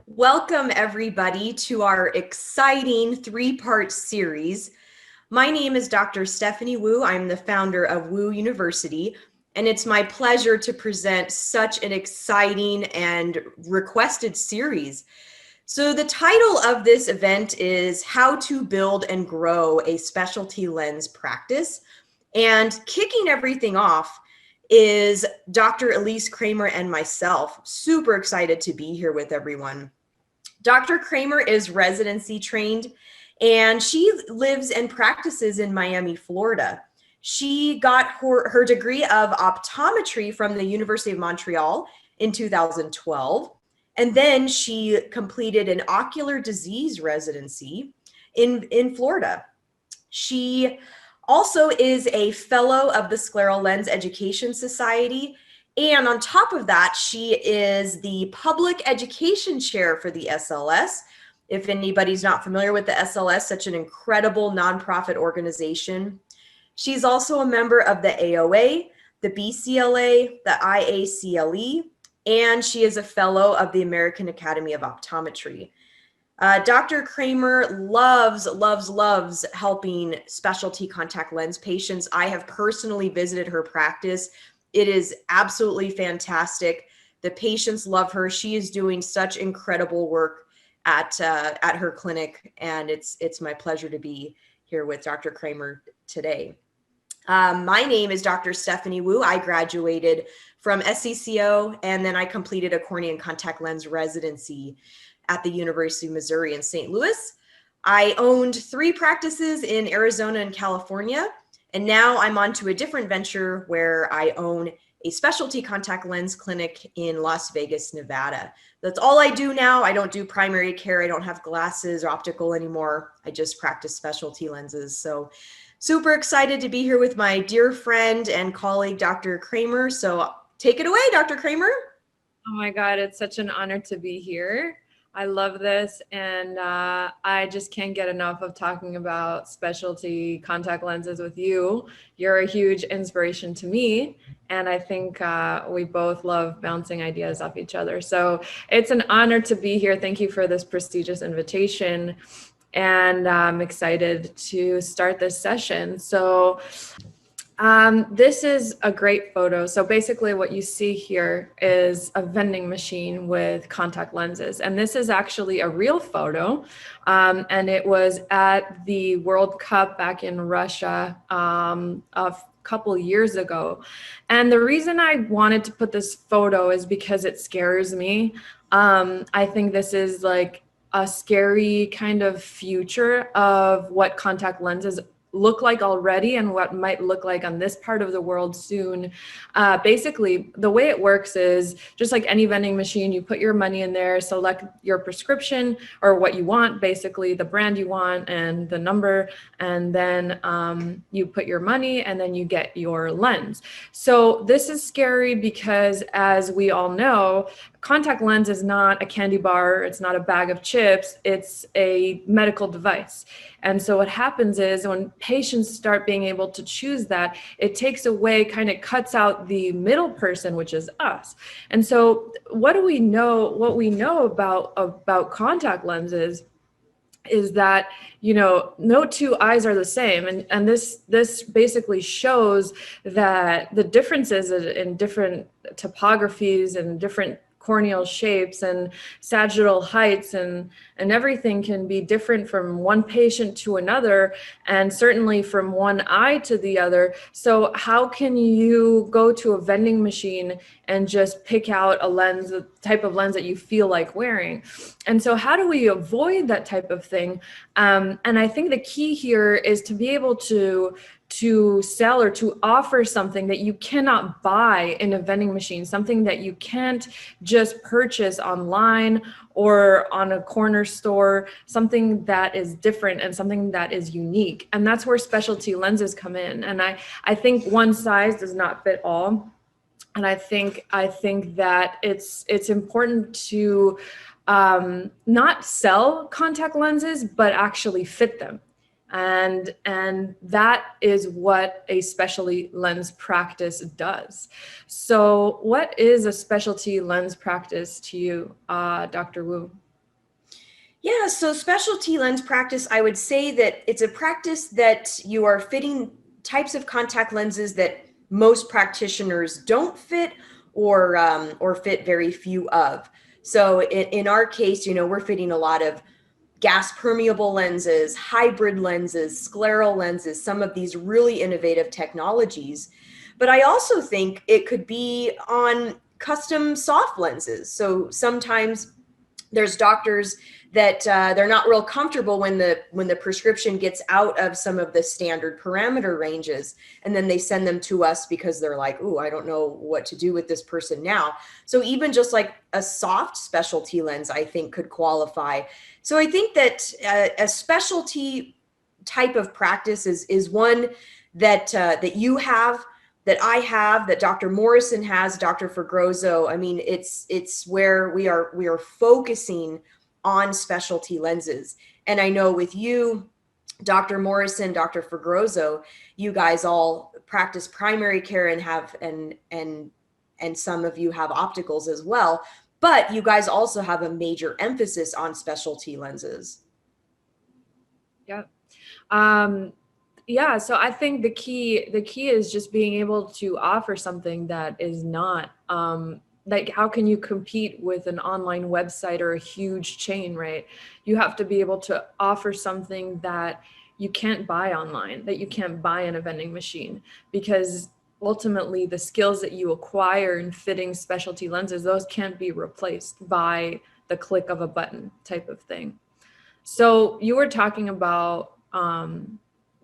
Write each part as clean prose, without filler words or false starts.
Welcome everybody to our exciting three-part series. My name is Dr. Stephanie Wu. I'm the founder of Wu University, and it's my pleasure to present such an exciting and requested series. So the title of this event is How to Build and Grow a Specialty Lens Practice. And kicking everything off is Dr. Elise Kramer and myself. Super excited to be here with everyone. Dr. Kramer is residency trained, and she lives and practices in Miami, Florida. She got her degree of optometry from the University of Montreal in 2012, and then she completed an ocular disease residency in Florida. She also is a fellow of the Scleral Lens Education Society. And on top of that, she is the public education chair for the SLS. If anybody's not familiar with the SLS, such an incredible nonprofit organization. She's also a member of the AOA, the BCLA, the IACLE, and she is a fellow of the American Academy of Optometry. Dr. Kramer loves helping specialty contact lens patients. I have personally visited her practice. It is absolutely fantastic. The patients love her. She is doing such incredible work at her clinic, and it's my pleasure to be here with Dr. Kramer today. My name is Dr. Stephanie Wu. I graduated from SCCO, and then I completed a cornea and contact lens residency at the University of Missouri in St. Louis. I owned 3 practices in Arizona and California, and now I'm on to a different venture where I own a specialty contact lens clinic in Las Vegas, Nevada. That's all I do now. I don't do primary care. I don't have glasses or optical anymore. I just practice specialty lenses. So super excited to be here with my dear friend and colleague, Dr. Kramer. So take it away, Dr. Kramer. Oh my God, it's such an honor to be here. I love this, and I just can't get enough of talking about specialty contact lenses with you. You're a huge inspiration to me, and I think we both love bouncing ideas off each other. So it's an honor to be here. Thank you for this prestigious invitation, and I'm excited to start this session. So this is a great photo. So basically what you see here is a vending machine with contact lenses. And this is actually a real photo. And it was at the World Cup back in Russia a couple years ago. And the reason I wanted to put this photo is because it scares me. I think this is like a scary kind of future of what contact lenses look like already and what might look like on this part of the world soon. Basically, the way it works is just like any vending machine, you put your money in there, select your prescription or what you want, basically the brand you want and the number, and then you put your money and then you get your lens. So this is scary because, as we all know, contact lens is not a candy bar, it's not a bag of chips, it's a medical device. And so what happens is when patients start being able to choose that, it takes away, kind of cuts out the middle person, which is us. And so what do we know? What we know about contact lenses is that, you know, no two eyes are the same. And this basically shows that the differences in different topographies and different corneal shapes and sagittal heights and everything can be different from one patient to another, and certainly from one eye to the other. So how can you go to a vending machine and just pick out a lens, the type of lens that you feel like wearing? And so how do we avoid that type of thing? And I think the key here is to be able to sell or to offer something that you cannot buy in a vending machine, something that you can't just purchase online or on a corner store, something that is different and something that is unique. And that's where specialty lenses come in. And I think one size does not fit all. And I think that it's important to not sell contact lenses, but actually fit them. And that is what a specialty lens practice does. So what is a specialty lens practice to you, Dr. Wu? Yeah, so specialty lens practice, I would say that it's a practice that you are fitting types of contact lenses that most practitioners don't fit or fit very few of. So in our case, we're fitting a lot of gas permeable lenses, hybrid lenses, scleral lenses, some of these really innovative technologies. But I also think it could be on custom soft lenses. So sometimes there's doctors that they're not real comfortable when the prescription gets out of some of the standard parameter ranges, and then they send them to us because they're like, "Ooh, I don't know what to do with this person now." So even just like a soft specialty lens, I think could qualify. So I think that a specialty type of practice is one that you have, that I have, that Dr. Morrison has, Dr. Fergrozo. I mean, it's where we are focusing on specialty lenses. And I know with you, Dr. Morrison, Dr. Fergrozo, you guys all practice primary care and have and some of you have opticals as well, but you guys also have a major emphasis on specialty lenses. Yeah. Yeah, so I think the key is just being able to offer something that is not like, how can you compete with an online website or a huge chain, right? You have to be able to offer something that you can't buy online, that you can't buy in a vending machine, because ultimately the skills that you acquire in fitting specialty lenses, those can't be replaced by the click of a button type of thing. So you were talking about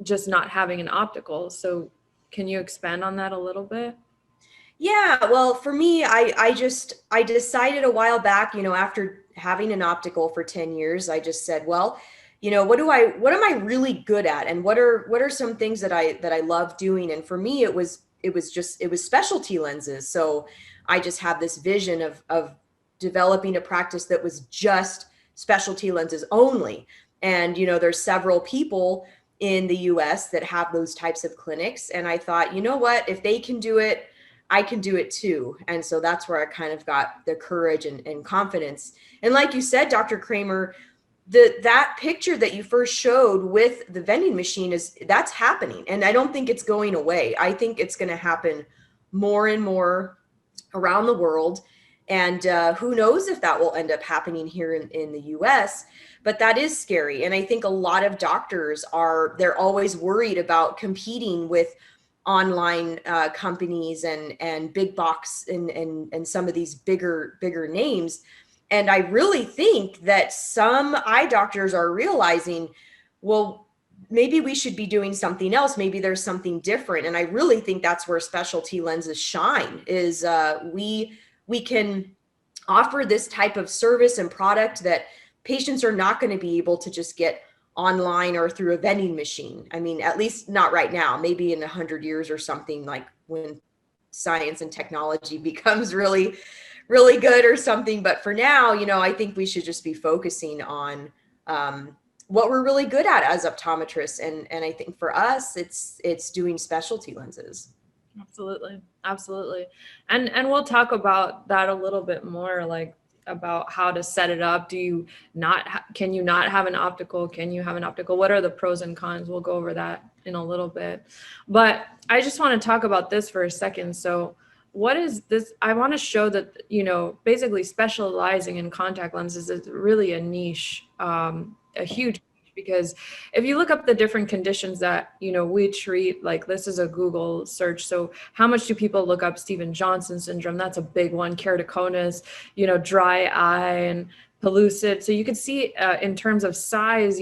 just not having an optical. So can you expand on that a little bit? Yeah, well, for me, I decided a while back, after having an optical for 10 years, I just said, well, what am I really good at? And what are some things that I love doing? And for me, it was specialty lenses. So I just had this vision of developing a practice that was just specialty lenses only. And there's several people in the US that have those types of clinics. And I thought, you know what, if they can do it, I can do it too. And so that's where I kind of got the courage and confidence. And like you said, Dr. Kramer, that picture that you first showed with the vending machine that's happening. And I don't think it's going away. I think it's going to happen more and more around the world. And who knows if that will end up happening here in the US, but that is scary. And I think a lot of doctors they're always worried about competing with online companies and big box and some of these bigger names. And I really think that some eye doctors are realizing, well, maybe we should be doing something else. Maybe there's something different. And I really think that's where specialty lenses shine, is we can offer this type of service and product that patients are not going to be able to just get online or through a vending machine. I mean, at least not right now, maybe in 100 years or something, like when science and technology becomes really, really good or something. But for now, I think we should just be focusing on what we're really good at as optometrists. And I think for us, it's doing specialty lenses. Absolutely. Absolutely. And we'll talk about that a little bit more, like about how to set it up. Can you not have an optical? Can you have an optical? What are the pros and cons? We'll go over that in a little bit. But I just want to talk about this for a second. So what is this? I want to show that, basically specializing in contact lenses is really a niche, a huge niche, because if you look up the different conditions that, we treat, like this is a Google search. So how much do people look up Stevens-Johnson syndrome? That's a big one. Keratoconus, dry eye and pellucid. So you can see in terms of size,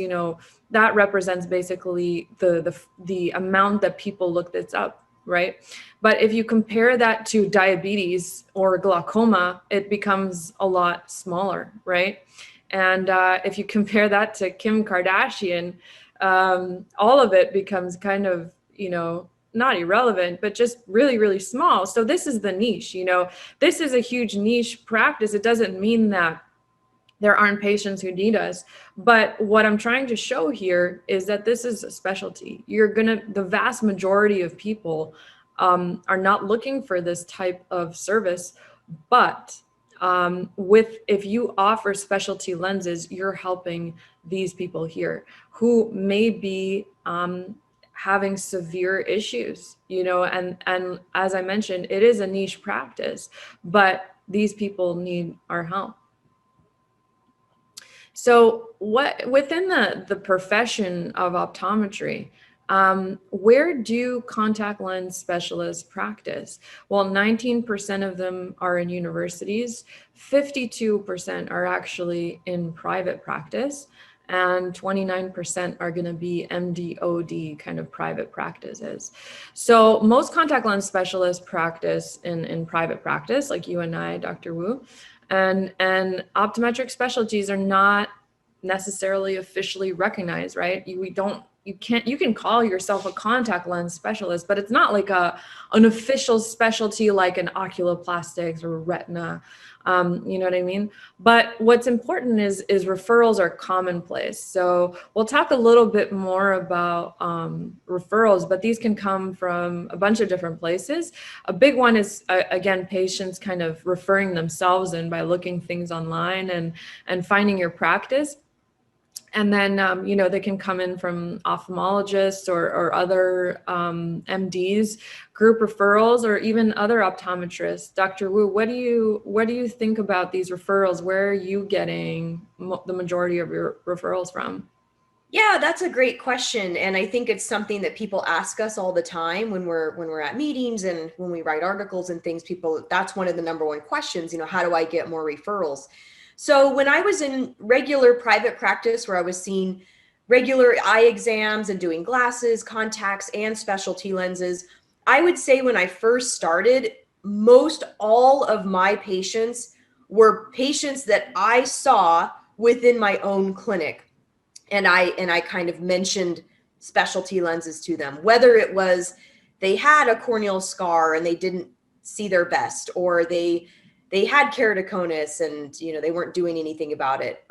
that represents basically the amount that people look this up, right? But if you compare that to diabetes or glaucoma, it becomes a lot smaller, right? And if you compare that to Kim Kardashian, all of it becomes kind of, not irrelevant, but just really, really small. So this is the niche, this is a huge niche practice. It doesn't mean that there aren't patients who need us. But what I'm trying to show here is that this is a specialty. The vast majority of people are not looking for this type of service, but If you offer specialty lenses, you're helping these people here who may be having severe issues, you know, and as I mentioned, it is a niche practice, but these people need our help. So what within the profession of optometry, where do contact lens specialists practice? Well, 19% of them are in universities, 52% are actually in private practice, and 29% are going to be MD/OD kind of private practices. So most contact lens specialists practice in private practice, like you and I, Dr. Wu. And optometric specialties are not necessarily officially recognized, right? You can call yourself a contact lens specialist, but it's not like an official specialty like an oculoplastics or retina. You know what I mean? But what's important is referrals are commonplace. So we'll talk a little bit more about referrals, but these can come from a bunch of different places. A big one is, again, patients kind of referring themselves in by looking things online and finding your practice. And then, you know, they can come in from ophthalmologists or other MDs, group referrals, or even other optometrists. Dr. Wu, what do you think about these referrals? Where are you getting the majority of your referrals from? Yeah, that's a great question. And I think it's something that people ask us all the time when we're at meetings and when we write articles and things. That's one of the number one questions, you know, how do I get more referrals? So when I was in regular private practice where I was seeing regular eye exams and doing glasses, contacts, and specialty lenses, I would say when I first started, most all of my patients were patients that I saw within my own clinic. And I kind of mentioned specialty lenses to them, whether it was they had a corneal scar and they didn't see their best, or they had keratoconus and, you know, they weren't doing anything about it.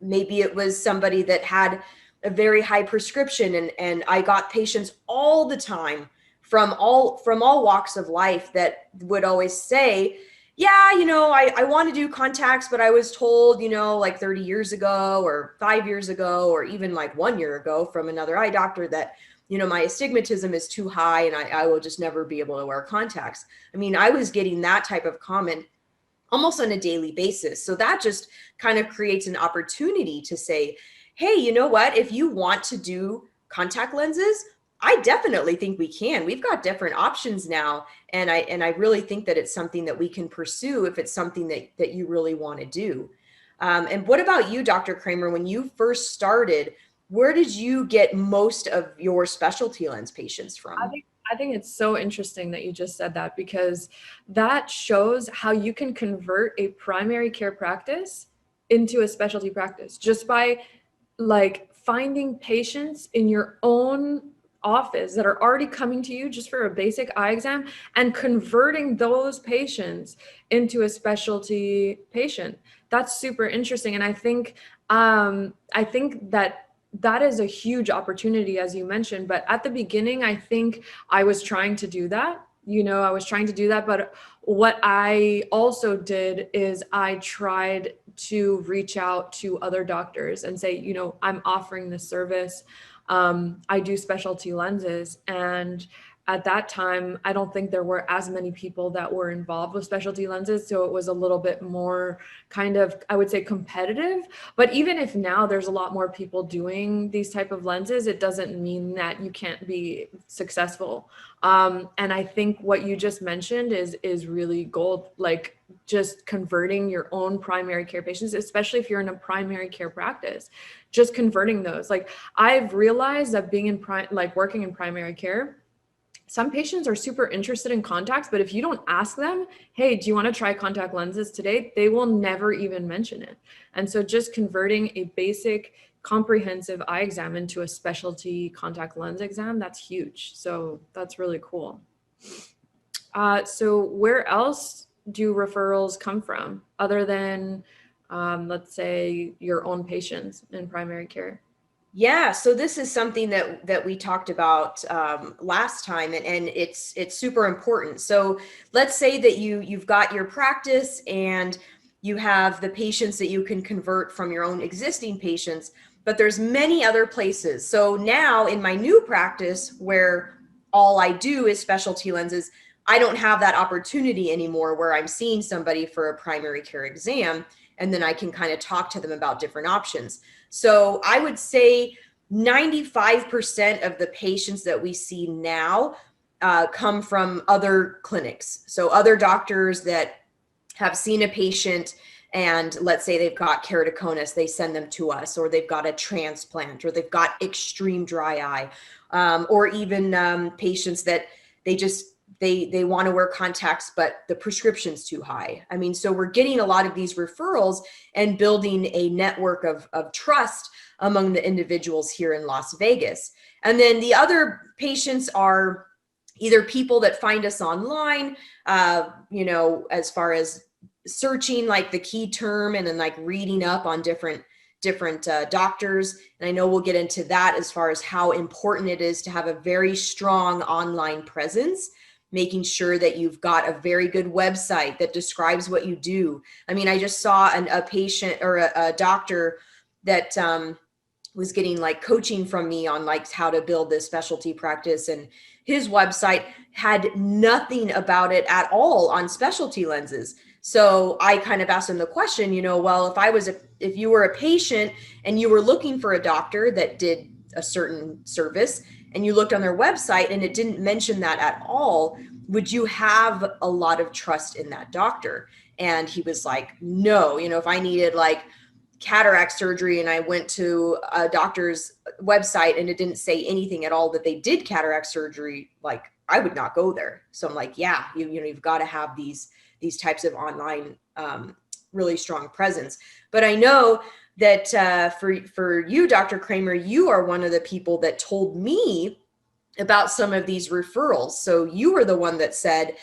Maybe it was somebody that had a very high prescription, and I got patients all the time from all walks of life that would always say, yeah, you know, I want to do contacts, but I was told, you know, like 30 years ago or 5 years ago, or even like 1 year ago from another eye doctor that, you know, my astigmatism is too high and I will just never be able to wear contacts. I mean, I was getting that type of comment almost on a daily basis. So that just kind of creates an opportunity to say, hey, you know what, if you want to do contact lenses, I definitely think we can. We've got different options now. And I really think that it's something that we can pursue if it's something that you really want to do. And what about you, Dr. Kramer? When you first started, where did you get most of your specialty lens patients from? I think it's so interesting that you just said that, because that shows how you can convert a primary care practice into a specialty practice just by like finding patients in your own office that are already coming to you just for a basic eye exam and converting those patients into a specialty patient. That's super interesting. And I think that is a huge opportunity, as you mentioned. But at the beginning, I think I was trying to do that. You know, I was trying to do that. But what I also did is I tried to reach out to other doctors and say, you know, I'm offering this service. I do specialty lenses. And at that time, I don't think there were as many people that were involved with specialty lenses. So it was a little bit more kind of, I would say, competitive. But even if now there's a lot more people doing these type of lenses, it doesn't mean that you can't be successful. And I think what you just mentioned is really gold, like just converting your own primary care patients, especially if you're in a primary care practice, just converting those. Like I've realized that being in working in primary care, some patients are super interested in contacts, but if you don't ask them, hey, do you want to try contact lenses today? They will never even mention it. And so just converting a basic comprehensive eye exam into a specialty contact lens exam, that's huge. So that's really cool. So where else do referrals come from other than, let's say, your own patients in primary care? Yeah, so this is something that we talked about last time, and it's super important. So let's say that you've got your practice and you have the patients that you can convert from your own existing patients, but there's many other places. So now in my new practice where all I do is specialty lenses, I don't have that opportunity anymore where I'm seeing somebody for a primary care exam and then I can kind of talk to them about different options. So I would say 95% of the patients that we see now come from other clinics. So other doctors that have seen a patient and let's say they've got keratoconus, they send them to us, or they've got a transplant, or they've got extreme dry eye, or even patients that they just they want to wear contacts, but the prescription's too high. I mean, so we're getting a lot of these referrals and building a network of trust among the individuals here in Las Vegas. And then the other patients are either people that find us online, as far as searching like the key term and then like reading up on different doctors. And I know we'll get into that as far as how important it is to have a very strong online presence, making sure that you've got a very good website that describes what you do. I mean, I just saw a patient or a doctor that was getting like coaching from me on like how to build this specialty practice, and his website had nothing about it at all on specialty lenses. So I kind of asked him the question, well, if you were a patient and you were looking for a doctor that did a certain service and you looked on their website and it didn't mention that at all, would you have a lot of trust in that doctor? And he was like, no, if I needed like cataract surgery and I went to a doctor's website and it didn't say anything at all that they did cataract surgery, like I would not go there. So I'm like, yeah, you've got to have these types of online really strong presence. But I know that for you, Dr. Kramer, you are one of the people that told me about some of these referrals. So you were the one that said,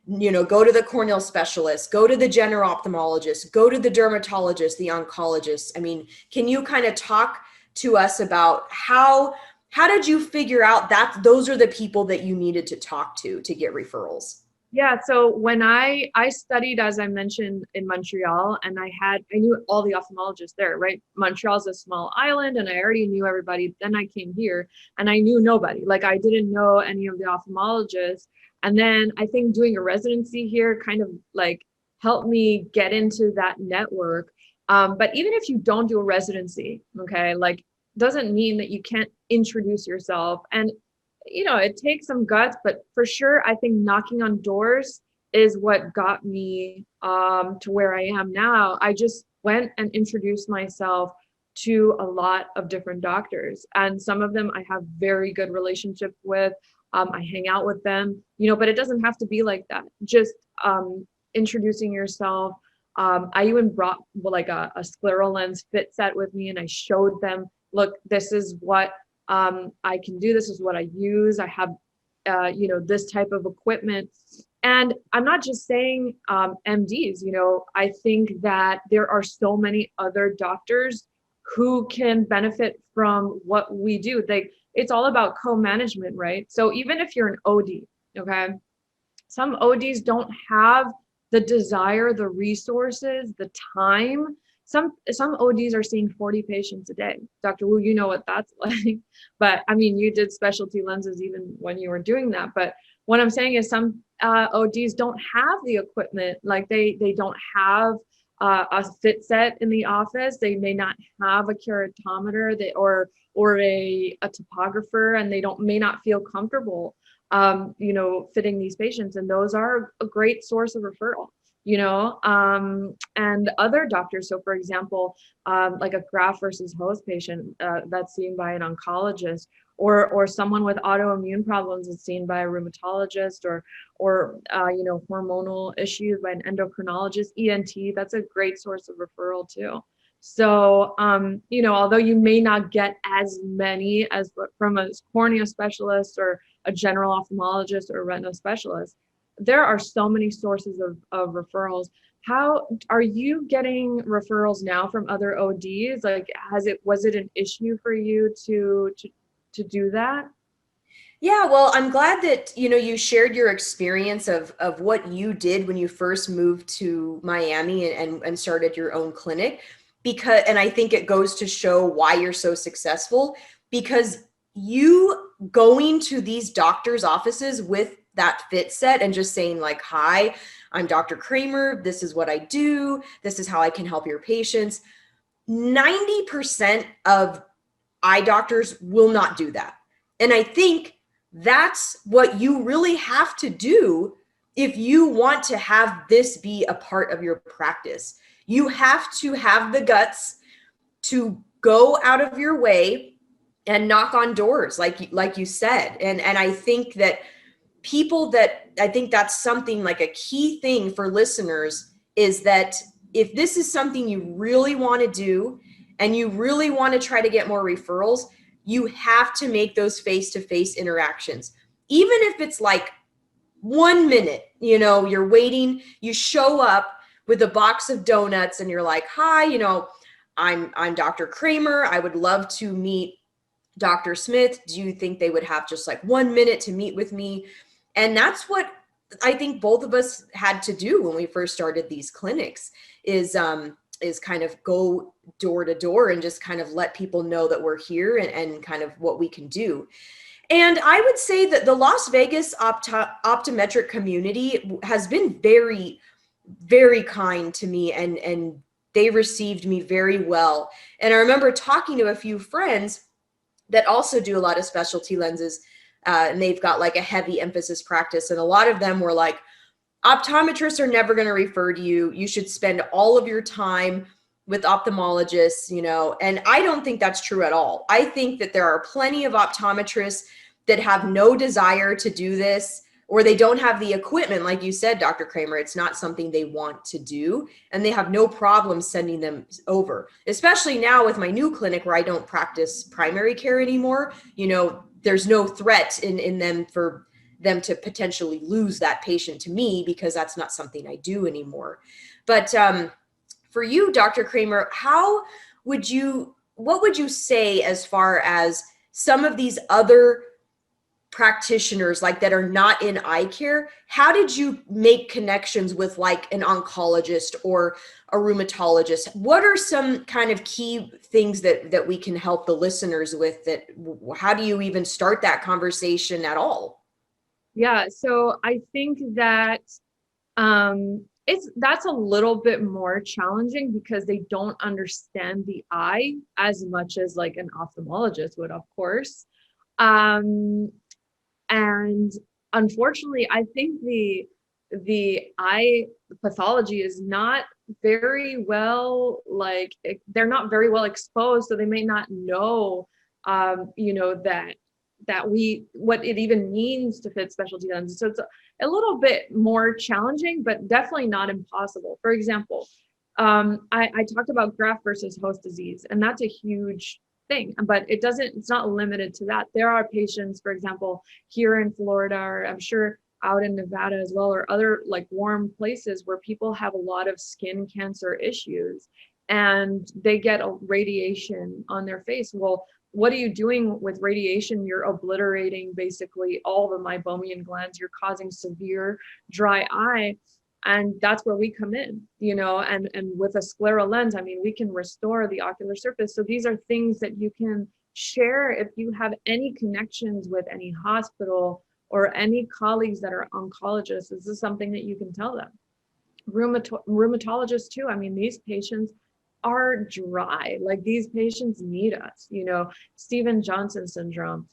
go to the corneal specialist, go to the general ophthalmologist, go to the dermatologist, the oncologist. I mean, can you kind of talk to us about how did you figure out that those are the people that you needed to talk to get referrals? Yeah, so when I studied, as I mentioned, in Montreal, and I knew all the ophthalmologists there, right? Montreal's a small island, and I already knew everybody. Then I came here, and I knew nobody. Like, I didn't know any of the ophthalmologists. And then I think doing a residency here kind of like helped me get into that network. But even if you don't do a residency, okay, like, doesn't mean that you can't introduce yourself. And it takes some guts, but for sure, I think knocking on doors is what got me to where I am now. I just went and introduced myself to a lot of different doctors, and some of them I have very good relationships with. I hang out with them, but it doesn't have to be like that. Just introducing yourself. I even brought like a scleral lens fit set with me, and I showed them, look, this is what I can do. This is what I use. I have, this type of equipment. And I'm not just saying MDs, I think that there are so many other doctors who can benefit from what we do. It's all about co-management, right? So even if you're an OD, okay, some ODs don't have the desire, the resources, the time. Some ODs are seeing 40 patients a day. Dr. Wu, you know what that's like. But I mean, you did specialty lenses even when you were doing that. But what I'm saying is some ODs don't have the equipment. Like they don't have a fit set in the office. They may not have a keratometer or a topographer, and they may not feel comfortable fitting these patients. And those are a great source of referral. And other doctors. So for example, like a graft versus host patient that's seen by an oncologist, or someone with autoimmune problems is seen by a rheumatologist, or hormonal issues by an endocrinologist, ENT, that's a great source of referral too. So, although you may not get as many as from a cornea specialist or a general ophthalmologist or retina specialist, there are so many sources of referrals. How are you getting referrals now from other ODs? Like, was it an issue for you to do that? Yeah, well, I'm glad that, you shared your experience of what you did when you first moved to Miami and started your own clinic, and I think it goes to show why you're so successful, because you going to these doctors' offices with that fit set and just saying like, "Hi, I'm Dr. Kramer. This is what I do. This is how I can help your patients." 90% of eye doctors will not do that. And I think that's what you really have to do if you want to have this be a part of your practice. You have to have the guts to go out of your way and knock on doors, like you said. And I think that I think that's something like a key thing for listeners, is that if this is something you really want to do and you really want to try to get more referrals, you have to make those face-to-face interactions. Even if it's like 1 minute, you're waiting, you show up with a box of donuts and you're like, "Hi, I'm Dr. Kramer. I would love to meet Dr. Smith. Do you think they would have just like 1 minute to meet with me?" And that's what I think both of us had to do when we first started these clinics, is kind of go door to door and just kind of let people know that we're here and kind of what we can do. And I would say that the Las Vegas optometric community has been very, very kind to me, and they received me very well. And I remember talking to a few friends that also do a lot of specialty lenses, and they've got like a heavy emphasis practice. And a lot of them were like, "Optometrists are never going to refer to you. You should spend all of your time with ophthalmologists," and I don't think that's true at all. I think that there are plenty of optometrists that have no desire to do this, or they don't have the equipment. Like you said, Dr. Kramer, it's not something they want to do, and they have no problem sending them over. Especially now with my new clinic where I don't practice primary care anymore, there's no threat in them for them to potentially lose that patient to me, because that's not something I do anymore. But for you, Dr. Kramer, what would you say as far as some of these other practitioners like that are not in eye care? How did you make connections with like an oncologist or a rheumatologist? What are some kind of key things that we can help the listeners with? How do you even start that conversation at all? Yeah, so I think that that's a little bit more challenging because they don't understand the eye as much as like an ophthalmologist would, of course. Um, and unfortunately, I think the eye pathology is not very well, like they're not very well exposed, so they may not know what it even means to fit specialty lenses. So it's a little bit more challenging, but definitely not impossible. For example, I talked about graft versus host disease, and that's a huge thing, but it's not limited to that. There are patients, for example, here in Florida, or I'm sure out in Nevada as well, or other like warm places where people have a lot of skin cancer issues and they get a radiation on their face. Well, what are you doing with radiation? You're obliterating basically all the meibomian glands. You're causing severe dry eye. And that's where we come in, and with a scleral lens, I mean, we can restore the ocular surface. So these are things that you can share if you have any connections with any hospital or any colleagues that are oncologists. This is something that you can tell them. Rheumatologists too. I mean, these patients are dry. Like, these patients need us, Steven Johnson syndrome.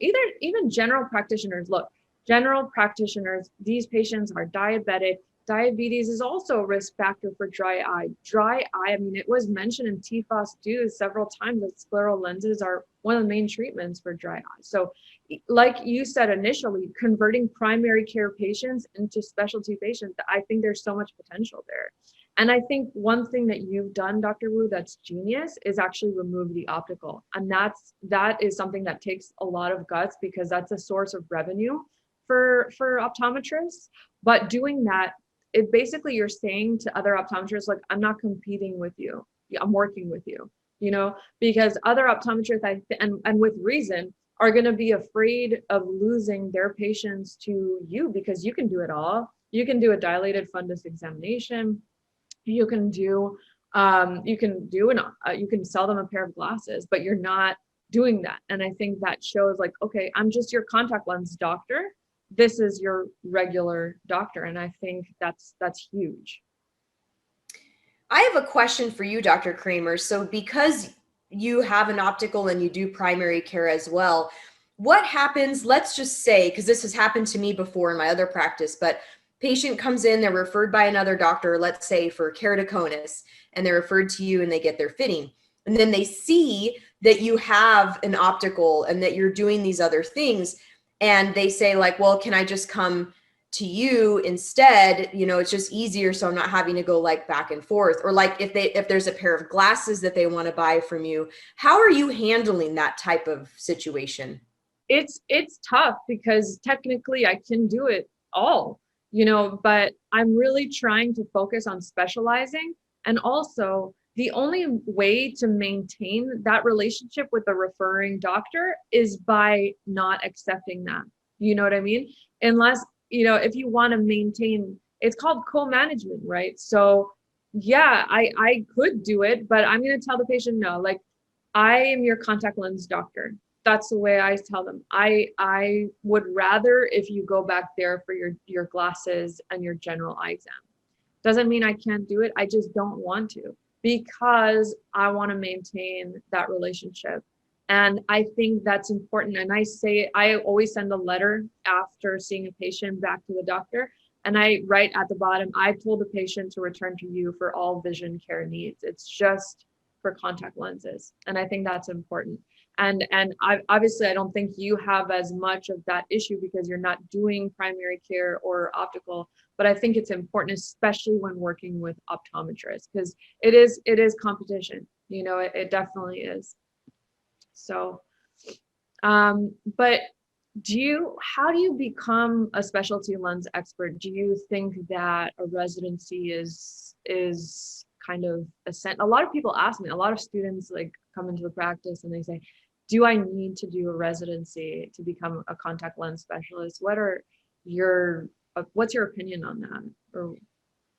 Even general practitioners. Look, general practitioners, these patients are diabetic. Diabetes is also a risk factor for dry eye. Dry eye, I mean, it was mentioned in TFOS-2 several times that scleral lenses are one of the main treatments for dry eye. So like you said initially, converting primary care patients into specialty patients, I think there's so much potential there. And I think one thing that you've done, Dr. Wu, that's genius, is actually remove the optical. And that is something that takes a lot of guts, because that's a source of revenue for optometrists. But doing that it basically you're saying to other optometrists, like, I'm not competing with you. I'm working with you, you know, because other optometrists, and with reason, are going to be afraid of losing their patients to you because you can do it all. You can do a dilated fundus examination. You can do, you can sell them a pair of glasses, but you're not doing that. And I think that shows like, okay, I'm just your contact lens doctor. This is your regular doctor. And I think that's huge. I have a question for you, Dr. Kramer. So because you have an optical and you do primary care as well, what happens, let's just say, because this has happened to me before in my other practice, but patient comes in, they're referred by another doctor, let's say for keratoconus, and they're referred to you and they get their fitting. And then they see that you have an optical and that you're doing these other things. And they say like, well, can I just come to you instead? You know, it's just easier, so I'm not having to go like back and forth. Or like if there's a pair of glasses that they want to buy from you, how are you handling that type of situation? It's tough because technically I can do it all, you know, but I'm really trying to focus on specializing. And also the only way to maintain that relationship with the referring doctor is by not accepting that. You know what I mean? Unless, you know, if you want to maintain, it's called co-management, right? So yeah, I could do it, but I'm going to tell the patient, no, like, I am your contact lens doctor. That's the way I tell them. I would rather if you go back there for your glasses and your general eye exam. Doesn't mean I can't do it. I just don't want to because I want to maintain that relationship. And I think that's important. And I always send a letter after seeing a patient back to the doctor. And I write at the bottom, I told the patient to return to you for all vision care needs. It's just for contact lenses. And I think that's important. And obviously, I don't think you have as much of that issue because you're not doing primary care or optical. But I think it's important, especially when working with optometrists, because it is competition. You know, it definitely is. So, but how do you become a specialty lens expert? Do you think that a residency is kind of a lot of people ask me, a lot of students like come into the practice and they say, do I need to do a residency to become a contact lens specialist? What's your opinion on that? Or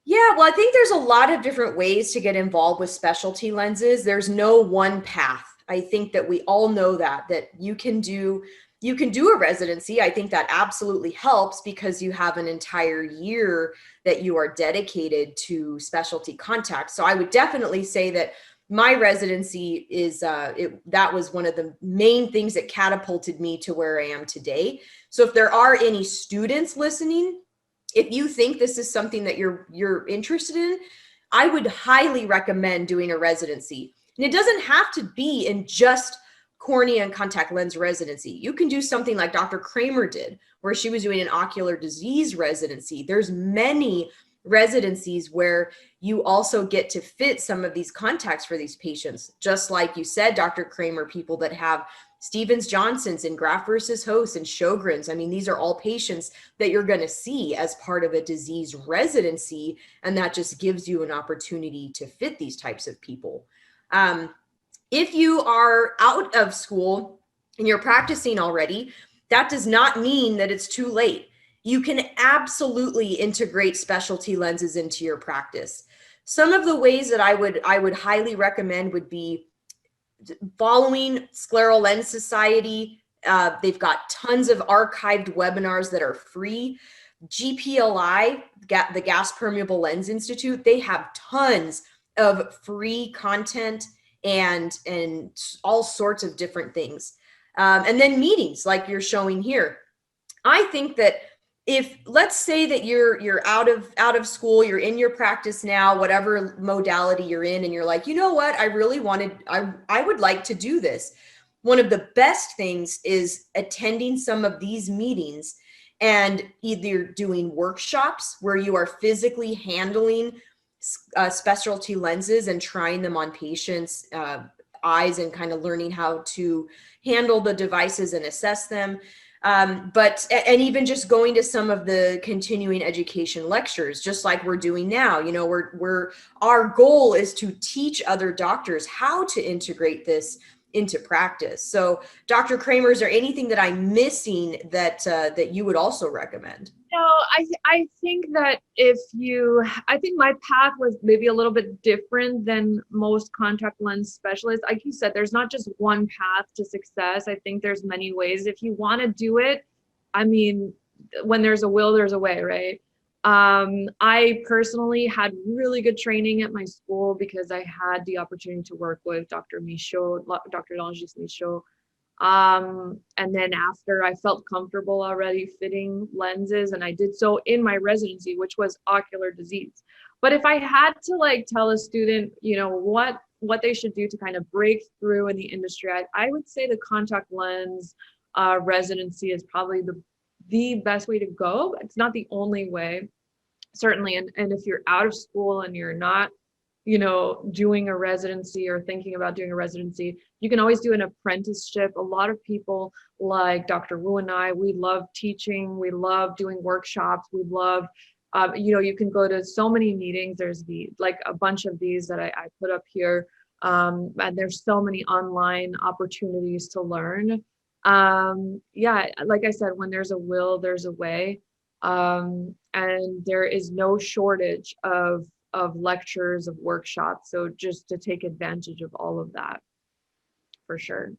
Yeah, well, I think there's a lot of different ways to get involved with specialty lenses. There's no one path. I think that we all know that you can do a residency. I think that absolutely helps because you have an entire year that you are dedicated to specialty contact. So I would definitely say that my residency is that was one of the main things that catapulted me to where I am today. So if there are any students listening, if you think this is something that you're interested in, I would highly recommend doing a residency. And it doesn't have to be in just cornea and contact lens residency. You can do something like Dr. Kramer did, where she was doing an ocular disease residency. There's many residencies where you also get to fit some of these contacts for these patients. Just like you said, Dr. Kramer, people that have Stevens-Johnson's and graft versus host and Sjogren's. I mean, these are all patients that you're going to see as part of a disease residency, and that just gives you an opportunity to fit these types of people. If you are out of school and you're practicing already, that does not mean that it's too late. You can absolutely integrate specialty lenses into your practice. Some of the ways that I would highly recommend would be following Scleral Lens Society. They've got tons of archived webinars that are free. GPLI, the Gas Permeable Lens Institute, they have tons of free content and all sorts of different things. And then meetings like you're showing here. I think that if, let's say that you're out of school, you're in your practice now, whatever modality you're in, and you're like, you know what, I would like to do this. One of the best things is attending some of these meetings and either doing workshops where you are physically handling specialty lenses and trying them on patients' eyes and kind of learning how to handle the devices and assess them. And even just going to some of the continuing education lectures, just like we're doing now, you know, our goal is to teach other doctors how to integrate this into practice. So Dr. Kramer, is there anything that I'm missing that you would also recommend? No, I think that I think my path was maybe a little bit different than most contact lens specialists. Like you said, there's not just one path to success. I think there's many ways. If you want to do it, I mean, when there's a will, there's a way, right? I personally had really good training at my school because I had the opportunity to work with Dr. Michaud, Dr. Longis Michaud. And then after I felt comfortable already fitting lenses, and I did so in my residency, which was ocular disease. But if I had to like tell a student, you know, what they should do to kind of break through in the industry, I would say the contact lens residency is probably the best way to go. It's not the only way, certainly. And if you're out of school and you're not, you know, doing a residency or thinking about doing a residency, you can always do an apprenticeship. A lot of people like Dr. Wu and I, we love teaching. We love doing workshops. We love, you know, you can go to so many meetings. There's like a bunch of these that I put up here. And there's so many online opportunities to learn. Yeah, like I said, when there's a will, there's a way. And there is no shortage of lectures, of workshops. So just to take advantage of all of that, for sure.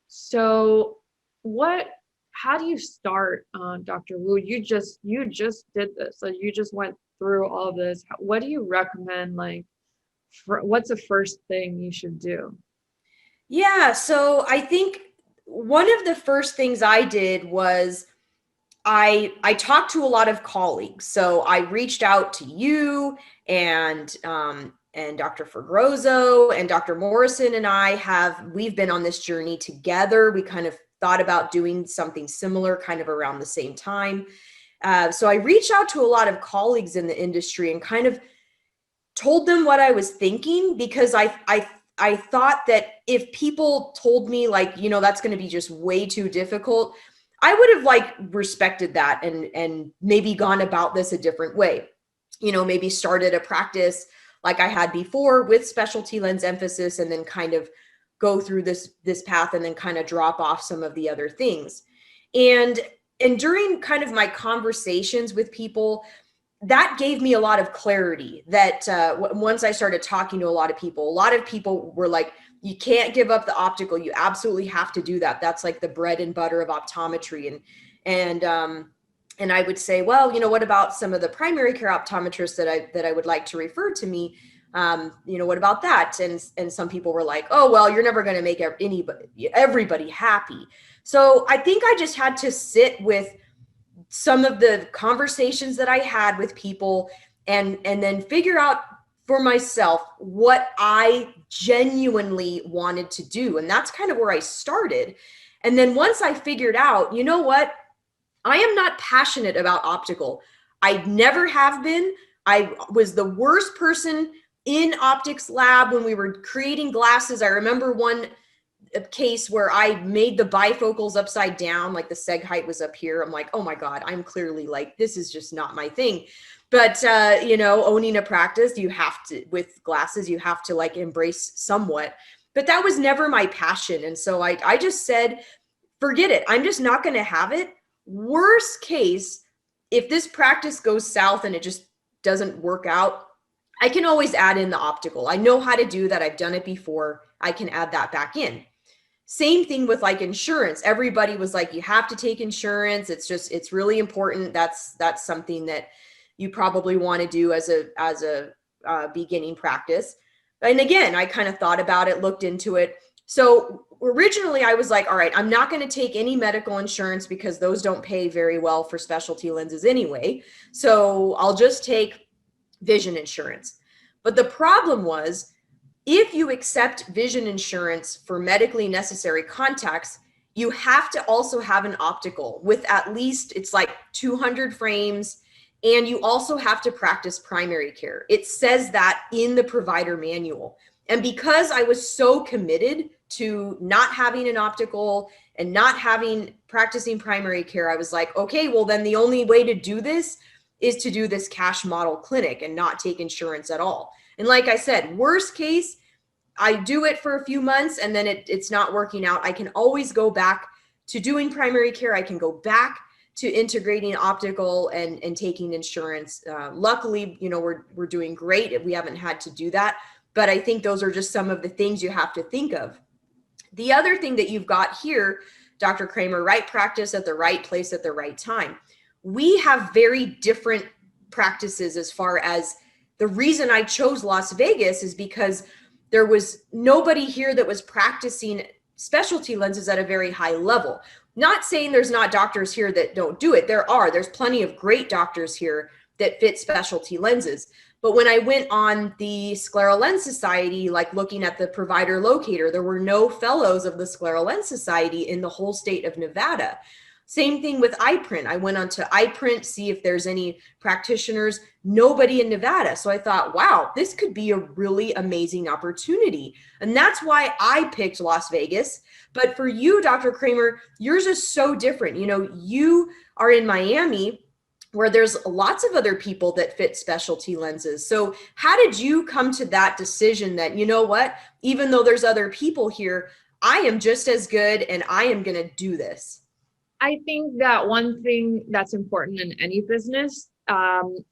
So how do you start, Dr. Wu? You just did this. So you just went through all this. What do you recommend? Like, what's the first thing you should do? Yeah, so I think one of the first things I did was I talked to a lot of colleagues. So I reached out to you and Dr. Fergrozo and Dr. Morrison, and we've been on this journey together. We kind of thought about doing something similar kind of around the same time. So I reached out to a lot of colleagues in the industry and kind of told them what I was thinking, because I thought that if people told me like, you know, that's going to be just way too difficult, I would have like respected that and maybe gone about this a different way. You know, maybe started a practice like I had before with specialty lens emphasis, and then kind of go through this path and then kind of drop off some of the other things. And during kind of my conversations with people, that gave me a lot of clarity that once I started talking to a lot of people were like, you can't give up the optical. You absolutely have to do that. That's like the bread and butter of optometry. And I would say, well, you know, what about some of the primary care optometrists that I would like to refer to me? You know, what about that? And some people were like, oh, well, you're never going to make everybody happy. So I think I just had to sit with some of the conversations that I had with people and then figure out for myself what I genuinely wanted to do. And that's kind of where I started. And then once I figured out, you know what, I am not passionate about optical. I never have been. I was the worst person in optics lab when we were creating glasses. I remember one case where I made the bifocals upside down, like the seg height was up here. I'm like, oh my God, I'm clearly like, this is just not my thing. But, you know, owning a practice, you have to, with glasses, you have to like embrace somewhat, but that was never my passion. And so I just said, forget it. I'm just not going to have it. Worst case, if this practice goes south and it just doesn't work out, I can always add in the optical. I know how to do that. I've done it before. I can add that back in. Same thing with like insurance. Everybody was like, you have to take insurance. It's really important. That's something that you probably want to do as a beginning practice. And again, I kind of thought about it, looked into it. So originally I was like, all right, I'm not going to take any medical insurance because those don't pay very well for specialty lenses anyway. So I'll just take vision insurance. But the problem was, if you accept vision insurance for medically necessary contacts, you have to also have an optical with at least, it's like 200 frames. And you also have to practice primary care. It says that in the provider manual. And because I was so committed to not having an optical and not practicing primary care, I was like, okay, well then the only way to do this is to do this cash model clinic and not take insurance at all. And like I said, worst case, I do it for a few months and then it's not working out. I can always go back to doing primary care. I can go back to integrating optical and taking insurance. Luckily, you know, we're doing great. We haven't had to do that, but I think those are just some of the things you have to think of. The other thing that you've got here, Dr. Kramer, right practice at the right place at the right time. We have very different practices as far as the reason I chose Las Vegas is because there was nobody here that was practicing specialty lenses at a very high level. Not saying there's not doctors here that don't do it. There's plenty of great doctors here that fit specialty lenses. But when I went on the Scleral Lens Society, like looking at the provider locator, there were no fellows of the Scleral Lens Society in the whole state of Nevada. Same thing with iPrint. I went onto iPrint, see if there's any practitioners, nobody in Nevada. So I thought, wow, this could be a really amazing opportunity. And that's why I picked Las Vegas. But for you, Dr. Kramer, yours is so different. You know, you are in Miami where there's lots of other people that fit specialty lenses. So how did you come to that decision that, you know what, even though there's other people here, I am just as good and I am going to do this? I think that one thing that's important in any business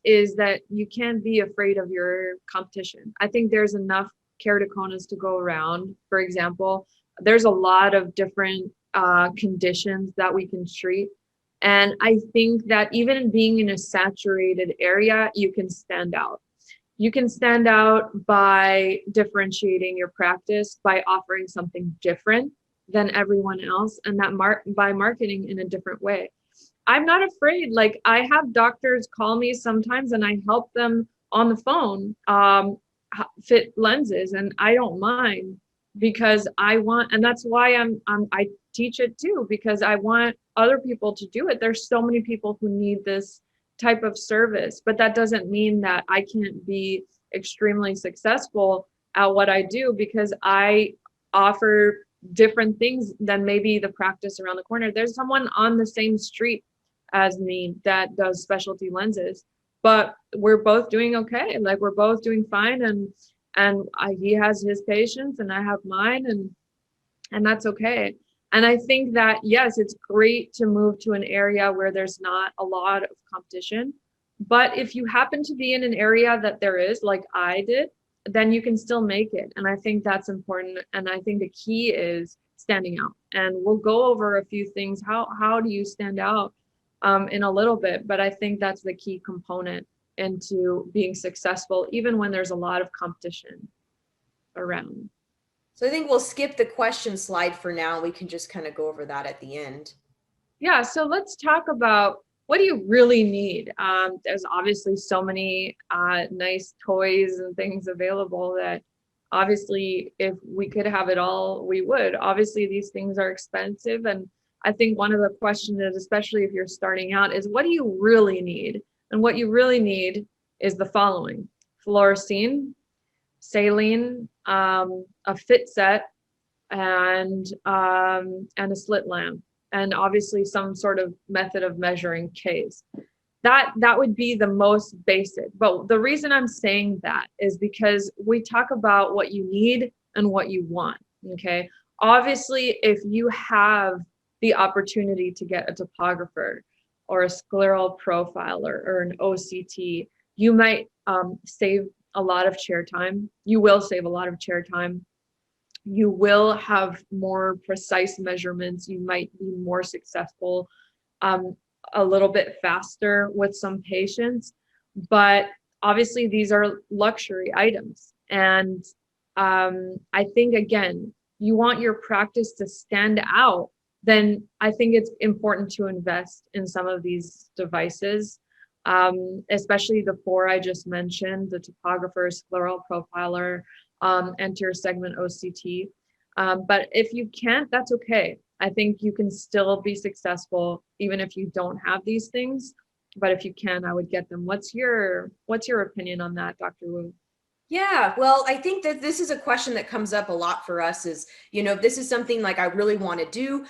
is that you can't be afraid of your competition. I think there's enough keratoconus to go around. For example, there's a lot of different conditions that we can treat. And I think that even in being in a saturated area, you can stand out. You can stand out by differentiating your practice, by offering something different than everyone else, and that by marketing in a different way. I'm not afraid. Like, I have doctors call me sometimes and I help them on the phone fit lenses, and I don't mind because I want, and that's why I teach it too, because I want other people to do it. There's so many people who need this type of service, but that doesn't mean that I can't be extremely successful at what I do, because I offer different things than maybe the practice around the corner. There's someone on the same street as me that does specialty lenses, but we're both doing okay. Like, we're both doing fine, and he has his patients and I have mine, and that's okay. And I think that, yes, it's great to move to an area where there's not a lot of competition, but if you happen to be in an area that there is, like I did, then you can still make it. And I think that's important. And I think the key is standing out. And we'll go over a few things. How do you stand out in a little bit? But I think that's the key component into being successful, even when there's a lot of competition around. So I think we'll skip the question slide for now. We can just kind of go over that at the end. Yeah, so let's talk about, what do you really need? There's obviously so many nice toys and things available that obviously if we could have it all, we would. Obviously, these things are expensive. And I think one of the questions is, especially if you're starting out, is what do you really need? And what you really need is the following: fluorescein, saline, a fit set, and a slit lamp, and obviously some sort of method of measuring Ks. That would be the most basic. But the reason I'm saying that is because we talk about what you need and what you want, okay? Obviously, if you have the opportunity to get a topographer or a scleral profiler or an OCT, you might save a lot of chair time. You will save a lot of chair time. You will have more precise measurements. You might be more successful a little bit faster with some patients. But obviously, these are luxury items. And I think, again, you want your practice to stand out, then I think it's important to invest in some of these devices, especially the four I just mentioned: the topographer, scleral profiler, anterior segment OCT. But if you can't, that's okay. I think you can still be successful even if you don't have these things. But if you can, I would get them. What's your opinion on that, Dr. Wu? Yeah, well, I think that this is a question that comes up a lot for us is, this is something like I really want to do.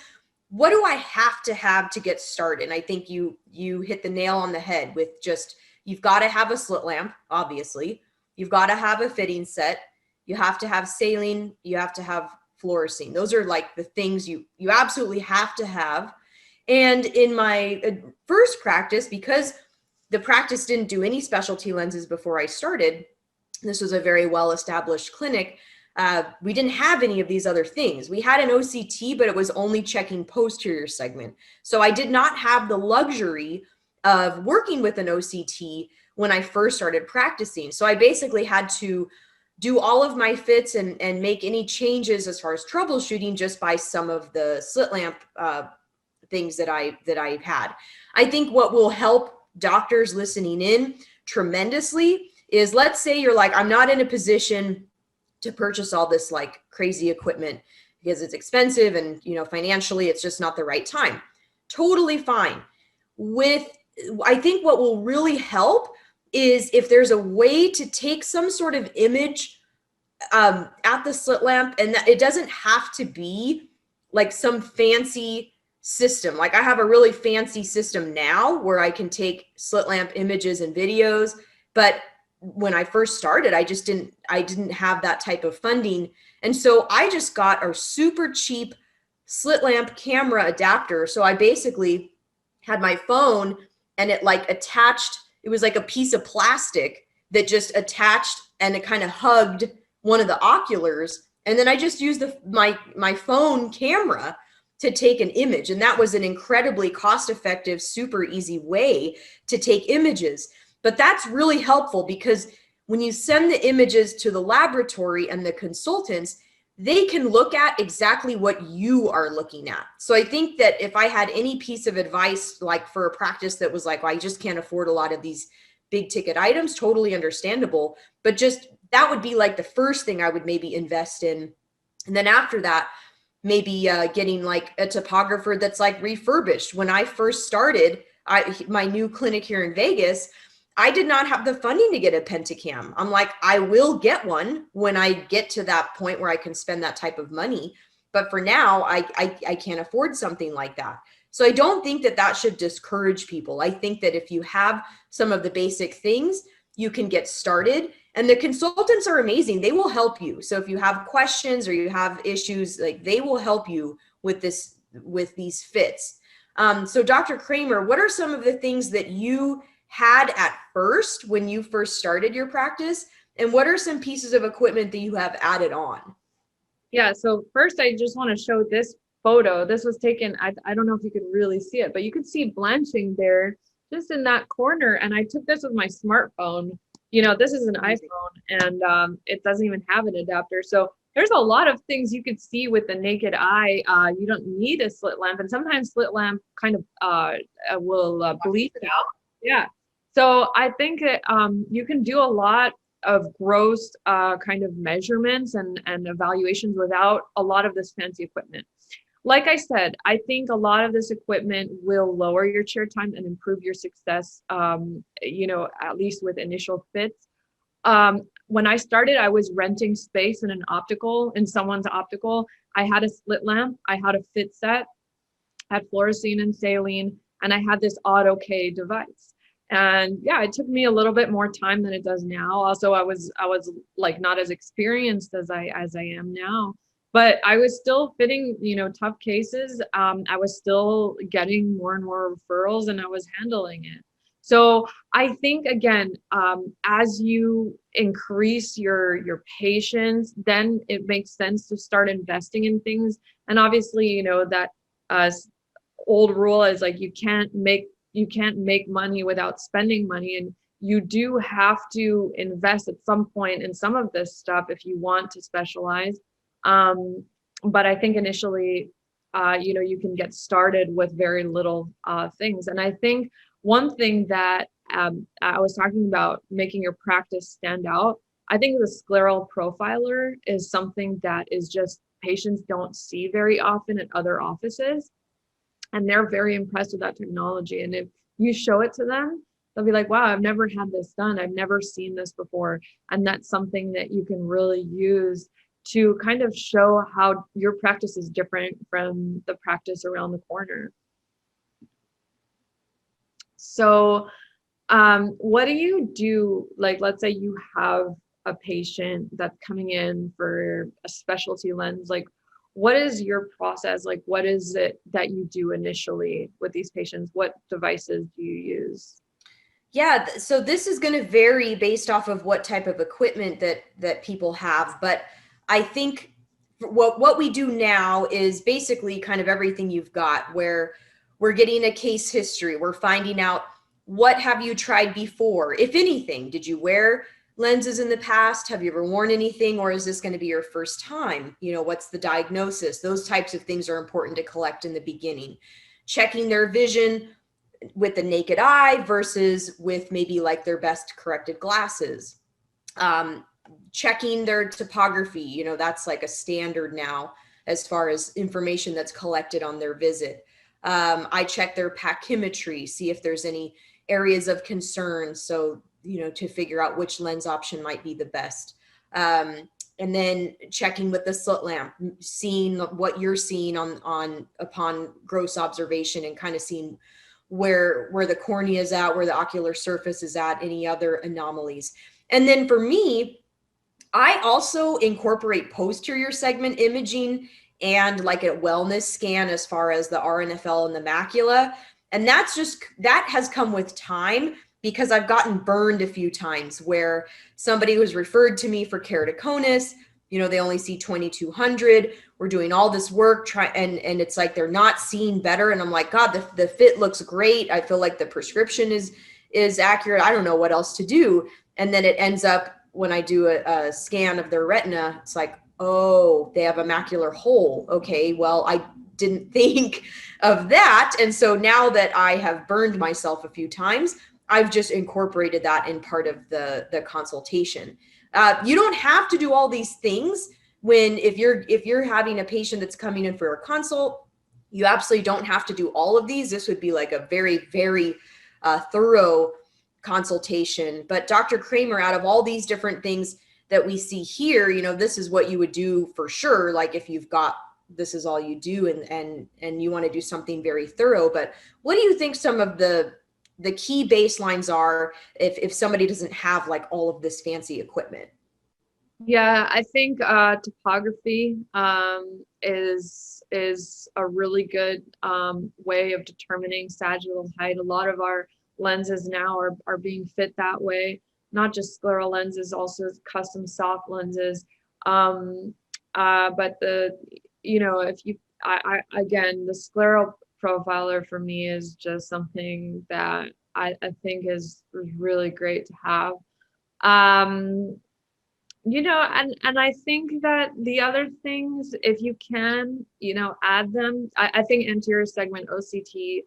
What do I have to get started? And I think you hit the nail on the head with just, you've got to have a slit lamp, obviously. You've got to have a fitting set. You have to have saline. You have to have fluorescein. Those are like the things you absolutely have to have. And in my first practice, because the practice didn't do any specialty lenses before I started, this was a very well-established clinic. We didn't have any of these other things. We had an OCT, but it was only checking posterior segment. So I did not have the luxury of working with an OCT when I first started practicing. So I basically had to do all of my fits and make any changes as far as troubleshooting just by some of the slit lamp things that I had. I think what will help doctors listening in tremendously is, let's say you're like, I'm not in a position to purchase all this like crazy equipment because it's expensive and financially it's just not the right time. Totally fine. I think what will really help is if there's a way to take some sort of image at the slit lamp, and that it doesn't have to be like some fancy system. Like I have a really fancy system now where I can take slit lamp images and videos, but when I first started, I didn't have that type of funding. And so I just got a super cheap slit lamp camera adapter. So I basically had my phone and it like attached, it was like a piece of plastic that just attached and it kind of hugged one of the oculars. And then I just used my phone camera to take an image. And that was an incredibly cost-effective, super easy way to take images. But that's really helpful because when you send the images to the laboratory and the consultants, they can look at exactly what you are looking at. So I think that if I had any piece of advice, like for a practice that was like, well, I just can't afford a lot of these big ticket items, totally understandable. But just that would be like the first thing I would maybe invest in. And then after that, maybe getting like a topographer that's like refurbished. When I first started my new clinic here in Vegas, I did not have the funding to get a Pentacam. I'm like, I will get one when I get to that point where I can spend that type of money. But for now, I can't afford something like that. So I don't think that that should discourage people. I think that if you have some of the basic things, you can get started. And the consultants are amazing. They will help you. So if you have questions or you have issues, like they will help you with these fits. So Dr. Kramer, what are some of the things that you had at first when you first started your practice? And what are some pieces of equipment that you have added on? Yeah, so first I just want to show this photo. This was taken, I don't know if you could really see it, but you could see blanching there just in that corner. And I took this with my smartphone. This is an iPhone and it doesn't even have an adapter. So there's a lot of things you could see with the naked eye. You don't need a slit lamp, and sometimes slit lamp kind of will bleach out. Yeah. So I think that you can do a lot of gross kind of measurements and evaluations without a lot of this fancy equipment. Like I said, I think a lot of this equipment will lower your chair time and improve your success, at least with initial fits. When I started, I was renting space in someone's optical. I had a slit lamp, I had a fit set, had fluorescein and saline, and I had this auto K device. And yeah, it took me a little bit more time than it does now. Also, I was like not as experienced as I am now, but I was still fitting, tough cases. I was still getting more and more referrals, and I was handling it. So I think again, as you increase your patience, then it makes sense to start investing in things. And obviously, that old rule is like you can't make money without spending money, and you do have to invest at some point in some of this stuff if you want to specialize. But I think initially, you can get started with very little things. And I think one thing that I was talking about making your practice stand out, I think the Scleral Profiler is something that is just patients don't see very often at other offices. And they're very impressed with that technology. And if you show it to them, they'll be like, wow, I've never had this done. I've never seen this before. And that's something that you can really use to kind of show how your practice is different from the practice around the corner. So what do you do? Like, let's say you have a patient that's coming in for a specialty lens. Like, what is your process? Like, what is it that you do initially with these patients? What devices do you use? Yeah, so this is going to vary based off of what type of equipment that people have, but I think what we do now is basically kind of everything you've got, where we're getting a case history, we're finding out what have you tried before, if anything. Did you wear lenses in the past? Have you ever worn anything, or is this going to be your first time? You know, what's the diagnosis? Those types of things are important to collect in the beginning. Checking their vision with the naked eye versus with maybe like their best corrected glasses. Checking their topography, you know, that's like a standard now as far as information that's collected on their visit. I check their pachymetry, see if there's any areas of concern. So, you know, to figure out which lens option might be the best. And then checking with the slit lamp, seeing what you're seeing on upon gross observation, and kind of seeing where the cornea is at, where the ocular surface is at, any other anomalies. And then for me, I also incorporate posterior segment imaging and like a wellness scan as far as the RNFL and the macula. And that has come with time, because I've gotten burned a few times where somebody was referred to me for keratoconus. You know, they only see 2200. We're doing all this work, and it's like they're not seeing better. And I'm like, God, the fit looks great. I feel like the prescription is accurate. I don't know what else to do. And then it ends up, when I do a scan of their retina, it's like, oh, they have a macular hole. Okay, well, I didn't think of that. And so now that I have burned myself a few times, I've just incorporated that in part of the consultation. You don't have to do all these things if you're having a patient that's coming in for a consult. You absolutely don't have to do all of these. This would be like a very, very thorough consultation. But Dr. Kramer, out of all these different things that we see here, you know, this is what you would do for sure. Like if you've got, this is all you do, and you want to do something very thorough. But what do you think some of the key baselines are if somebody doesn't have like all of this fancy equipment? Yeah, I think topography is a really good way of determining sagittal height. A lot of our lenses now are being fit that way. Not just scleral lenses, also custom soft lenses. But if you, again, the Scleral Profiler for me is just something that I think is really great to have. And I think that the other things, if you can, add them, I think anterior segment OCT,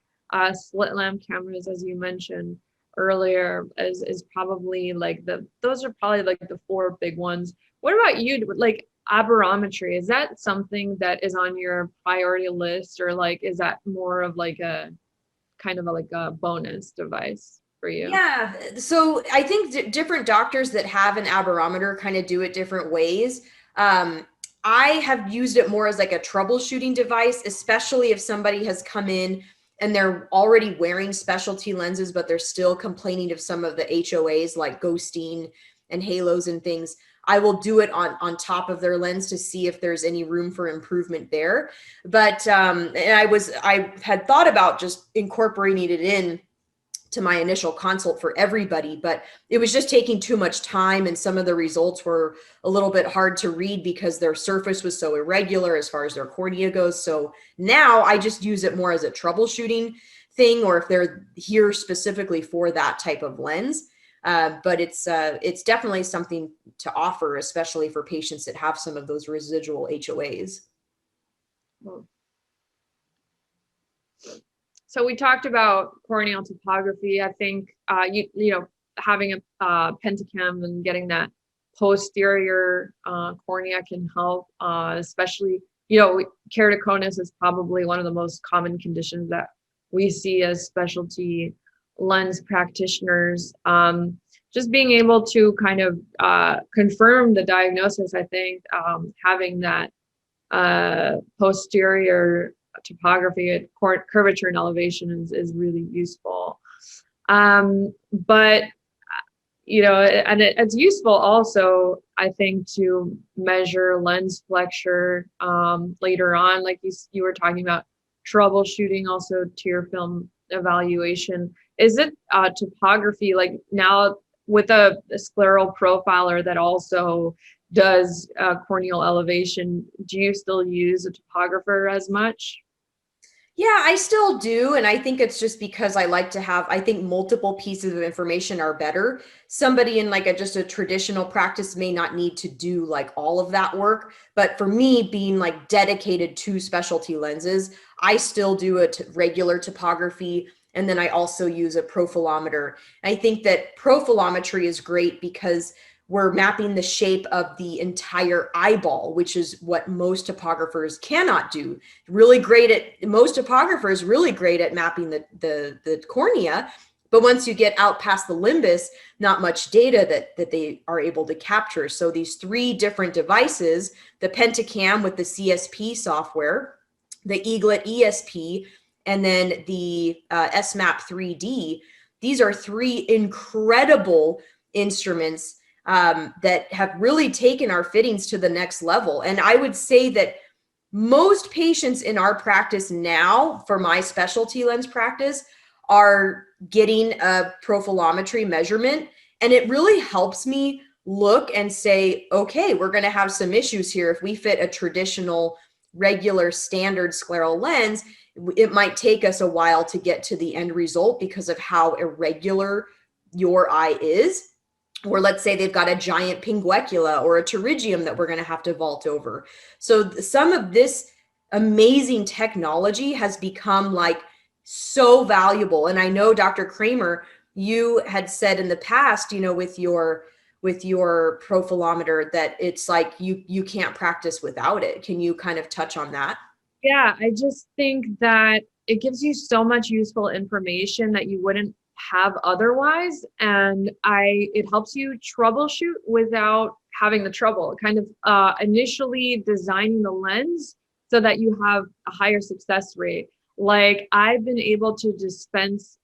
slit lamp cameras, as you mentioned earlier, is probably like those are probably like the four big ones. What about you? Like barometry, is that something that is on your priority list, or like, is that more of like a kind of like a bonus device for you? Yeah, so I think different doctors that have an aberrometer kind of do it different ways. I have used it more as like a troubleshooting device, especially if somebody has come in and they're already wearing specialty lenses, but they're still complaining of some of the HOAs like ghosting and halos and things. I will do it on top of their lens to see if there's any room for improvement there. But and I had thought about just incorporating it in to my initial consult for everybody, but it was just taking too much time, and some of the results were a little bit hard to read because their surface was so irregular as far as their cornea goes. So now I just use it more as a troubleshooting thing, or if they're here specifically for that type of lens. But it's definitely something to offer, especially for patients that have some of those residual HOAs. So we talked about corneal topography. I think having a pentacam and getting that posterior cornea can help, especially keratoconus is probably one of the most common conditions that we see as specialty lens practitioners. Just being able to kind of confirm the diagnosis, I think having that posterior topography at curvature and elevation is really useful. But you know, and it's useful also, I think, to measure lens flexure later on, like you were talking about troubleshooting, also tear film evaluation. Is it topography, like now with a scleral profiler that also does corneal elevation, do you still use a topographer as much? Yeah, I still do. And I think it's just because I like to have, I think multiple pieces of information are better. Somebody in like just a traditional practice may not need to do like all of that work. But for me, being like dedicated to specialty lenses, I still do a regular topography. And then I also use a profilometer. I think that profilometry is great because we're mapping the shape of the entire eyeball, which is what most topographers cannot do. Most topographers really great at mapping the cornea, but once you get out past the limbus, not much data that they are able to capture. So these three different devices, the Pentacam with the CSP software, the Eaglet ESP, and then the SMAP 3D, these are three incredible instruments that have really taken our fittings to the next level. And I would say that most patients in our practice now, for my specialty lens practice, are getting a profilometry measurement. And it really helps me look and say, okay, we're going to have some issues here. If we fit a traditional, regular, standard scleral lens, it might take us a while to get to the end result because of how irregular your eye is. Or let's say they've got a giant pinguecula or a pterygium that we're going to have to vault over. So some of this amazing technology has become like so valuable. And I know, Dr. Kramer, you had said in the past, you know, with your profilometer that it's like you can't practice without it. Can you kind of touch on that? Yeah, I just think that it gives you so much useful information that you wouldn't have otherwise. And it helps you troubleshoot without having the trouble, kind of initially designing the lens so that you have a higher success rate. Like I've been able to dispense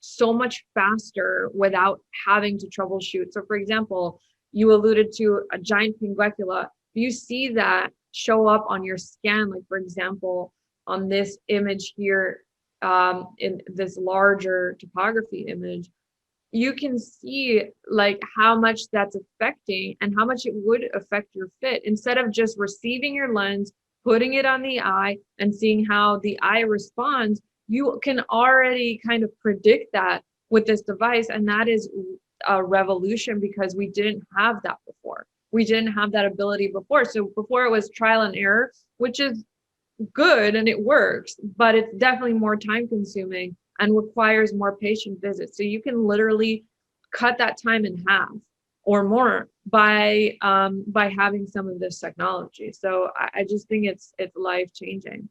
so much faster without having to troubleshoot. So for example, you alluded to a giant pinguecula. You see that show up on your scan, like for example, on this image here, in this larger topography image, you can see like how much that's affecting and how much it would affect your fit. Instead of just receiving your lens, putting it on the eye and seeing how the eye responds, you can already kind of predict that with this device. And that is a revolution because we didn't have that before. We didn't have that ability before. So before it was trial and error, which is good and it works, but it's definitely more time consuming and requires more patient visits. So you can literally cut that time in half or more by having some of this technology. So I just think it's life changing.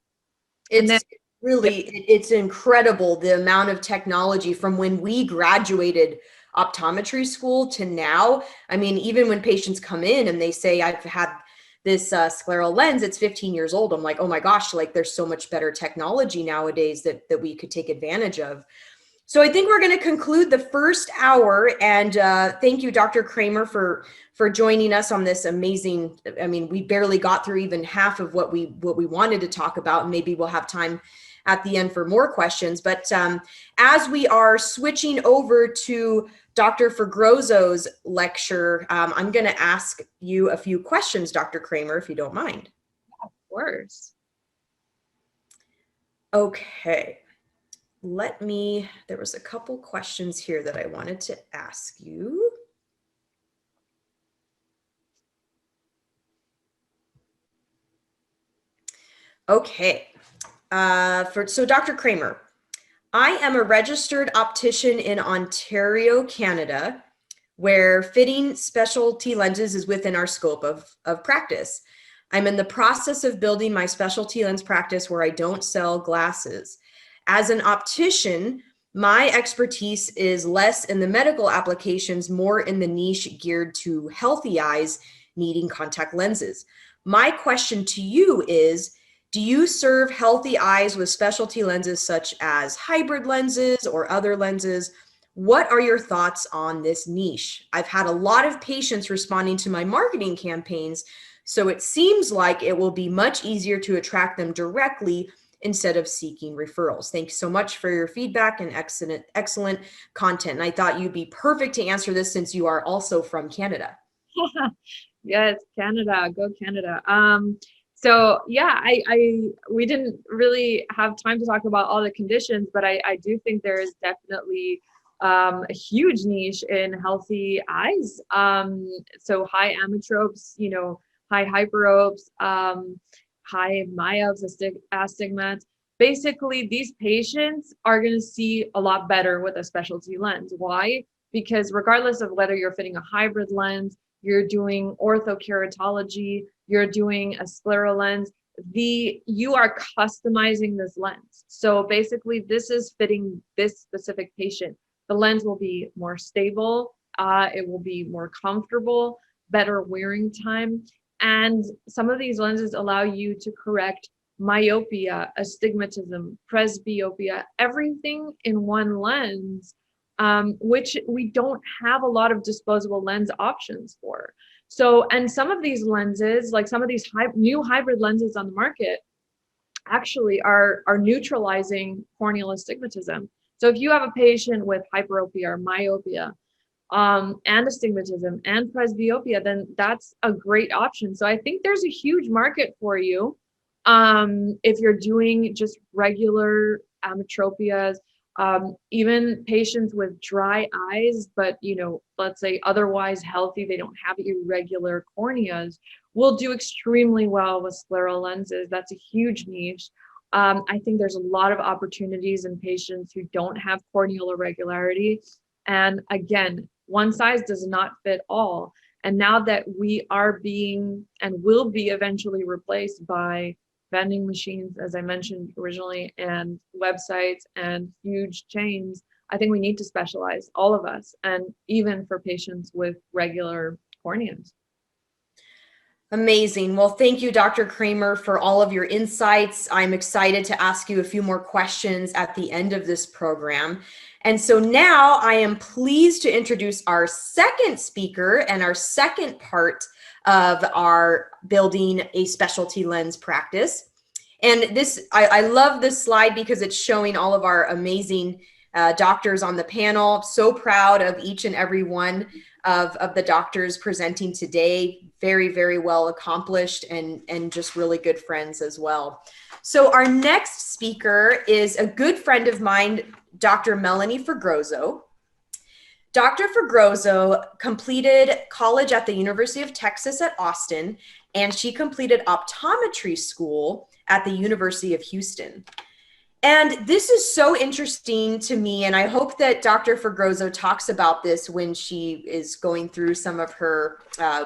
It's it's incredible the amount of technology from when we graduated optometry school to now. I mean, even when patients come in and they say, I've had this scleral lens, it's 15 years old. I'm like, oh my gosh, like there's so much better technology nowadays that we could take advantage of. So I think we're going to conclude the first hour, and thank you, Dr. Kramer, for joining us on this amazing. I mean, we barely got through even half of what we wanted to talk about, and maybe we'll have time at the end for more questions. But as we are switching over to Dr. Fergrozo's lecture, I'm going to ask you a few questions, Dr. Kramer, if you don't mind. Of course. Okay. There was a couple questions here that I wanted to ask you. Okay. So Dr. Kramer, I am a registered optician in Ontario, Canada, where fitting specialty lenses is within our scope of practice. I'm in the process of building my specialty lens practice where I don't sell glasses. As an optician, My expertise is less in the medical applications, more in the niche geared to healthy eyes needing contact lenses. My question to you is, do you serve healthy eyes with specialty lenses such as hybrid lenses or other lenses? What are your thoughts on this niche? I've had a lot of patients responding to my marketing campaigns, so it seems like it will be much easier to attract them directly instead of seeking referrals. Thanks so much for your feedback and excellent content. And I thought you'd be perfect to answer this since you are also from Canada. Yes, Canada, go Canada. So yeah, we didn't really have time to talk about all the conditions, but I do think there is definitely a huge niche in healthy eyes. So high ametropes, high hyperopes, high myopes, astigmats. Basically, these patients are going to see a lot better with a specialty lens. Why? Because regardless of whether you're fitting a hybrid lens, you're doing orthokeratology, you're doing a scleral lens, you are customizing this lens. So basically, this is fitting this specific patient. The lens will be more stable, it will be more comfortable, better wearing time. And some of these lenses allow you to correct myopia, astigmatism, presbyopia, everything in one lens, which we don't have a lot of disposable lens options for. So, and some of these lenses, like some of these new hybrid lenses on the market, actually are neutralizing corneal astigmatism. So if you have a patient with hyperopia or myopia, and astigmatism and presbyopia, then that's a great option. So I think there's a huge market for you if you're doing just regular ametropias, even patients with dry eyes, but let's say otherwise healthy, they don't have irregular corneas, will do extremely well with scleral lenses. That's a huge niche. I think there's a lot of opportunities in patients who don't have corneal irregularity. And again, one size does not fit all. And now that we are being and will be eventually replaced by vending machines, as I mentioned originally, and websites and huge chains, I think we need to specialize, all of us, and even for patients with regular corneas. Amazing. Well, thank you, Dr. Kramer, for all of your insights. I'm excited to ask you a few more questions at the end of this program. And so now I am pleased to introduce our second speaker and our second part of our building a specialty lens practice. And this, I love this slide because it's showing all of our amazing doctors on the panel. So proud of each and every one of the doctors presenting today. Very, very well accomplished and just really good friends as well. So our next speaker is a good friend of mine, Dr. Melanie Fregroso. Dr. Fregroso completed college at the University of Texas at Austin, and she completed optometry school at the University of Houston. And this is so interesting to me, and I hope that Dr. Fregroso talks about this when she is going through some of her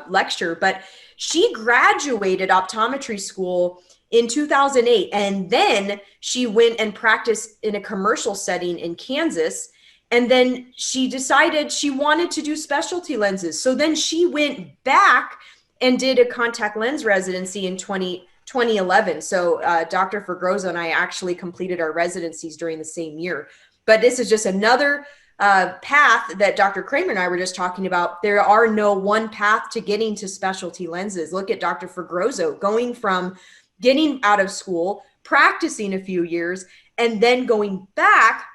lecture, but she graduated optometry school in 2008, and then she went and practiced in a commercial setting in Kansas, and then she decided she wanted to do specialty lenses. So then she went back and did a contact lens residency in 2011. So Dr. Fregroso and I actually completed our residencies during the same year. But this is just another path that Dr. Kramer and I were just talking about. There are no one path to getting to specialty lenses. Look at Dr. Fregroso going from getting out of school, practicing a few years, and then going back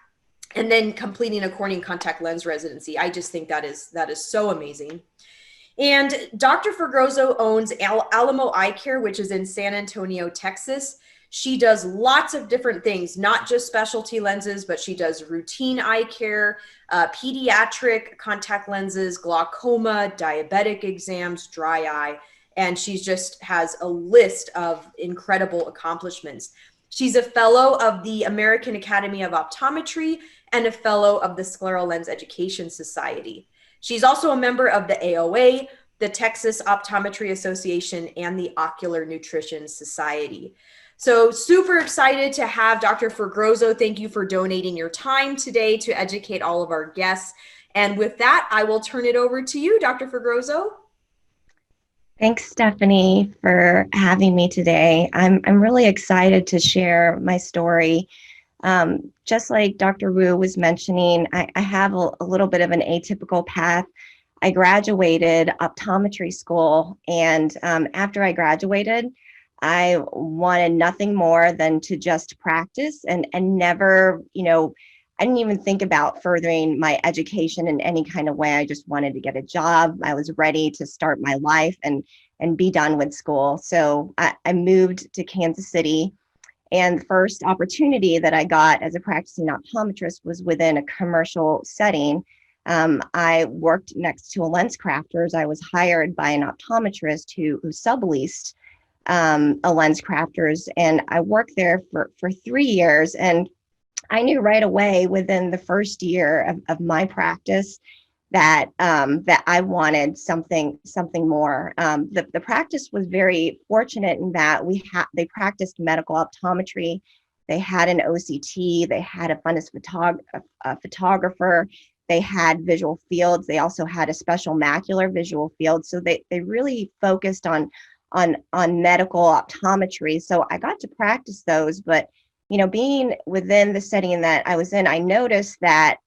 and then completing a cornea contact lens residency. I just think that is so amazing. And Dr. Fregroso owns Alamo Eye Care, which is in San Antonio, Texas. She does lots of different things, not just specialty lenses, but she does routine eye care, pediatric contact lenses, glaucoma, diabetic exams, dry eye, and she just has a list of incredible accomplishments. She's a fellow of the American Academy of Optometry and a fellow of the Scleral Lens Education Society. She's also a member of the AOA, the Texas Optometry Association, and the Ocular Nutrition Society. So super excited to have Dr. Fergrozo. Thank you for donating your time today to educate all of our guests. And with that, I will turn it over to you, Dr. Fergrozo. Thanks, Stephanie, for having me today. I'm really excited to share my story. Just like Dr. Wu was mentioning, I have a little bit of an atypical path. I graduated optometry school, and after I graduated, I wanted nothing more than to just practice and never, I didn't even think about furthering my education in any kind of way. I just wanted to get a job. I was ready to start my life and be done with school. So I moved to Kansas City, and the first opportunity that I got as a practicing optometrist was within a commercial setting. I worked next to a lens crafters. I was hired by an optometrist who subleased a lens crafters, and I worked there for 3 years. And I knew right away within the first year of my practice that that I wanted something more. The practice was very fortunate in that they practiced medical optometry. They had an OCT. They had a fundus photographer. They had visual fields. They also had a special macular visual field. So they really focused on medical optometry. So I got to practice those, but being within the setting that I was in, I noticed that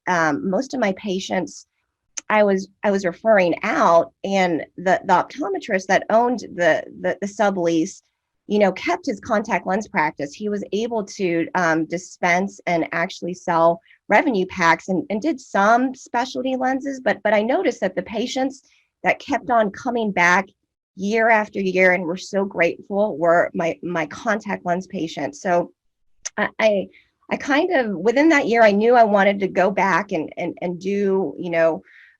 most of my patients I was referring out, and the optometrist that owned the sublease, kept his contact lens practice. He was able to dispense and actually sell revenue packs and did some specialty lenses, but I noticed that the patients that kept on coming back year after year and were so grateful were my contact lens patients. So I kind of, within that year, I knew I wanted to go back and do,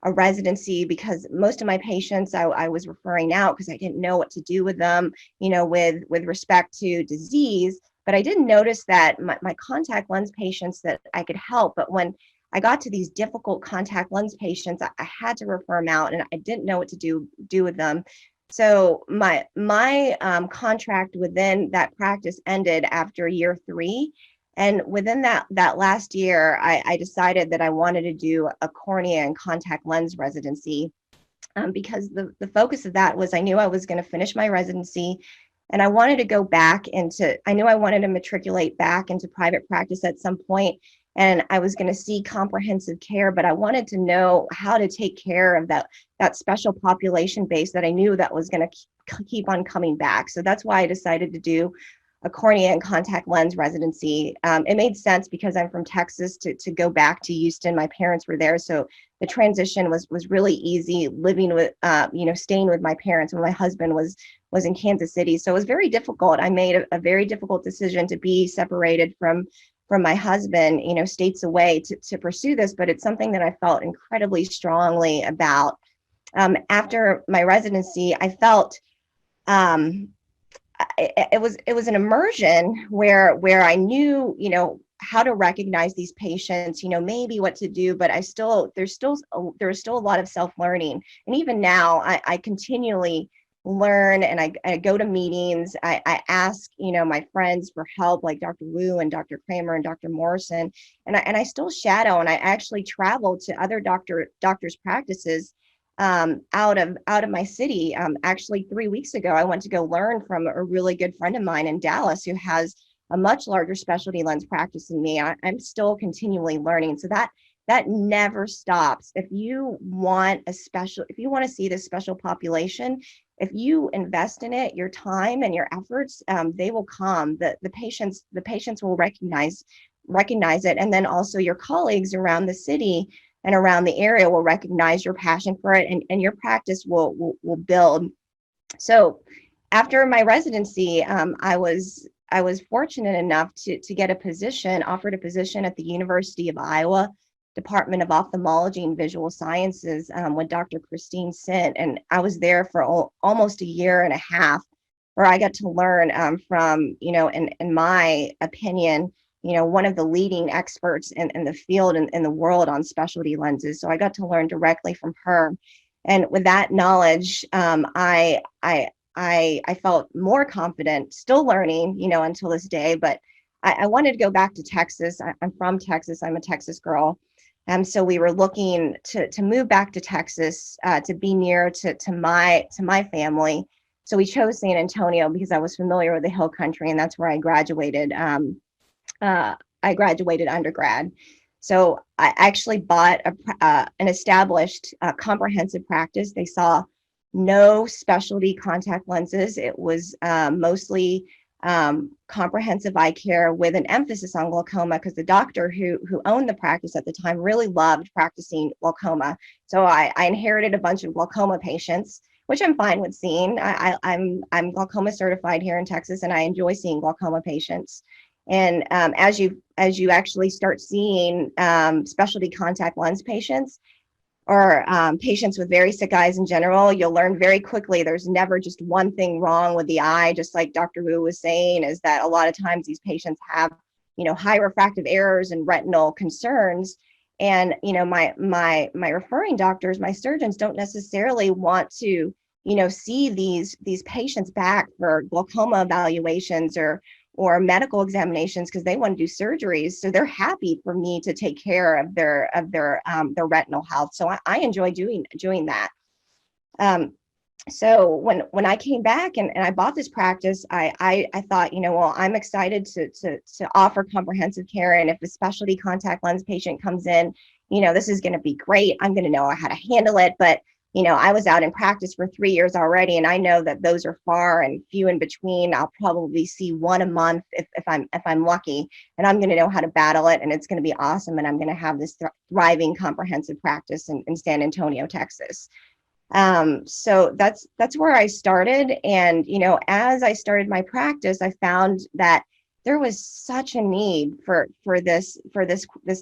a residency, because most of my patients I was referring out because I didn't know what to do with them, with respect to disease. But I didn't notice that my contact lens patients that I could help. But when I got to these difficult contact lens patients, I had to refer them out, and I didn't know what to do with them. So my contract within that practice ended after year 3. And within that last year, I decided that I wanted to do a cornea and contact lens residency, because the focus of that was I knew I was going to finish my residency, and I wanted to go back I knew I wanted to matriculate back into private practice at some point, and I was going to see comprehensive care, but I wanted to know how to take care of that special population base that I knew that was going to keep on coming back. So that's why I decided to do a cornea and contact lens residency. It made sense because I'm from Texas to go back to Houston. My parents were there, so the transition was really easy, living with, staying with my parents when my husband was in Kansas City. So it was very difficult. I made a very difficult decision to be separated from my husband, states away to pursue this, but it's something that I felt incredibly strongly about. After my residency, I felt it was an immersion where I knew, how to recognize these patients, maybe what to do, but there's still a lot of self-learning. And even now I continually learn, and I go to meetings. I ask, my friends for help, like Dr. Wu and Dr. Kramer and Dr. Morrison, and I still shadow, and I actually travel to other doctors' practices out of my city. Actually, 3 weeks ago, I went to go learn from a really good friend of mine in Dallas who has a much larger specialty lens practice than me. I'm still continually learning. So that never stops. If you want to see this special population, if you invest in it, your time and your efforts, they will come. The patients will recognize it, and then also your colleagues around the city and around the area will recognize your passion for it, and your practice will build. So after my residency, I was fortunate enough to get offered a position at the University of Iowa Department of Ophthalmology and Visual Sciences with Dr. Christine Sint. And I was there for almost a year and a half, where I got to learn from, in my opinion, one of the leading experts in the field and in the world on specialty lenses. So I got to learn directly from her. And with that knowledge, I I felt more confident, still learning, until this day, but I wanted to go back to Texas. I'm from Texas. I'm a Texas girl. So we were looking to move back to Texas, to be near to my family. So we chose San Antonio because I was familiar with the Hill Country, and that's where I graduated. I graduated undergrad. So I actually bought an established comprehensive practice. They saw no specialty contact lenses. It was mostly comprehensive eye care with an emphasis on glaucoma, because the doctor who owned the practice at the time really loved practicing glaucoma. So I inherited a bunch of glaucoma patients, which I'm fine with seeing. I'm glaucoma certified here in Texas, and I enjoy seeing glaucoma patients. And as you actually start seeing specialty contact lens patients, or patients with very sick eyes in general, you'll learn very quickly there's never just one thing wrong with the eye. Just like Dr. Wu was saying, is that a lot of times these patients have, high refractive errors and retinal concerns. And, my referring doctors, my surgeons don't necessarily want to, see these patients back for glaucoma evaluations or medical examinations, because they want to do surgeries. So they're happy for me to take care of their retinal health. So I enjoy doing that. So when I came back and I bought this practice, I thought, well, I'm excited to offer comprehensive care. And if a specialty contact lens patient comes in, this is going to be great. I'm going to know how to handle it. But I was out in practice for 3 years already, and I know that those are far and few in between. I'll probably see one a month if I'm lucky, and I'm going to know how to battle it, and it's going to be awesome. And I'm going to have this thriving comprehensive practice in San Antonio, Texas. So that's where I started. And as I started my practice, I found that there was such a need for this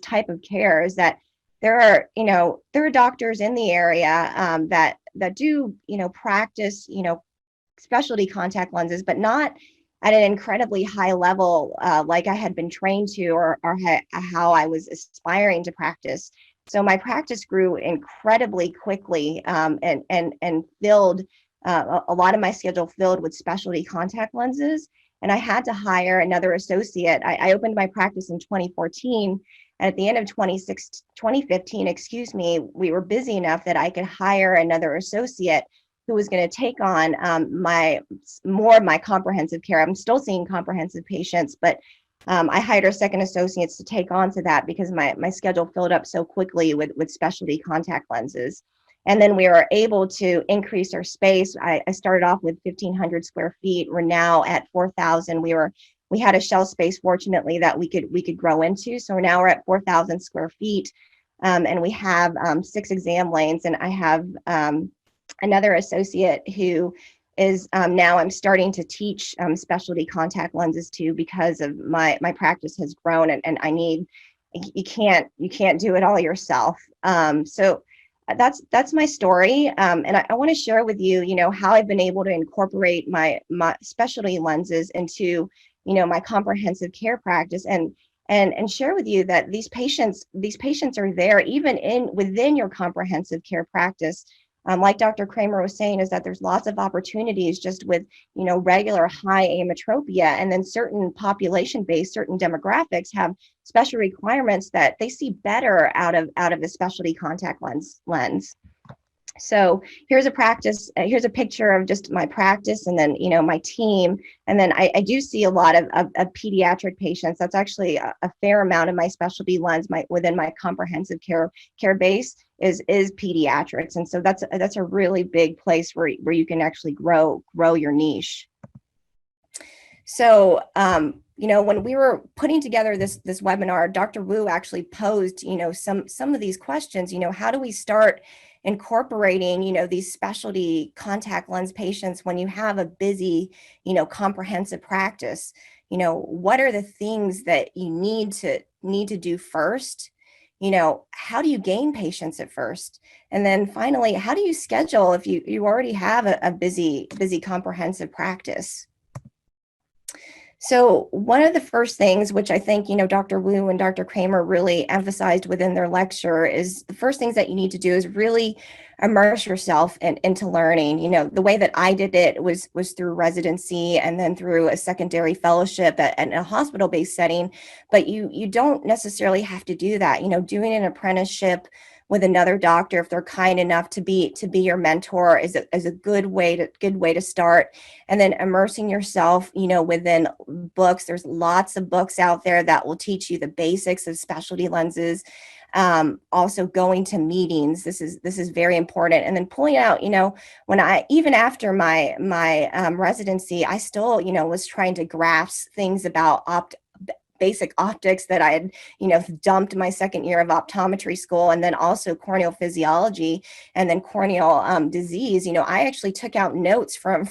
type of care. Is that there are doctors in the area that do practice specialty contact lenses, but not at an incredibly high level like I had been trained to, or how I was aspiring to practice. So my practice grew incredibly quickly, and filled a lot of my schedule filled with specialty contact lenses. And I had to hire another associate. I opened my practice in 2014. And at the end of 2015, we were busy enough that I could hire another associate who was going to take on more of my comprehensive care. I'm still seeing comprehensive patients, but I hired our second associates to take on to that, because my schedule filled up so quickly with specialty contact lenses. And then we were able to increase our space. I started off with 1,500 square feet. We're now at 4,000. We had a shell space, fortunately, that we could grow into. So now we're at 4,000 square feet, and we have 6 exam lanes. And I have another associate who is now I'm starting to teach specialty contact lenses too, because of my practice has grown, and I need, you can't do it all yourself. So that's my story, and I want to share with you, how I've been able to incorporate my specialty lenses into my comprehensive care practice, and share with you that these patients are there even within your comprehensive care practice. Like Dr. Kramer was saying, is that there's lots of opportunities just with regular high ametropia, and then certain population-based, certain demographics have special requirements that they see better out of the specialty contact lens. So here's a picture of just my practice, and then my team, and then I do see a lot of pediatric patients. That's actually a fair amount of my specialty lens within my comprehensive care base is pediatrics, and so that's a really big place where you can actually grow your niche. So when we were putting together this webinar, Dr. Wu actually posed some of these questions. How do we start incorporating these specialty contact lens patients when you have a busy comprehensive practice? What are the things that you need to do first? How do you gain patients at first? And then finally, how do you schedule if you already have a busy comprehensive practice? So one of the first things, which I think, Dr. Wu and Dr. Kramer really emphasized within their lecture, is the first things that you need to do is really immerse yourself into learning. The way that I did it was through residency and then through a secondary fellowship at a hospital-based setting. But you don't necessarily have to do that. Doing an apprenticeship with another doctor, if they're kind enough to be your mentor, is a good way to start. And then immersing yourself, within books. There's lots of books out there that will teach you the basics of specialty lenses. Also going to meetings. This is very important. And then pulling out, when even after my residency, I still, was trying to grasp things about basic optics that I had, dumped my second year of optometry school, and then also corneal physiology and then corneal disease. I actually took out notes from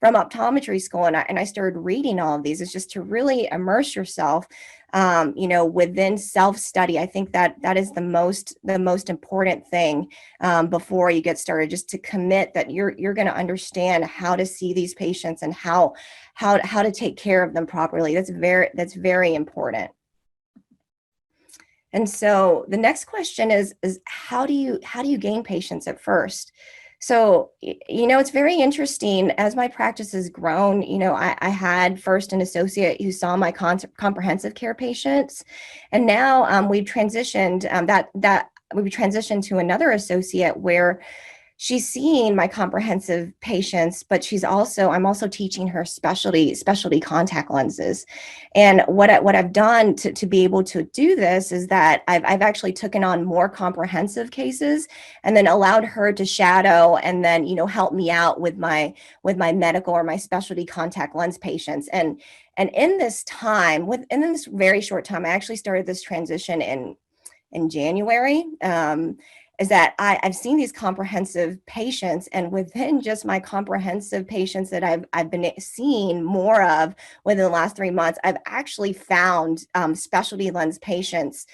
optometry school, and I started reading all of these. It's just to really immerse yourself, within self-study. I think that is the most important thing before you get started, just to commit that you're going to understand how to see these patients and how to take care of them properly. That's very important. And so the next question is how do you gain patients at first? So, it's very interesting. As my practice has grown, I had first an associate who saw my comprehensive care patients, and now we've transitioned we've transitioned to another associate where she's seeing my comprehensive patients, but I'm also teaching her specialty contact lenses. And what I've done to be able to do this is that I've actually taken on more comprehensive cases and then allowed her to shadow and then, help me out with my medical or my specialty contact lens patients. And in this time, within this very short time, I actually started this transition in January. Is that I've seen these comprehensive patients, and within just my comprehensive patients that I've been seeing more of within the last 3 months, I've actually found specialty lens patients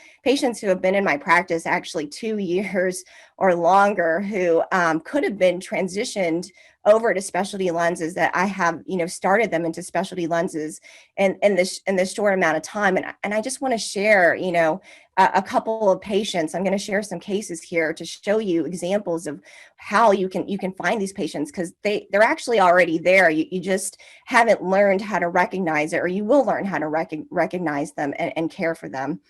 who have been in my practice actually 2 years or longer, who could have been transitioned over to specialty lenses, that I have, started them into specialty lenses in this short amount of time. And I just want to share, a couple of patients. I'm going to share some cases here to show you examples of how you can find these patients, because they're actually already there. You just haven't learned how to recognize it, or you will learn how to recognize them and care for them.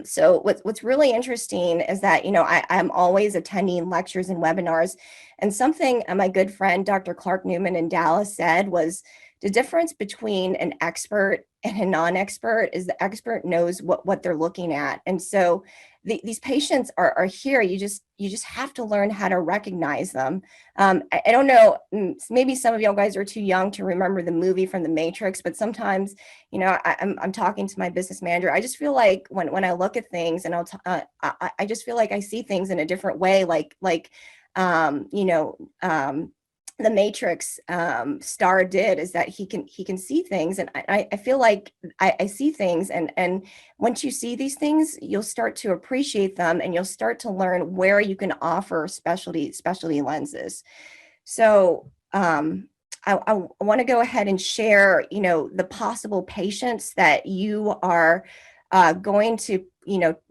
So what's really interesting is that, I'm always attending lectures and webinars, and something my good friend, Dr. Clark Newman in Dallas, said was the difference between an expert and a non-expert is the expert knows what they're looking at. And so these patients are here. You just have to learn how to recognize them. I don't know, maybe some of y'all guys are too young to remember the movie from The Matrix, but sometimes, I'm talking to my business manager. I just feel like when I look at things, and I just feel like I see things in a different way, the Matrix star did, is that he can see things, and I feel like I see things, and once you see these things, you'll start to appreciate them, and you'll start to learn where you can offer specialty lenses. So I want to go ahead and share, the possible patients that you are going to,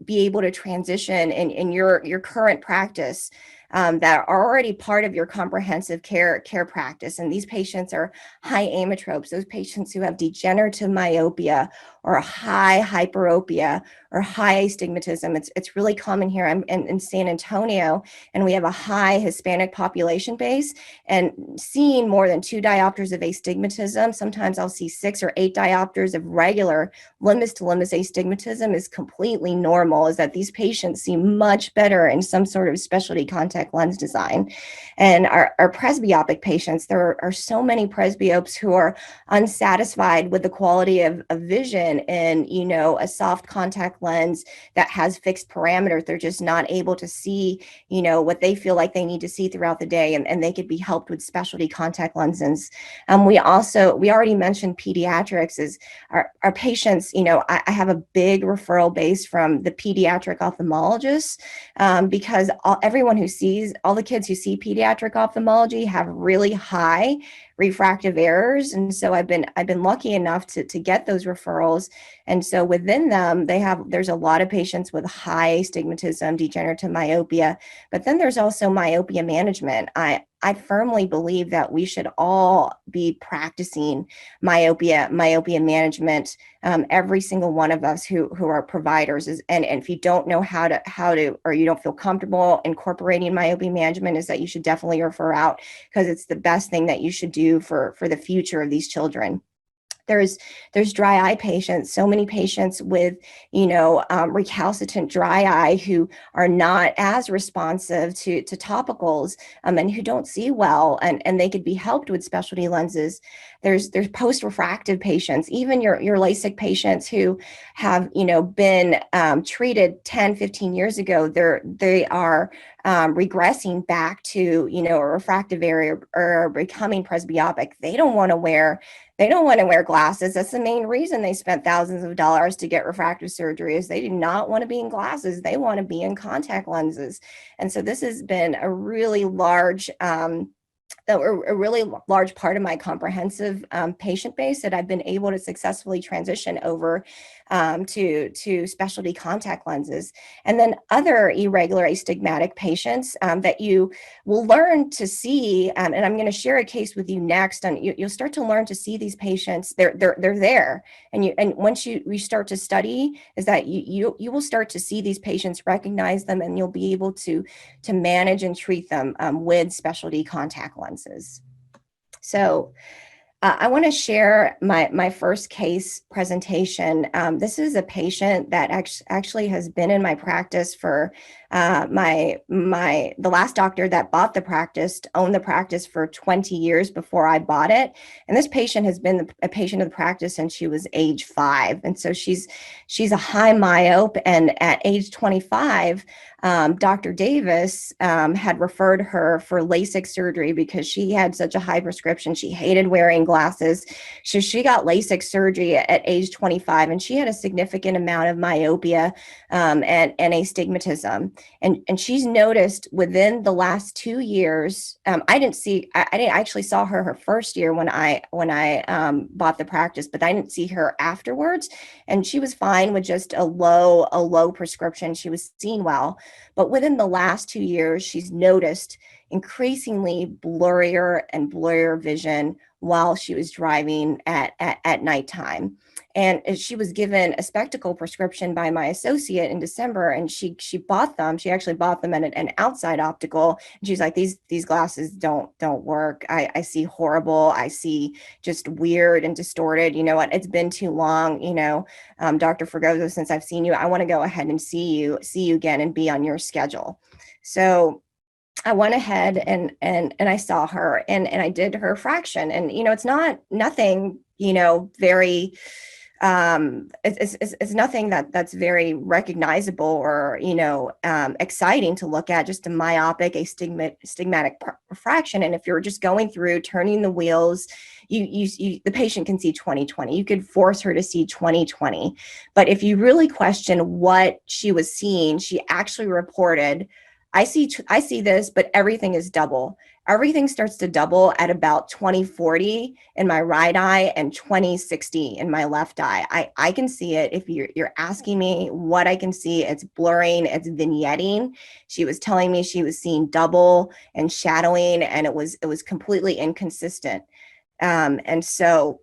be able to transition in your current practice, that are already part of your comprehensive care practice. And these patients are high ametropes, those patients who have degenerative myopia or high hyperopia or high astigmatism. It's really common here. I'm in San Antonio, and we have a high Hispanic population base, and seeing more than 2 diopters of astigmatism, sometimes I'll see 6 or 8 diopters of regular limbus to limbus astigmatism, is completely normal. Is that these patients see much better in some sort of specialty contact lens design. And our presbyopic patients, there are so many presbyopes who are unsatisfied with the quality of vision in, a soft contact lens that has fixed parameters. They're just not able to see, what they feel like they need to see throughout the day, and they could be helped with specialty contact lenses. We already mentioned pediatrics. Is our patients, I have a big referral base from the pediatric ophthalmologists, because all the kids who see pediatric ophthalmology have really high refractive errors. And so I've been lucky enough to get those referrals. And so within them, there's a lot of patients with high astigmatism, degenerative myopia, but then there's also myopia management. I firmly believe that we should all be practicing myopia management. Every single one of us who are providers and if you don't know how to, or you don't feel comfortable incorporating myopia management, is that you should definitely refer out, because it's the best thing that you should do for the future of these children. There's dry eye patients, so many patients with, recalcitrant dry eye who are not as responsive to topicals, and who don't see well, and they could be helped with specialty lenses. There's post-refractive patients, even your LASIK patients who have, been treated 10, 15 years ago. They are regressing back to, a refractive error or becoming presbyopic. They don't want to wear glasses. That's the main reason they spent thousands of dollars to get refractive surgery, is they do not want to be in glasses. They want to be in contact lenses. And so this has been a really large part of my comprehensive patient base that I've been able to successfully transition over to specialty contact lenses. And then other irregular astigmatic patients that you will learn to see, and I'm going to share a case with you next, and you'll start to learn to see these patients. They're there, and once you start to study, is that you will start to see these patients, recognize them, and you'll be able to manage and treat them with specialty contact lenses. So I want to share my first case presentation. This is a patient that actually has been in my practice for the last doctor that bought the practice owned the practice for 20 years before I bought it. And this patient has been a patient of the practice since she was age 5. And so she's a high myope. And at age 25, Dr. Davis had referred her for LASIK surgery because she had such a high prescription. She hated wearing glasses. So she got LASIK surgery at age 25, and she had a significant amount of myopia and astigmatism. And she's noticed within the last 2 years, I didn't actually saw her first year when I bought the practice, but I didn't see her afterwards. And she was fine with just a low prescription. She was seeing well. But within the last 2 years, she's noticed increasingly blurrier vision while she was driving at nighttime. And she was given a spectacle prescription by my associate in December, and she bought them. She actually bought them at an outside optical. And she's like, these glasses don't work. I see horrible. I see just weird and distorted. You know what? It's been too long. Dr. Fregoso, since I've seen you, I want to go ahead and see you again and be on your schedule. So I went ahead and I saw her and I did her fraction. And, it's nothing, very, it's nothing that's very recognizable or, exciting to look at, just a myopic astigmatic refraction. And if you're just going through turning the wheels, the patient can see 20/20. You could force her to see 20/20. But if you really question what she was seeing, she actually reported, I see this, but everything is double. Everything starts to double at about 20/40 in my right eye and 20/60 in my left eye. I can see it. If you're asking me what I can see, it's blurring, it's vignetting. She was telling me she was seeing double and shadowing, and it was completely inconsistent. And so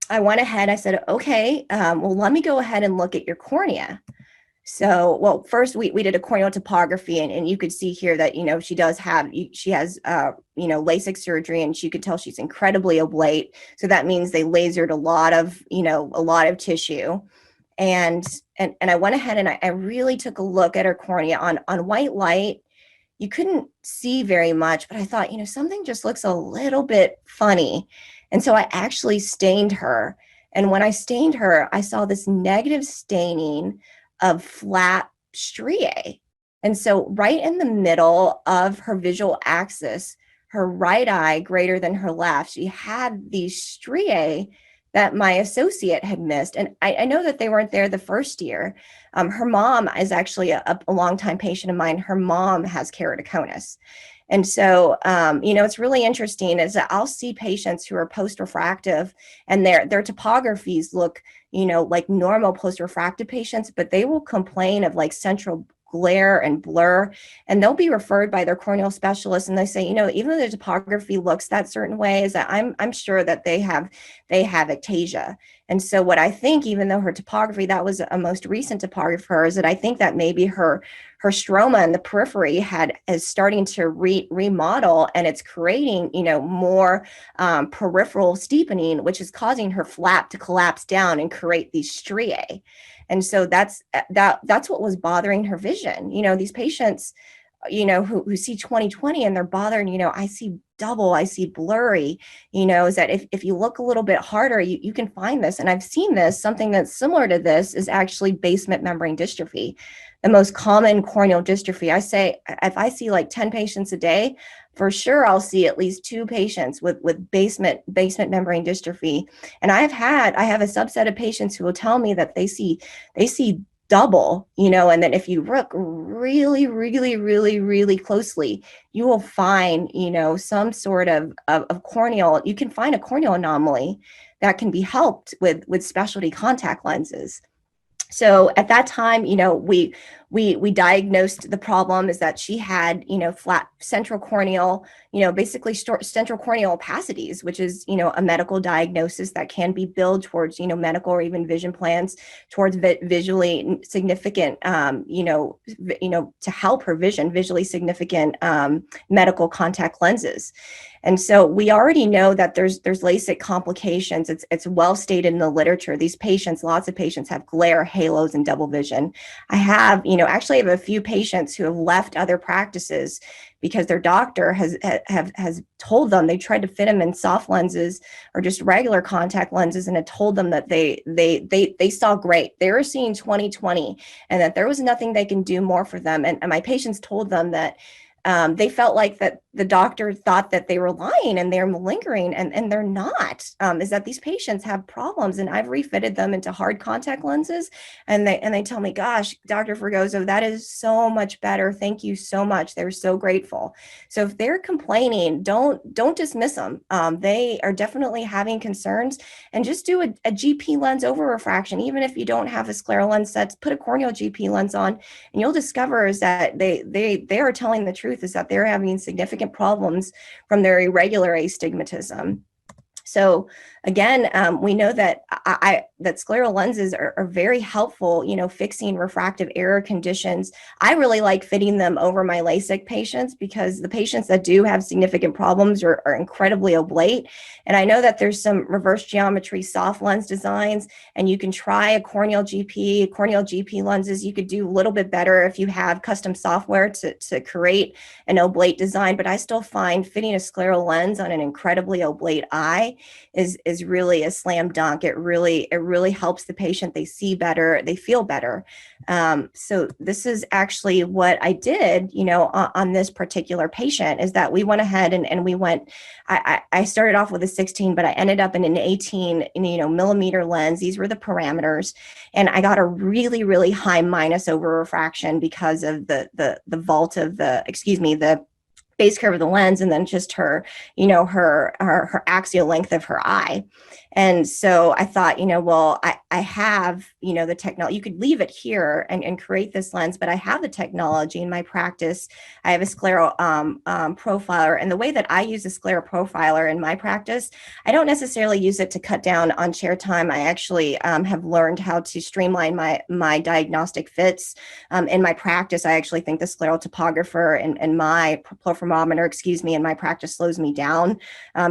I went ahead, I said, okay, well, let me go ahead and look at your cornea. So, well, first we did a corneal topography, and you could see here that, she has LASIK surgery, and she could tell she's incredibly oblate. So that means they lasered a lot of tissue. And I went ahead and I really took a look at her cornea on white light. You couldn't see very much, but I thought, something just looks a little bit funny. And so I actually stained her. And when I stained her, I saw this negative staining of flat striae. And so right in the middle of her visual axis, her right eye greater than her left, she had these striae that my associate had missed. And I know that they weren't there the first year. Her mom is actually a longtime patient of mine. Her mom has keratoconus. And so, it's really interesting is that I'll see patients who are post-refractive and their topographies look, like normal post-refractive patients, but they will complain of like central glare and blur, and they'll be referred by their corneal specialist, and they say, even though the topography looks that certain way, is that I'm sure that they have ectasia. And so what I think, even though her topography, that was a most recent topography of hers, that I think that maybe her stroma in the periphery is starting to remodel, and it's creating, more peripheral steepening, which is causing her flap to collapse down and create these striae. And so that's what was bothering her vision. These patients, who see 20/20 and they're bothered, I see double, I see blurry, is that if you look a little bit harder, you can find this. And I've seen this, something that's similar to this is actually basement membrane dystrophy, the most common corneal dystrophy. I say, if I see like 10 patients a day, for sure I'll see at least 2 patients with basement membrane dystrophy. And I have a subset of patients who will tell me that they see double, and then if you look really, really, really, really closely, you will find, some sort of corneal, you can find a corneal anomaly that can be helped with specialty contact lenses. So at that time, we diagnosed the problem is that she had, flat central corneal, basically central corneal opacities, which is, a medical diagnosis that can be billed towards, medical or even vision plans towards visually significant, to help her vision, visually significant medical contact lenses. And so we already know that there's LASIK complications. It's well stated in the literature. These patients, lots of patients have glare, halos, and double vision. I have, actually I have a few patients who have left other practices because their doctor has told them, they tried to fit them in soft lenses or just regular contact lenses, and it told them that they saw great. They were seeing 20/20 and that there was nothing they can do more for them. And my patients told them that they felt like that the doctor thought that they were lying and they're malingering, and they're not, is that these patients have problems, and I've refitted them into hard contact lenses, and they tell me, gosh, Dr. Fregoso, that is so much better. Thank you so much. They're so grateful. So if they're complaining, don't dismiss them. They are definitely having concerns, and just do a GP lens over refraction. Even if you don't have a scleral lens set, put a corneal GP lens on, and you'll discover is that they are telling the truth, is that they're having significant problems from their irregular astigmatism. So again, we know that that scleral lenses are very helpful, fixing refractive error conditions. I really like fitting them over my LASIK patients because the patients that do have significant problems are incredibly oblate. And I know that there's some reverse geometry soft lens designs, and you can try a corneal GP lenses. You could do a little bit better if you have custom software to create an oblate design, but I still find fitting a scleral lens on an incredibly oblate eye is really a slam dunk. It really helps the patient. They see better, they feel better. So this is actually what I did, on this particular patient, is that we went ahead and we went, I started off with a 16, but I ended up in an 18, millimeter lens. These were the parameters. And I got a really, really high minus over refraction because of the vault of the base curve of the lens, and then just her, her axial length of her eye. And so I thought, well, I have, the technology. You could leave it here and create this lens, but I have the technology in my practice. I have a Scleral Profiler, and the way that I use a Scleral Profiler in my practice, I don't necessarily use it to cut down on chair time. I actually have learned how to streamline my diagnostic fits. In my practice, I actually think the Scleral Topographer and my Profilometer, in my practice slows me down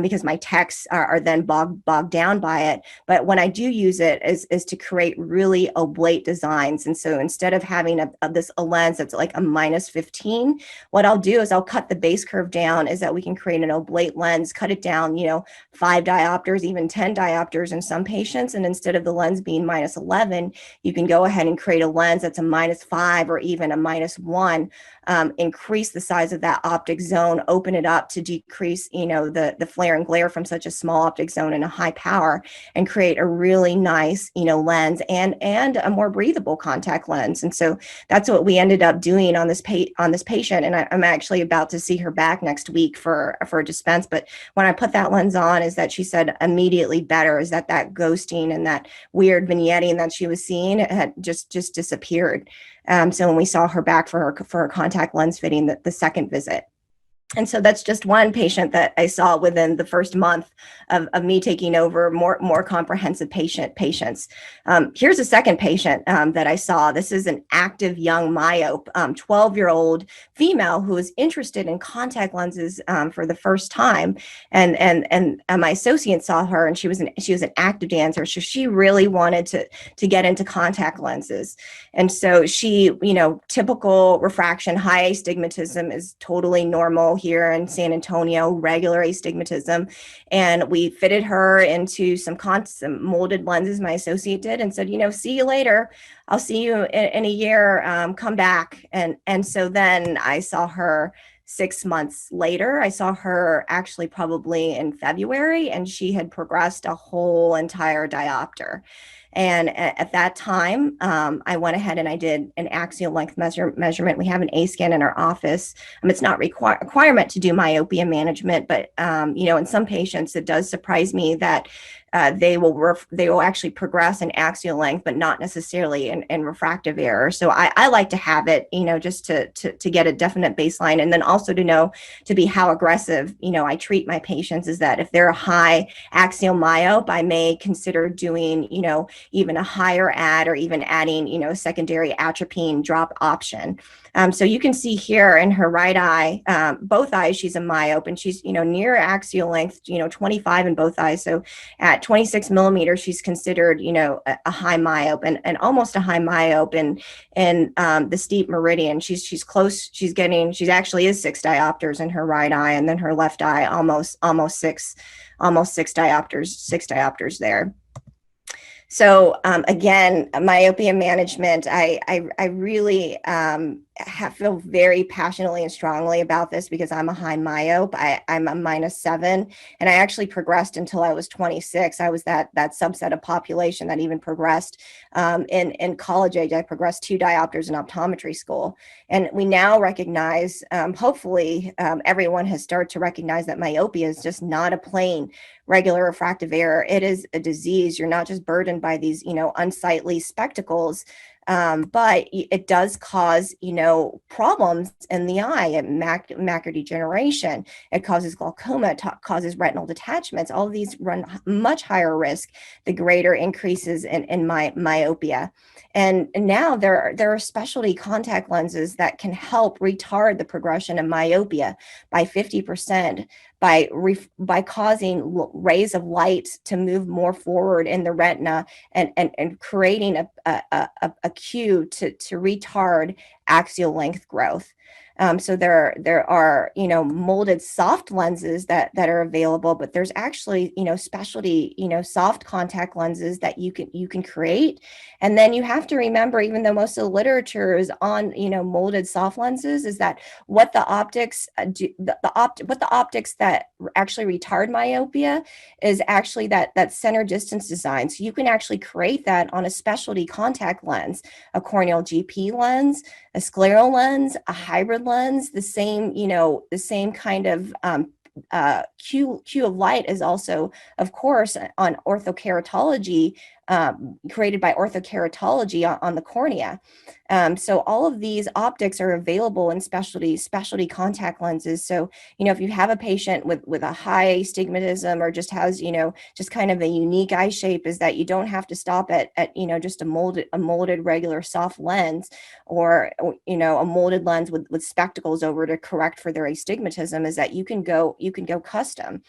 because my texts are then bogged down by it. But when I do use it is to create really oblate designs. And so instead of having a lens that's like a minus 15, what I'll do is I'll cut the base curve down, is that we can create an oblate lens, cut it down, 5 diopters, even 10 diopters in some patients. And instead of the lens being minus 11, you can go ahead and create a lens that's a minus 5 or even a minus 1, increase the size of that optic zone, open it up to decrease, the flare and glare from such a small optic zone and a high power, and create a really nice, lens and a more breathable contact lens. And so that's what we ended up doing on this patient. And I'm actually about to see her back next week for a dispense. But when I put that lens on, is that she said immediately better, is that ghosting and that weird vignetting that she was seeing had just disappeared. So when we saw her back for her contact lens fitting, the second visit. And so that's just one patient that I saw within the first month of me taking over more comprehensive patients. Here's a second patient that I saw. This is an active young myope, 12-year-old female who was interested in contact lenses for the first time. And my associate saw her, and she was an active dancer, so she really wanted to get into contact lenses. And so she, typical refraction, high astigmatism is totally normal here in San Antonio, regular astigmatism. And we fitted her into some molded lenses, my associate did, and said, see you later. I'll see you in a year, come back. And so then I saw her 6 months later. I saw her actually probably in February, and she had progressed a whole entire diopter. And at that time, I went ahead and I did an axial length measurement. We have an A scan in our office. It's not requirement to do myopia management, but in some patients, it does surprise me that they will actually progress in axial length, but not necessarily in refractive error. So I like to have it, just to get a definite baseline, and then also to know to be how aggressive, I treat my patients, is that if they're a high axial myope, I may consider doing, even a higher add, or even adding, a secondary atropine drop option. So you can see here in her right eye, both eyes, she's a myope, and she's, near axial length, 25 in both eyes. So at 26 millimeters, she's considered, a high myope, and almost a high myope in the steep meridian. She's close. She actually is 6 diopters in her right eye, and then her left eye almost 6 diopters there. So again, myopia management, I really feel very passionately and strongly about this, because I'm a high myope. I'm a -7, and I actually progressed until I was 26. I was that subset of population that even progressed in college age. I progressed 2 diopters in optometry school. And we now recognize, hopefully everyone has started to recognize, that myopia is just not a plain regular refractive error. It is a disease. You're not just burdened by these, unsightly spectacles, but it does cause, problems in the eye, macular degeneration. It causes glaucoma, it causes retinal detachments. All of these run much higher risk, the greater increases in myopia. And now there are specialty contact lenses that can help retard the progression of myopia by 50%. By causing rays of light to move more forward in the retina, and creating a cue to retard axial length growth. So there are, molded soft lenses that are available, but there's actually, specialty, soft contact lenses that you can create. And then you have to remember, even though most of the literature is on, molded soft lenses, is that what the optics do, what the optics that actually retard myopia is actually that center distance design. So you can actually create that on a specialty contact lens, a corneal GP lens, a scleral lens, a hybrid lens. The same kind of cue of light is also, of course, on orthokeratology, created by Orthokeratology on the cornea. So all of these optics are available in specialty contact lenses. So, if you have a patient with a high astigmatism, or just has, just kind of a unique eye shape, is that you don't have to stop at just a molded regular soft lens, or a molded lens with spectacles over to correct for their astigmatism, is that you can go custom.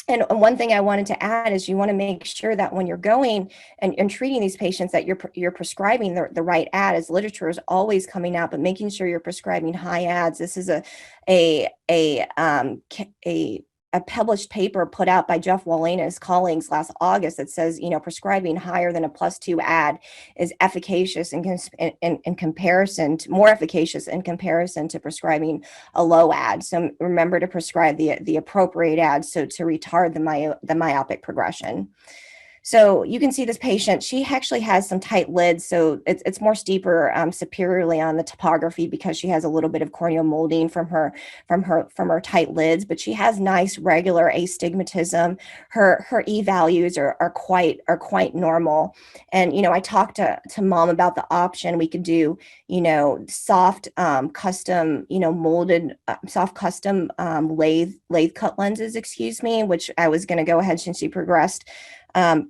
And one thing I wanted to add is, you want to make sure that when you're going and treating these patients, that you're prescribing the right ad, as literature is always coming out, but making sure you're prescribing high ads. This is a a published paper put out by Jeff Wallane and his colleagues last August that says, prescribing higher than a +2 ad is efficacious in comparison to, more efficacious in comparison to prescribing a low ad. So remember to prescribe the appropriate ad so to retard the myopic progression. So you can see this patient, she actually has some tight lids. So it's more steeper superiorly on the topography because she has a little bit of corneal molding from her tight lids, but she has nice regular astigmatism. Her E values are quite normal. And, I talked to mom about the option. We could do, soft custom, molded, soft custom lathe cut lenses, which I was going to go ahead since she progressed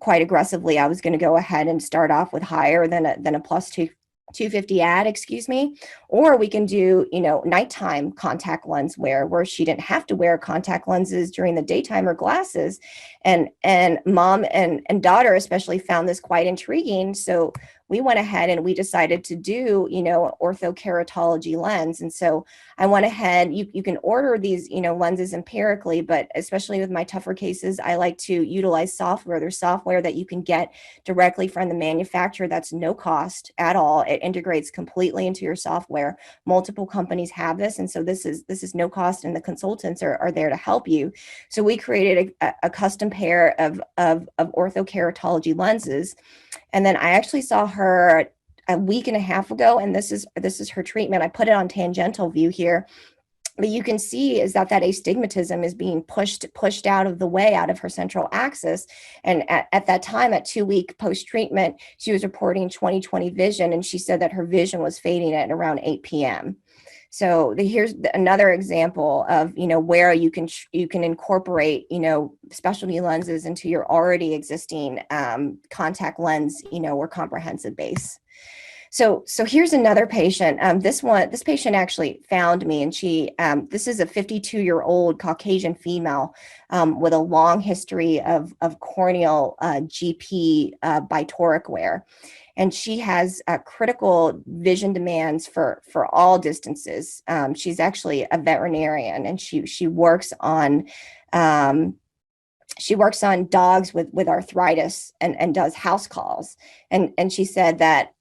quite aggressively. I was going to go ahead and start off with higher than a +250 ad, or we can do, nighttime contact lens wear where she didn't have to wear contact lenses during the daytime or glasses. And mom and daughter especially found this quite intriguing. So we went ahead and we decided to do, Orthokeratology lens. And so I went ahead, you can order these, lenses empirically, but especially with my tougher cases, I like to utilize software. There's software that you can get directly from the manufacturer that's no cost at all. It integrates completely into your software. Multiple companies have this. And so this is no cost, and the consultants are there to help you. So we created a custom pair of Orthokeratology lenses. And then I actually saw her a week and a half ago, and this is her treatment. I put it on tangential view here, but you can see is that astigmatism is being pushed out of the way, out of her central axis. And at that time, at 2-week post-treatment, she was reporting 20/20 vision, and she said that her vision was fading at around 8 p.m. So here's another example of, where you can incorporate, specialty lenses into your already existing contact lens, or comprehensive base. So here's another patient. This patient actually found me, and this is a 52-year-old Caucasian female with a long history of corneal GP bitoric wear. And she has critical vision demands for all distances. She's actually a veterinarian, and she works on dogs with arthritis and does house calls. And she said that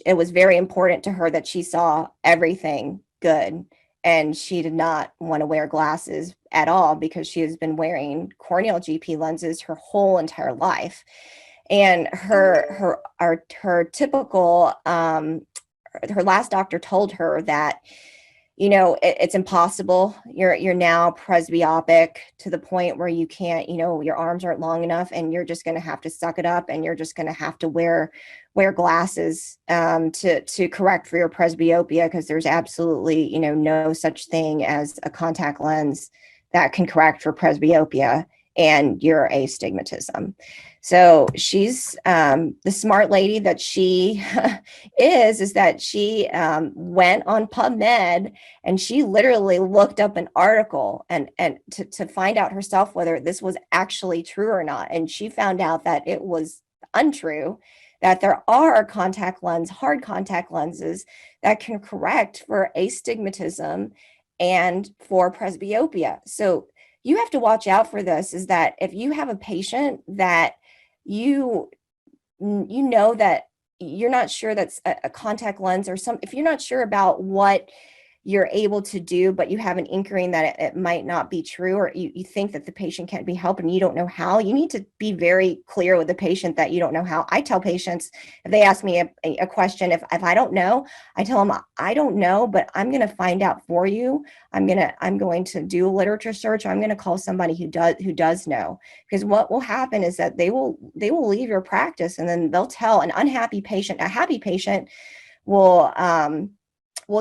it was very important to her that she saw everything good, and she did not want to wear glasses at all because she has been wearing corneal GP lenses her whole entire life. And her typical her last doctor told her that, it's impossible. You're now presbyopic to the point where you can't, your arms aren't long enough, and you're just going to have to suck it up, and you're just going to have to wear glasses to correct for your presbyopia, because there's absolutely, no such thing as a contact lens that can correct for presbyopia and your astigmatism. So she's the smart lady that she is that she went on PubMed, and she literally looked up an article and to find out herself whether this was actually true or not. And she found out that it was untrue, that there are hard contact lenses that can correct for astigmatism and for presbyopia. So you have to watch out for this, is that if you have a patient that you know that you're not sure that's a contact lens, or if you're not sure about what you're able to do, but you have an inkling that it might not be true, or you think that the patient can't be helped and you don't know how, you need to be very clear with the patient that you don't know how. I tell patients, if they ask me a question, if I don't know, I tell them, I don't know, but I'm going to find out for you. I'm going to do a literature search. I'm going to call somebody who does know, because what will happen is that they will leave your practice, and then they'll tell an unhappy patient. A happy patient will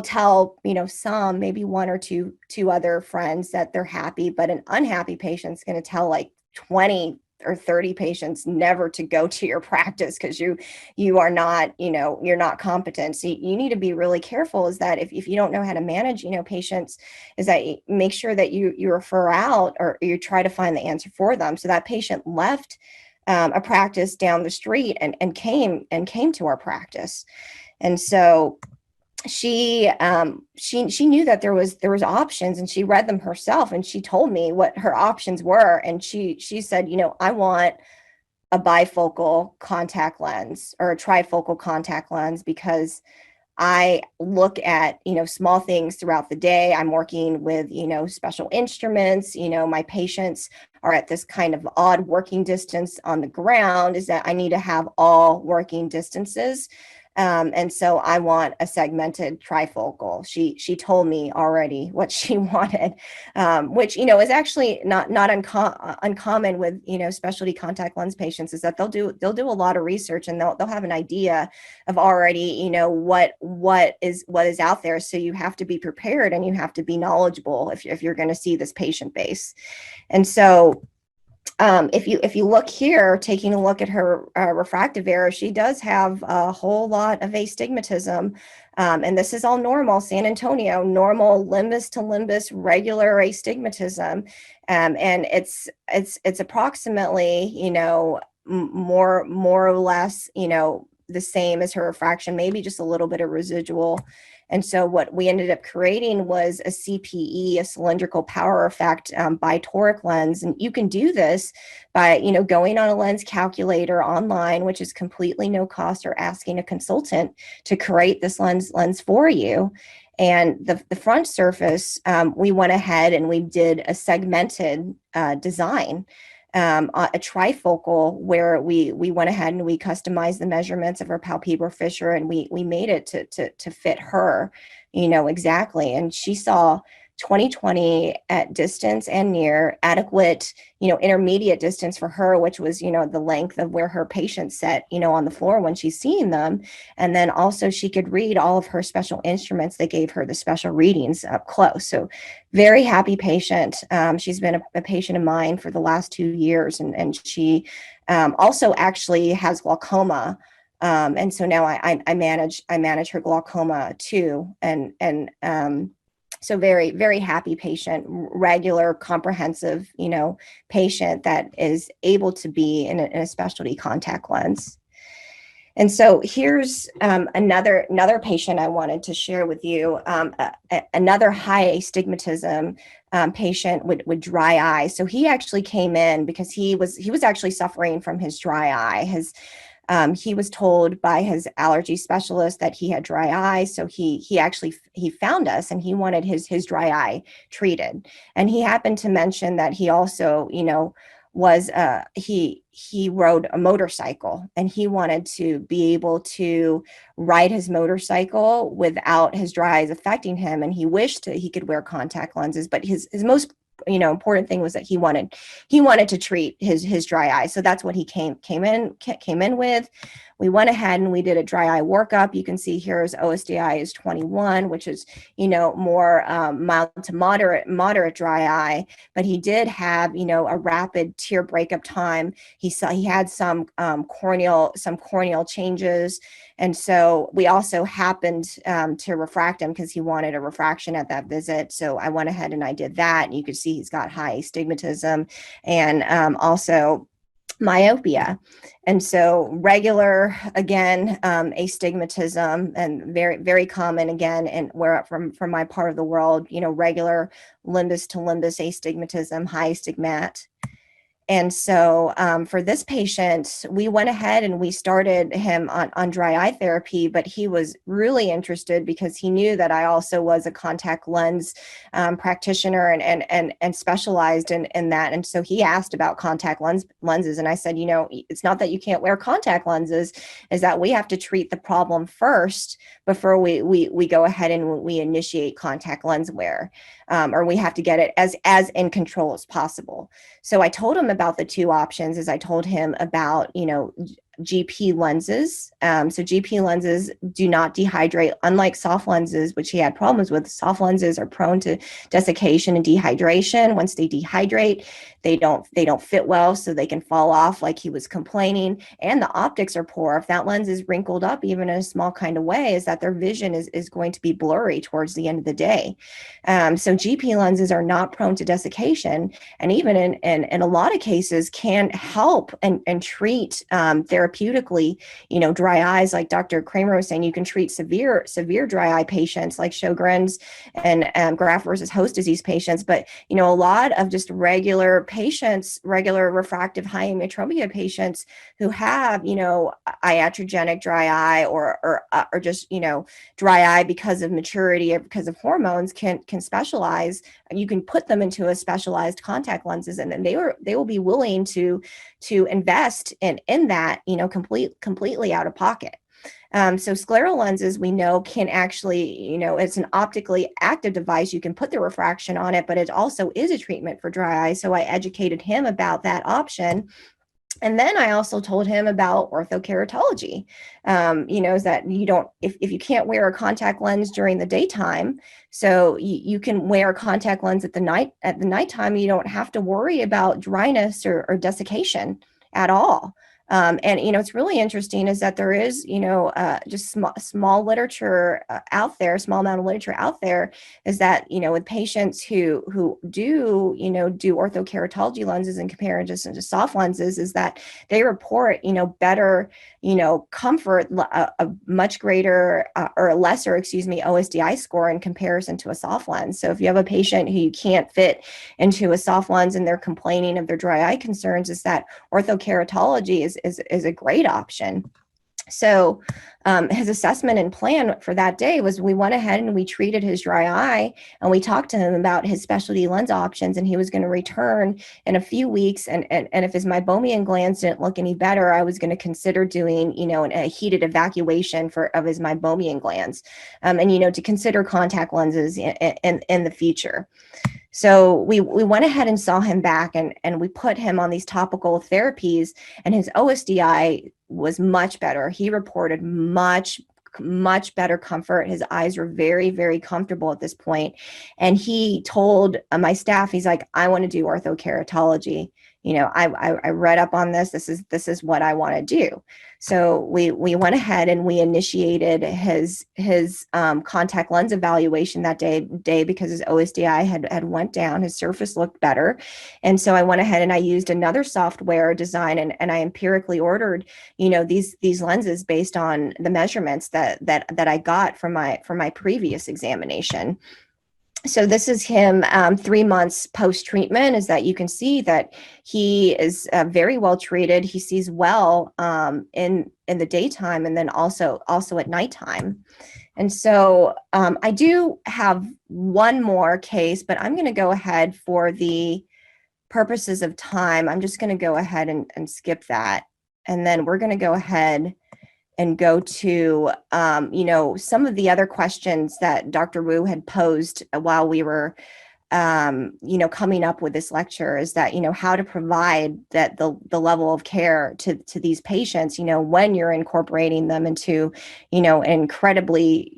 tell, some, maybe one or two other friends that they're happy, but an unhappy patient's going to tell like 20 or 30 patients never to go to your practice because you are not, you're not competent. So you need to be really careful, is that if you don't know how to manage, patients, is that you make sure that you refer out, or you try to find the answer for them. So that patient left a practice down the street and came to our practice. And so she knew that there was options, and she read them herself, and she told me what her options were. And she said, I want a bifocal contact lens or a trifocal contact lens, because I look at, small things throughout the day. I'm working with, special instruments. My patients are at this kind of odd working distance on the ground, is that I need to have all working distances. And so I want a segmented trifocal. She told me already what she wanted, which, is actually not uncommon with, specialty contact lens patients, is that they'll do a lot of research, and they'll have an idea of already, what is out there. So you have to be prepared, and you have to be knowledgeable if you're going to see this patient base. And so if you look here, taking a look at her refractive error, she does have a whole lot of astigmatism. And this is all normal, San Antonio, normal limbus to limbus, regular astigmatism. And it's approximately, more or less, the same as her refraction, maybe just a little bit of residual. And so what we ended up creating was a CPE, a cylindrical power effect bi-toric lens. And you can do this by, going on a lens calculator online, which is completely no cost, or asking a consultant to create this lens for you. And the front surface, we went ahead and we did a segmented design. A trifocal, where we went ahead and we customized the measurements of her palpebral fissure, and we made it to fit her, exactly. And she saw 20/20 at distance and near, adequate, intermediate distance for her, which was, the length of where her patients sat, on the floor when she's seeing them. And then also she could read all of her special instruments that gave her the special readings up close. So very happy patient. She's been a patient of mine for the last 2 years, and she also actually has glaucoma. And so now I manage her glaucoma too. And so very, very happy patient, regular, comprehensive, patient that is able to be in a specialty contact lens. And so here's another patient I wanted to share with you, another high astigmatism patient with dry eye. So he actually came in because he was actually suffering from his dry eye. He was told by his allergy specialist that he had dry eye. So he found us, and he wanted his dry eye treated. And he happened to mention that he also, was he rode a motorcycle, and he wanted to be able to ride his motorcycle without his dry eyes affecting him. And he wished he could wear contact lenses, but his most important thing was that he wanted to treat his dry eye. So that's what he came in with. We went ahead and we did a dry eye workup. You can see here his OSDI is 21, which is, more mild to moderate dry eye, but he did have, a rapid tear breakup time. He had some corneal changes. And so we also happened to refract him because he wanted a refraction at that visit. So I went ahead and I did that. And you could see he's got high astigmatism and also myopia. And so regular, again, astigmatism, and very, very common, again, and where from my part of the world, regular limbus to limbus astigmatism, high astigmat. And so for this patient, we went ahead and we started him on dry eye therapy, but he was really interested because he knew that I also was a contact lens practitioner and specialized in that. And so he asked about contact lenses. And I said, it's not that you can't wear contact lenses, is that we have to treat the problem first before we go ahead and we initiate contact lens wear, or we have to get it as in control as possible. So I told him about the two options. As I told him about, GP lenses. So GP lenses do not dehydrate, unlike soft lenses, which he had problems with. Soft lenses are prone to desiccation and dehydration. Once they dehydrate, they don't fit well, so they can fall off, like he was complaining. And the optics are poor. If that lens is wrinkled up, even in a small kind of way, is that their vision is going to be blurry towards the end of the day. So GP lenses are not prone to desiccation, and even in a lot of cases can help and treat therapeutically, dry eyes, like Dr. Kramer was saying, you can treat severe dry eye patients like Sjogren's and graft versus host disease patients. But, a lot of just regular patients, regular refractive hyometropia patients who have, iatrogenic dry eye or just, dry eye because of maturity or because of hormones can specialize. You can put them into a specialized contact lenses, and then they will be willing to invest in that, completely out of pocket. So scleral lenses, we know, can actually, it's an optically active device. You can put the refraction on it, but it also is a treatment for dry eye. So I educated him about that option. And then I also told him about orthokeratology, is that you don't, if you can't wear a contact lens during the daytime, so you can wear a contact lens at the nighttime, you don't have to worry about dryness or desiccation at all. And, it's really interesting is that there is, just small literature out there, small amount of literature out there is that, with patients who do, do orthokeratology lenses in comparison to soft lenses, is that they report, better, comfort, a much greater or lesser, OSDI score in comparison to a soft lens. So if you have a patient who you can't fit into a soft lens and they're complaining of their dry eye concerns, is that orthokeratology is a great option. So his assessment and plan for that day was we went ahead and we treated his dry eye, and we talked to him about his specialty lens options, and he was going to return in a few weeks. And if his meibomian glands didn't look any better, I was going to consider doing, a heated evacuation of his meibomian glands, and, to consider contact lenses in the future. So we went ahead and saw him back, and we put him on these topical therapies, and his OSDI was much better. He reported much better comfort. His eyes were very, very comfortable at this point. And he told my staff, he's like, I want to do orthokeratology. I read up on this. This is what I want to do. So we went ahead and we initiated his contact lens evaluation that day because his OSDI had went down. His surface looked better, and so I went ahead and I used another software design and I empirically ordered these lenses based on the measurements that I got from my previous examination. So this is him 3 months post-treatment, is that you can see that he is very well treated. He sees well in the daytime and then also at nighttime. And so I do have one more case, but I'm going to go ahead for the purposes of time. I'm just going to go ahead and skip that. And then we're going to go ahead and go to, some of the other questions that Dr. Wu had posed while we were, coming up with this lecture, is that, how to provide that the level of care to these patients, when you're incorporating them into, an incredibly,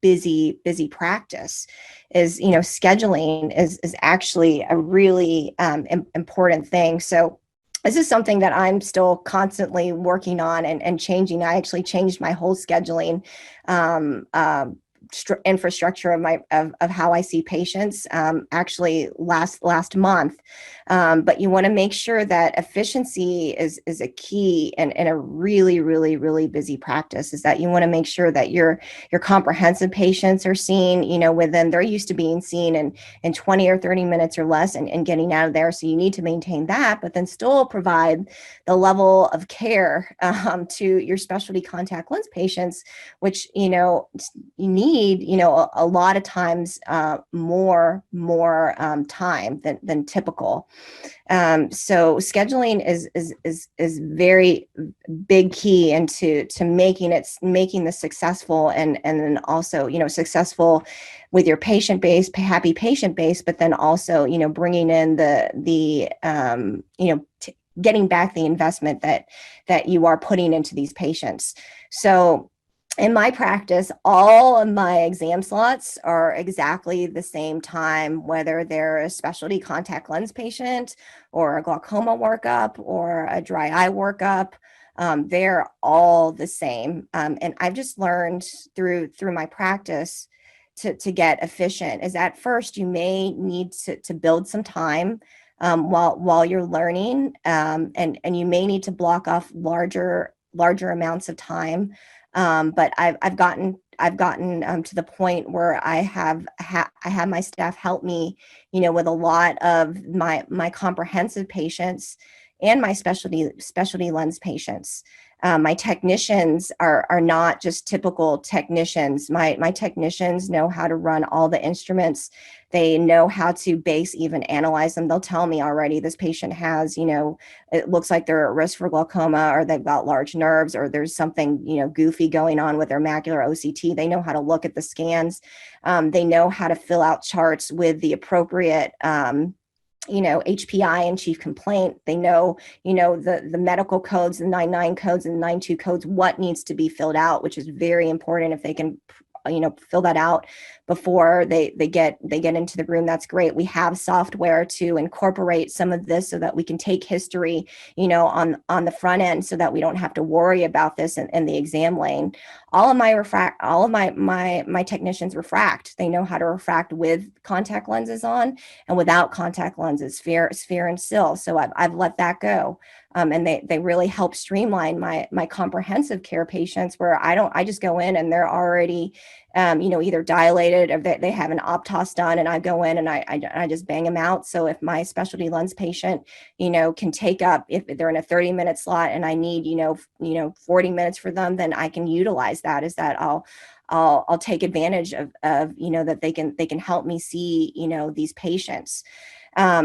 busy practice. Is, scheduling is actually a really important thing. So this is something that I'm still constantly working on and changing. I actually changed my whole scheduling infrastructure of how I see patients actually last month. But you want to make sure that efficiency is a key in a really, really, really busy practice, is that you want to make sure that your comprehensive patients are seen, within, they're used to being seen in 20 or 30 minutes or less and getting out of there. So you need to maintain that, but then still provide the level of care to your specialty contact lens patients, which, you need, a lot of times more time than typical. So scheduling is very big key into making this successful and then also, successful with your patient base, happy patient base, but then also, bringing in getting back the investment that you are putting into these patients. So in my practice, all of my exam slots are exactly the same time, whether they're a specialty contact lens patient or a glaucoma workup or a dry eye workup. They're all the same. And I've just learned through my practice to get efficient is at first you may need to build some time while you're learning, and you may need to block off larger amounts of time. But I've gotten to the point where I have my staff help me, with a lot of my comprehensive patients and my specialty lens patients. My technicians are not just typical technicians. My technicians know how to run all the instruments. They know how to base even analyze them. They'll tell me already, this patient has, it looks like they're at risk for glaucoma, or they've got large nerves, or there's something, goofy going on with their macular OCT. They know how to look at the scans. They know how to fill out charts with the appropriate HPI and chief complaint. They know, the medical codes, the 99 codes and 92 codes, what needs to be filled out, which is very important. If they can, fill that out before they get into the room, that's great. We have software to incorporate some of this so that we can take history, on the front end, so that we don't have to worry about this in the exam lane. All of my technicians refract. They know how to refract with contact lenses on and without contact lenses, sphere and sill. So I've let that go. And they really help streamline my comprehensive care patients, where I just go in and they're already, either dilated, or they have an Optos done, and I go in and I just bang them out. So if my specialty lens patient, can take up, if they're in a 30-minute slot and I need, 40 minutes for them, then I can utilize that. Is that I'll take advantage of, that they can help me see, these patients.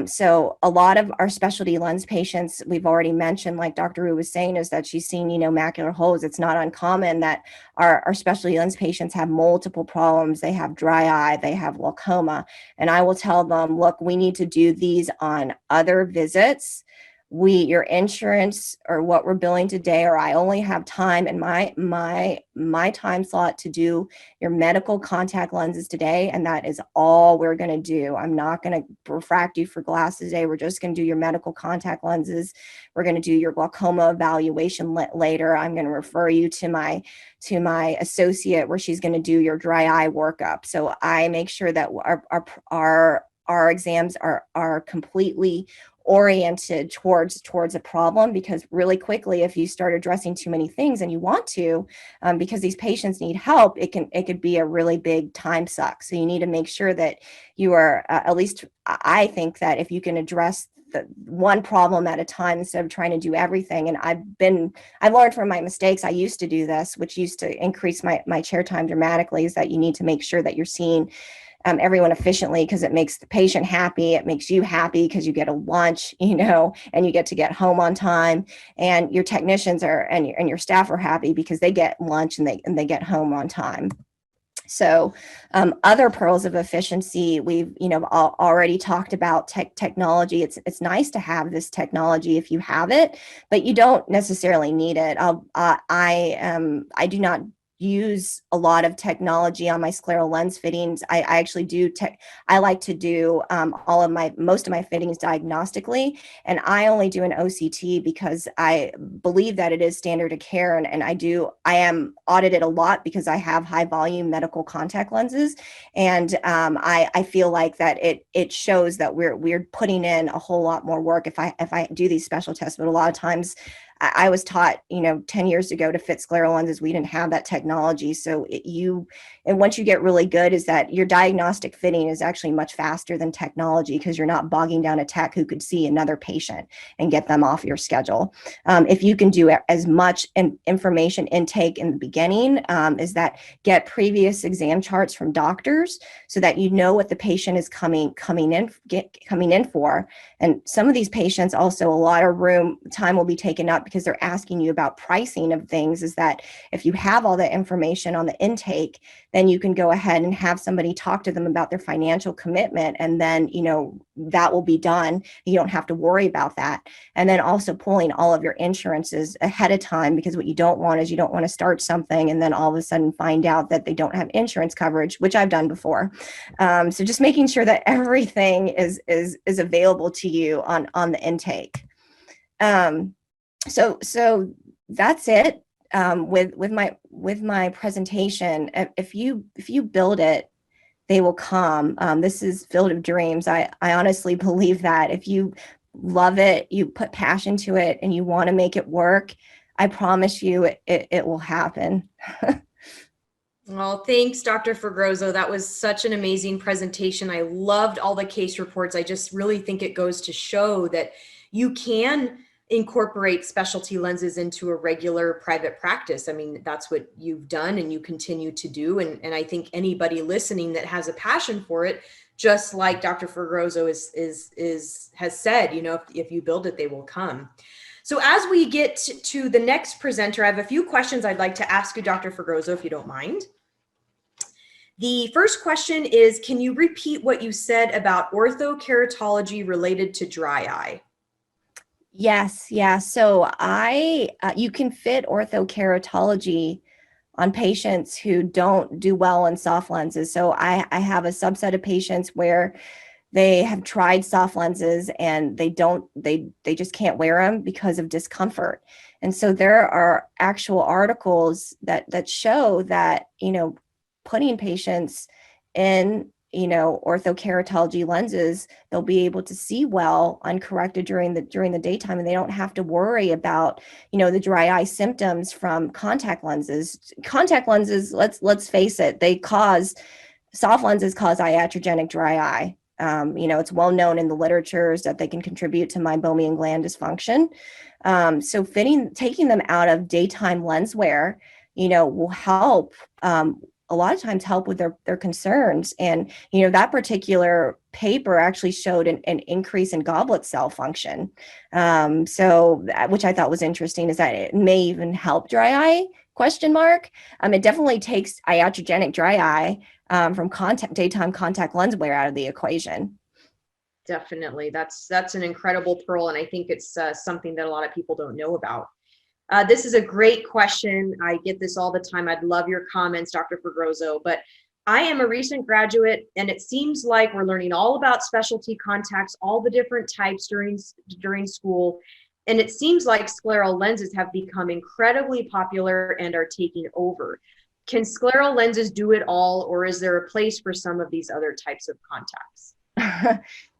So a lot of our specialty lens patients, we've already mentioned, like Dr. Wu was saying, is that she's seen, macular holes. It's not uncommon that our specialty lens patients have multiple problems. They have dry eye, they have glaucoma, and I will tell them, look, we need to do these on other visits. Your insurance, or what we're billing today, or I only have time in my time slot to do your medical contact lenses today, and that is all we're going to do. I'm not going to refract you for glasses today. We're just going to do your medical contact lenses. We're going to do your glaucoma evaluation later. I'm going to refer you to my associate, where she's going to do your dry eye workup. So I make sure that our exams are completely oriented towards a problem, because really quickly, if you start addressing too many things, and you want to, because these patients need help, it could be a really big time suck. So you need to make sure that you are, at least I think that if you can address the one problem at a time instead of trying to do everything. And I've learned from my mistakes. I used to do this, which used to increase my chair time dramatically, is that you need to make sure that you're seeing everyone efficiently, because it makes the patient happy. It makes you happy because you get a lunch, and you get to get home on time, and your technicians and your staff are happy because they get lunch and they get home on time. So other pearls of efficiency, we've already talked about technology. It's nice to have this technology if you have it, but you don't necessarily need it. I do not use a lot of technology on my scleral lens fittings. I actually do I like to do most of my fittings diagnostically, and I only do an OCT because I believe that it is standard of care, and I am audited a lot because I have high volume medical contact lenses, and I feel like that it shows that we're putting in a whole lot more work if I do these special tests. But a lot of times I was taught, 10 years ago to fit scleral lenses. We didn't have that technology. So and once you get really good, is that your diagnostic fitting is actually much faster than technology, because you're not bogging down a tech who could see another patient and get them off your schedule. If you can do as much information intake in the beginning, is that get previous exam charts from doctors so that you know what the patient is coming in for. And some of these patients also, a lot of time will be taken up because they're asking you about pricing of things. Is that if you have all the information on the intake, then you can go ahead and have somebody talk to them about their financial commitment, and then that will be done. You don't have to worry about that. And then also pulling all of your insurances ahead of time, because what you don't want is you don't want to start something and then all of a sudden find out that they don't have insurance coverage, which I've done before. So just making sure that everything is available to you on the intake. So that's it. With my presentation. If you build it they will come. This is Field of Dreams. I honestly believe that if you love it, you put passion to it, and you want to make it work, I promise you it will happen. Well, thanks, Dr. Fregroso. That was such an amazing presentation. I loved all the case reports. I just really think it goes to show that you can incorporate specialty lenses into a regular private practice. I mean, that's what you've done and you continue to do. And I think anybody listening that has a passion for it, just like Dr. Fregroso has said, you know, if you build it, they will come. So as we get to the next presenter, I have a few questions I'd like to ask you, Dr. Fregroso, if you don't mind. The first question is, can you repeat what you said about orthokeratology related to dry eye? Yes, yeah. So you can fit orthokeratology on patients who don't do well in soft lenses. So I have a subset of patients where they have tried soft lenses and they just can't wear them because of discomfort. And so there are actual articles that show that, you know, putting patients in, you know, orthokeratology lenses, they'll be able to see well uncorrected during the daytime, and they don't have to worry about, you know, the dry eye symptoms from contact lenses. Contact lenses, let's face it, soft lenses cause iatrogenic dry eye. You know, it's well known in the literatures that they can contribute to meibomian gland dysfunction. So taking them out of daytime lens wear, you know, will help, a lot of times help with their concerns. And, you know, that particular paper actually showed an increase in goblet cell function. So which I thought was interesting, is that it may even help dry eye, ? It definitely takes iatrogenic dry eye from daytime contact lens wear out of the equation. Definitely. That's an incredible pearl. And I think it's something that a lot of people don't know about. This is a great question. I get this all the time. I'd love your comments, Dr. Fregroso, but I am a recent graduate, and it seems like we're learning all about specialty contacts, all the different types during school. And it seems like scleral lenses have become incredibly popular and are taking over. Can scleral lenses do it all, or is there a place for some of these other types of contacts?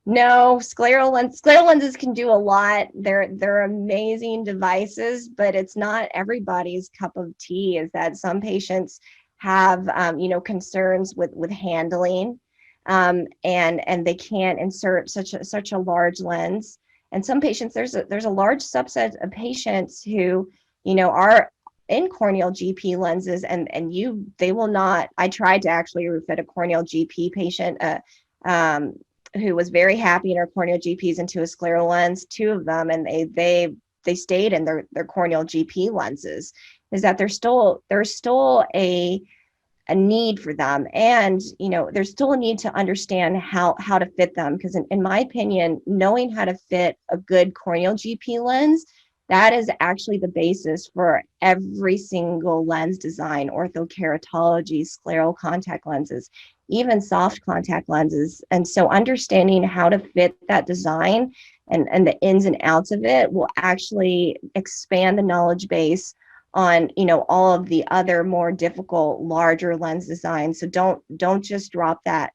No, scleral lenses can do a lot. They're amazing devices, but it's not everybody's cup of tea. Is that some patients have you know, concerns with handling, and they can't insert such a large lens. And some patients, there's a large subset of patients who, you know, are in corneal GP lenses, and they will not. I tried to actually refit a corneal GP patient who was very happy in her corneal GPs into a scleral lens, 2 of them, and they stayed in their corneal GP lenses. Is that there's still a need for them, and, you know, there's still a need to understand how to fit them, because in my opinion, knowing how to fit a good corneal GP lens, that is actually the basis for every single lens design: orthokeratology, scleral contact lenses, even soft contact lenses. And so understanding how to fit that design and the ins and outs of it will actually expand the knowledge base on, you know, all of the other more difficult, larger lens designs. So don't just drop that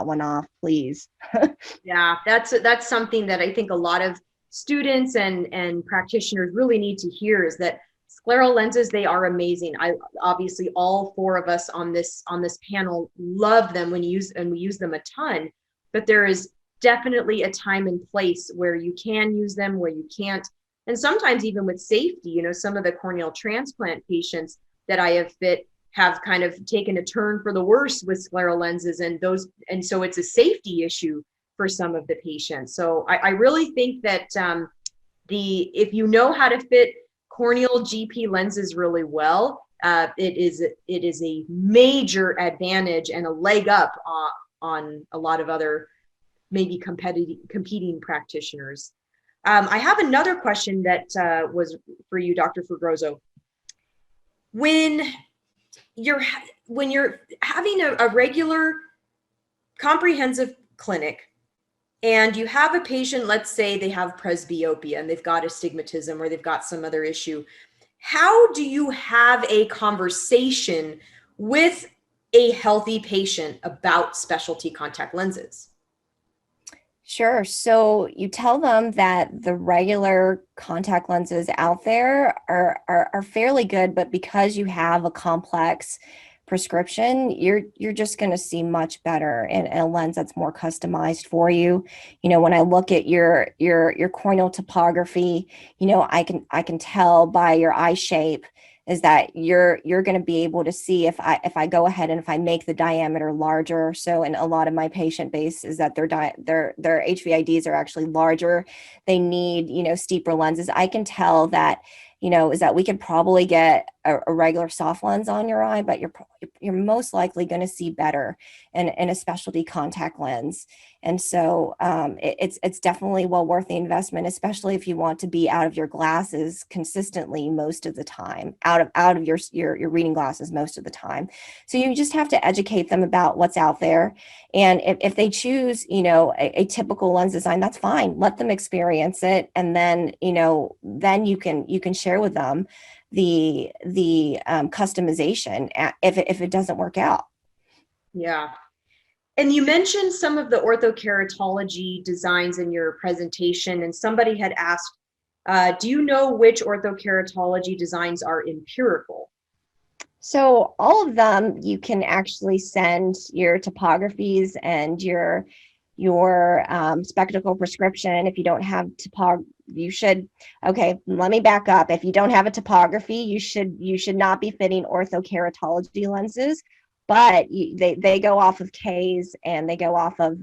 one off, please. Yeah, that's something that I think a lot of students and practitioners really need to hear, is that scleral lenses, they are amazing. I obviously, all 4 of us on this panel love them and we use them a ton, but there is definitely a time and place where you can use them, where you can't. And sometimes even with safety, you know, some of the corneal transplant patients that I have fit have kind of taken a turn for the worse with scleral lenses, and so it's a safety issue for some of the patients. So I really think that if you know how to fit corneal GP lenses really well, it is a major advantage and a leg up on a lot of other maybe competing practitioners. I have another question that was for you, Dr. Fregroso. When you're having a regular comprehensive clinic, and you have a patient, let's say they have presbyopia and they've got astigmatism or they've got some other issue, how do you have a conversation with a healthy patient about specialty contact lenses? Sure. So you tell them that the regular contact lenses out there are fairly good, but because you have a complex prescription, you're just going to see much better in a lens that's more customized for you. You know, when I look at your corneal topography, you know, I can tell by your eye shape is that you're going to be able to see if I go ahead and if I make the diameter larger. So in a lot of my patient base is that their HVIDs are actually larger. They need, you know, steeper lenses. I can tell that, you know, is that we could probably get a regular soft lens on your eye, but you're most likely going to see better in a specialty contact lens. And so it's definitely well worth the investment, especially if you want to be out of your glasses consistently most of the time, out of your reading glasses most of the time. So you just have to educate them about what's out there. And if they choose, you know, a typical lens design, that's fine. Let them experience it. And then, you know, then you can share with them the customization if it doesn't work out. Yeah. And you mentioned some of the orthokeratology designs in your presentation, and somebody had asked, do you know which orthokeratology designs are empirical? So all of them, you can actually send your topographies and your spectacle prescription. If you don't have you should, okay, let me back up. If you don't have a topography, you should not be fitting orthokeratology lenses, but they go off of Ks and they go off of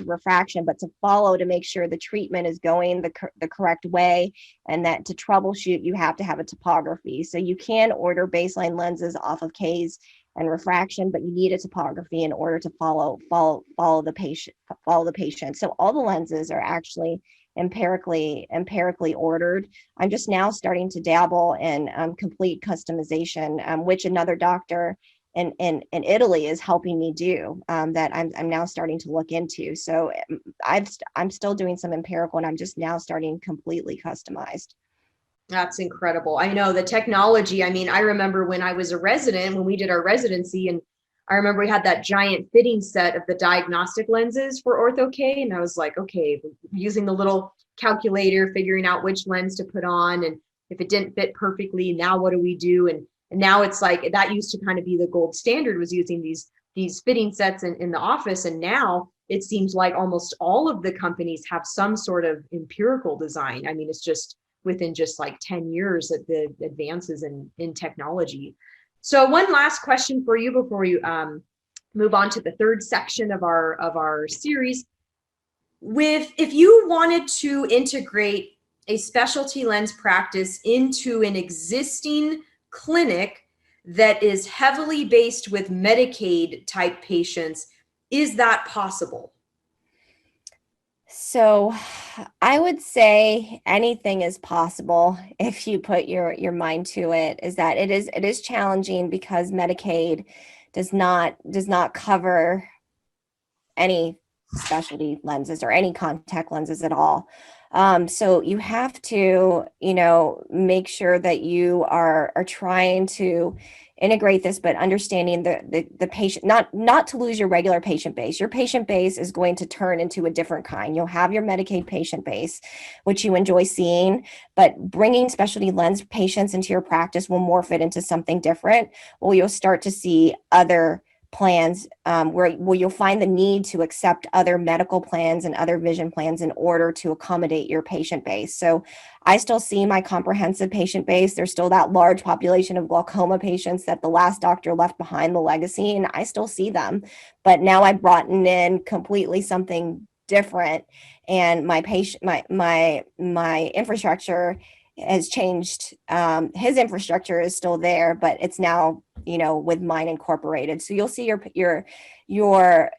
refraction, but to follow to make sure the treatment is going the correct way, and that to troubleshoot, you have to have a topography. So you can order baseline lenses off of Ks and refraction, but you need a topography in order to follow the patient. So all the lenses are actually empirically ordered. I'm just now starting to dabble in complete customization, which another doctor in Italy is helping me do, that I'm now starting to look into. So I'm still doing some empirical, and I'm just now starting completely customized. That's incredible. I know the technology. I mean, I remember when I was a resident, when we did our residency, and I remember we had that giant fitting set of the diagnostic lenses for Ortho K. And I was like, okay, using the little calculator, figuring out which lens to put on. And if it didn't fit perfectly, now what do we do? And now it's like that used to kind of be the gold standard, was using these fitting sets in the office. And now it seems like almost all of the companies have some sort of empirical design. I mean, it's just within just like 10 years of the advances in technology. So one last question for you before we move on to the third section of our series. If you wanted to integrate a specialty lens practice into an existing clinic that is heavily based with Medicaid type patients, is that possible? So I would say anything is possible if you put your mind to it. Is that it is challenging because Medicaid does not cover any specialty lenses or any contact lenses at all. So you have to, you know, make sure that you are trying to integrate this, but understanding the patient, not to lose your regular patient base. Your patient base is going to turn into a different kind. You'll have your Medicaid patient base, which you enjoy seeing, but bringing specialty lens patients into your practice will morph it into something different. Well, you'll start to see other plans where you'll find the need to accept other medical plans and other vision plans in order to accommodate your patient base. So I still see my comprehensive patient base. There's still that large population of glaucoma patients that the last doctor left behind, the legacy, and I still see them. But now I've brought in completely something different, and my infrastructure has changed. His infrastructure is still there, but it's now, you know, with mine incorporated. So you'll see your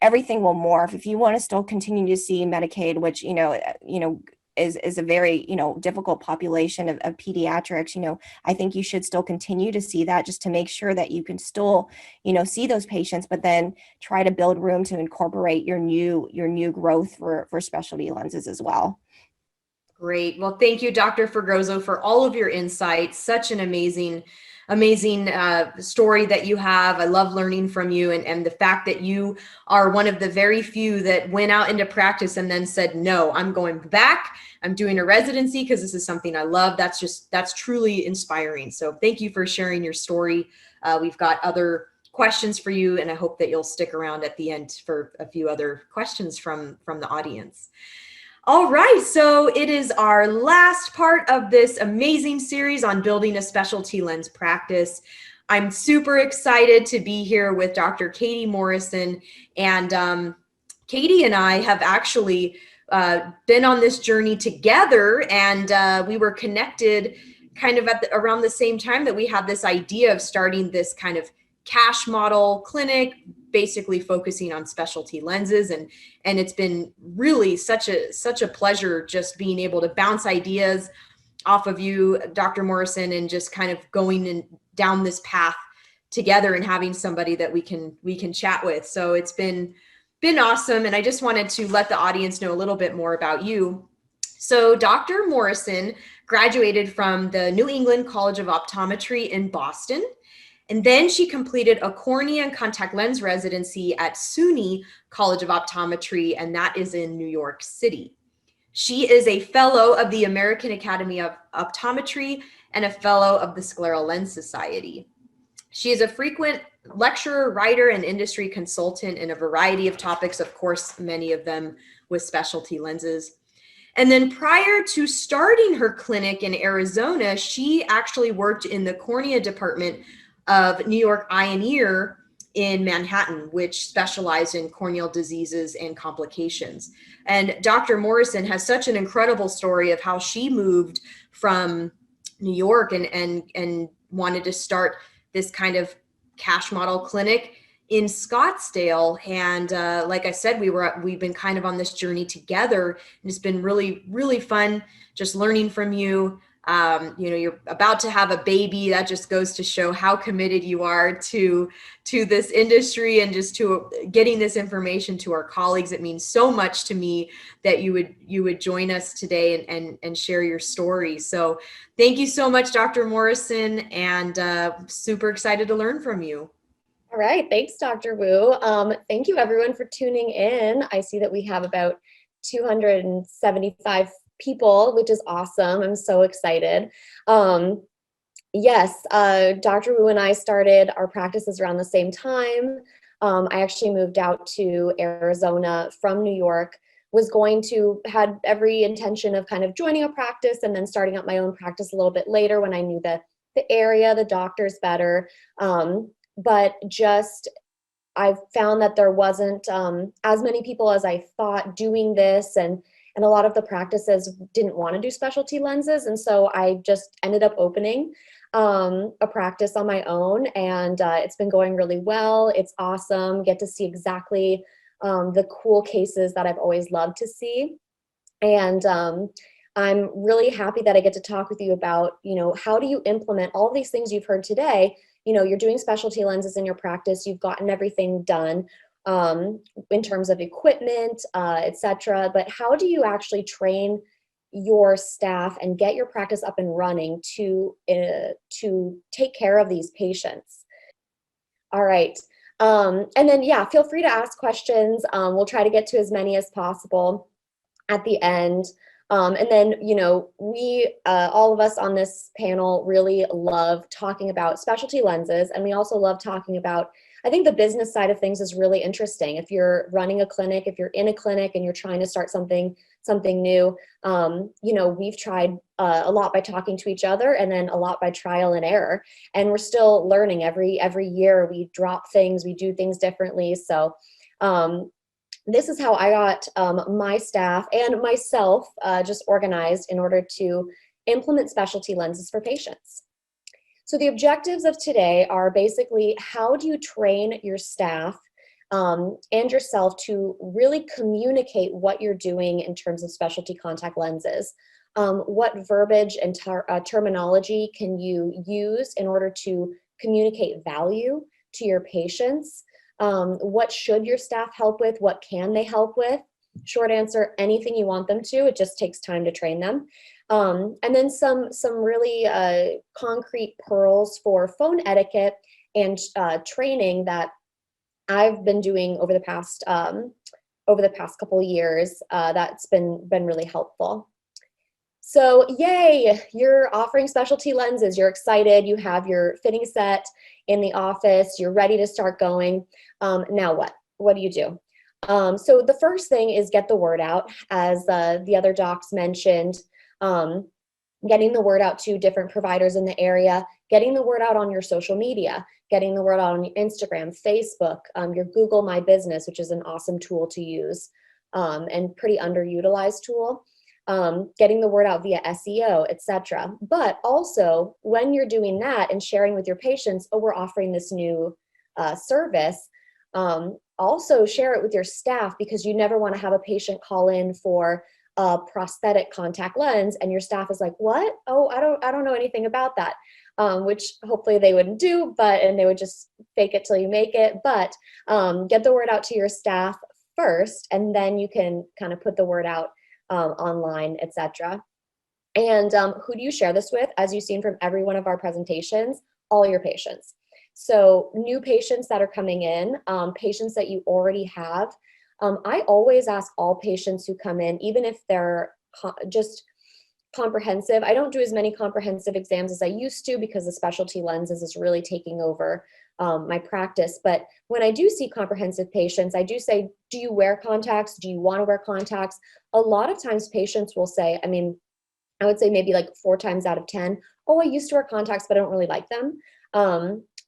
everything will morph. If you want to still continue to see Medicaid, which, you know, is a very, you know, difficult population of pediatrics, you know, I think you should still continue to see that, just to make sure that you can still, you know, see those patients, but then try to build room to incorporate your new growth for specialty lenses as well. Great. Well, thank you, Dr. Fregoso, for all of your insights. Such an amazing amazing story that you have. I love learning from you, and the fact that you are one of the very few that went out into practice and then said, no, I'm going back. I'm doing a residency because this is something I love. That's truly inspiring. So thank you for sharing your story. We've got other questions for you, and I hope that you'll stick around at the end for a few other questions from the audience. All right, so it is our last part of this amazing series on building a specialty lens practice. I'm super excited to be here with Dr. Katie Morrison, and Katie and I have actually been on this journey together, and we were connected kind of at around the same time that we had this idea of starting this kind of cash model clinic, basically focusing on specialty lenses, and it's been really such a pleasure just being able to bounce ideas off of you, Dr. Morrison, and just kind of going down this path together and having somebody that we can chat with. So it's been awesome, and I just wanted to let the audience know a little bit more about you. So Dr. Morrison graduated from the New England College of Optometry in Boston. And then she completed a cornea and contact lens residency at SUNY College of Optometry, and that is in New York City. She is a fellow of the American Academy of Optometry and a fellow of the Scleral Lens Society. She is a frequent lecturer, writer, and industry consultant in a variety of topics, of course, many of them with specialty lenses. And then prior to starting her clinic in Arizona, she actually worked in the cornea department of New York Eye and Ear in Manhattan, which specialized in corneal diseases and complications. And Dr. Morrison has such an incredible story of how she moved from New York and wanted to start this kind of cash model clinic in Scottsdale. And like I said, we've been kind of on this journey together, and it's been really, really fun just learning from you. You're about to have a baby. That just goes to show how committed you are to this industry and just to getting this information to our colleagues. It means so much to me that you would join us today and share your story. So thank you so much, Dr. Morrison, and super excited to learn from you. All right, thanks, Dr. Wu. Thank you, everyone, for tuning in. I see that we have about 275 people, which is awesome. I'm so excited. Yes, Dr. Wu and I started our practices around the same time. I actually moved out to Arizona from New York, had every intention of kind of joining a practice and then starting up my own practice a little bit later when I knew the area, the doctors better. But just, I found that there wasn't as many people as I thought doing this, and a lot of the practices didn't want to do specialty lenses. And so I just ended up opening a practice on my own, and it's been going really well. It's awesome. Get to see exactly the cool cases that I've always loved to see. And I'm really happy that I get to talk with you about, how do you implement all these things you've heard today? You're doing specialty lenses in your practice. You've gotten everything done in terms of equipment, etc. But how do you actually train your staff and get your practice up and running to take care of these patients? All right. And then, yeah, feel free to ask questions. We'll try to get to as many as possible at the end. And then, we, all of us on this panel really love talking about specialty lenses. And we also love talking about, I think the business side of things is really interesting. If you're running a clinic, if you're in a clinic and you're trying to start something new, we've tried a lot by talking to each other, and then a lot by trial and error. And we're still learning every year. We drop things, we do things differently. So, this is how I got my staff and myself just organized in order to implement specialty lenses for patients. So the objectives of today are basically, how do you train your staff and yourself to really communicate what you're doing in terms of specialty contact lenses? What verbiage and terminology can you use in order to communicate value to your patients? What should your staff help with? What can they help with? Short answer, anything you want them to. It just takes time to train them. And then some really concrete pearls for phone etiquette and training that I've been doing over the past couple of years. That's been really helpful. So yay, you're offering specialty lenses. You're excited. You have your fitting set in the office. You're ready to start going. Now what? What do you do? So the first thing is get the word out, as the other docs mentioned. Getting the word out to different providers in the area, getting the word out on your social media, getting the word out on your Instagram, Facebook, your Google My Business, which is an awesome tool to use and pretty underutilized tool. Getting the word out via SEO, etc. But also, when you're doing that and sharing with your patients, oh, we're offering this new service, also share it with your staff, because you never want to have a patient call in for a prosthetic contact lens and your staff is like, what? Oh, I don't know anything about that. Which hopefully they wouldn't do, and they would just fake it till you make it. But get the word out to your staff first, and then you can kind of put the word out online, etc. And who do you share this with? As you've seen from every one of our presentations, all your patients. So new patients that are coming in, patients that you already have. I always ask all patients who come in, even if they're just comprehensive. I don't do as many comprehensive exams as I used to, because the specialty lenses is really taking over my practice. But when I do see comprehensive patients, I do say, do you wear contacts? Do you want to wear contacts? A lot of times patients will say, I would say maybe like 4 times out of 10, oh, I used to wear contacts, but I don't really like them.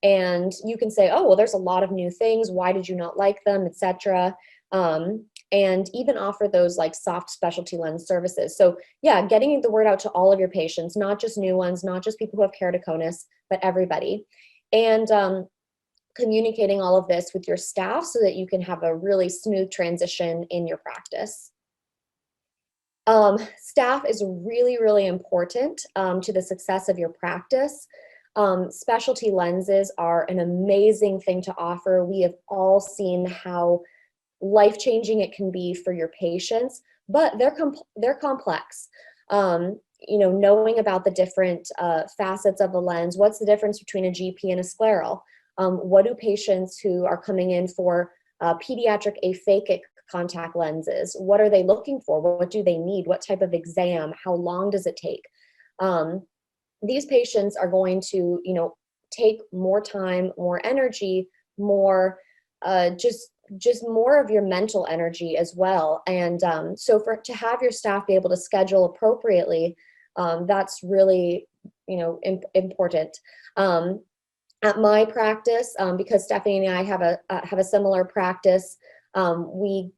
And you can say, oh, well, there's a lot of new things. Why did you not like them, etc. And even offer those like soft specialty lens services. So yeah, getting the word out to all of your patients, not just new ones, not just people who have keratoconus, but everybody. And communicating all of this with your staff so that you can have a really smooth transition in your practice. Staff is really, really important to the success of your practice. Specialty lenses are an amazing thing to offer. We have all seen how life-changing it can be for your patients, but they're complex. Knowing about the different facets of the lens, what's the difference between a GP and a scleral? What do patients who are coming in for pediatric aphakic contact lenses, what are they looking for? What do they need? What type of exam? How long does it take? These patients are going to, take more time, more energy, more just more of your mental energy as well. And so to have your staff be able to schedule appropriately, that's really, important. At my practice, because Stephanie and I have a similar practice, we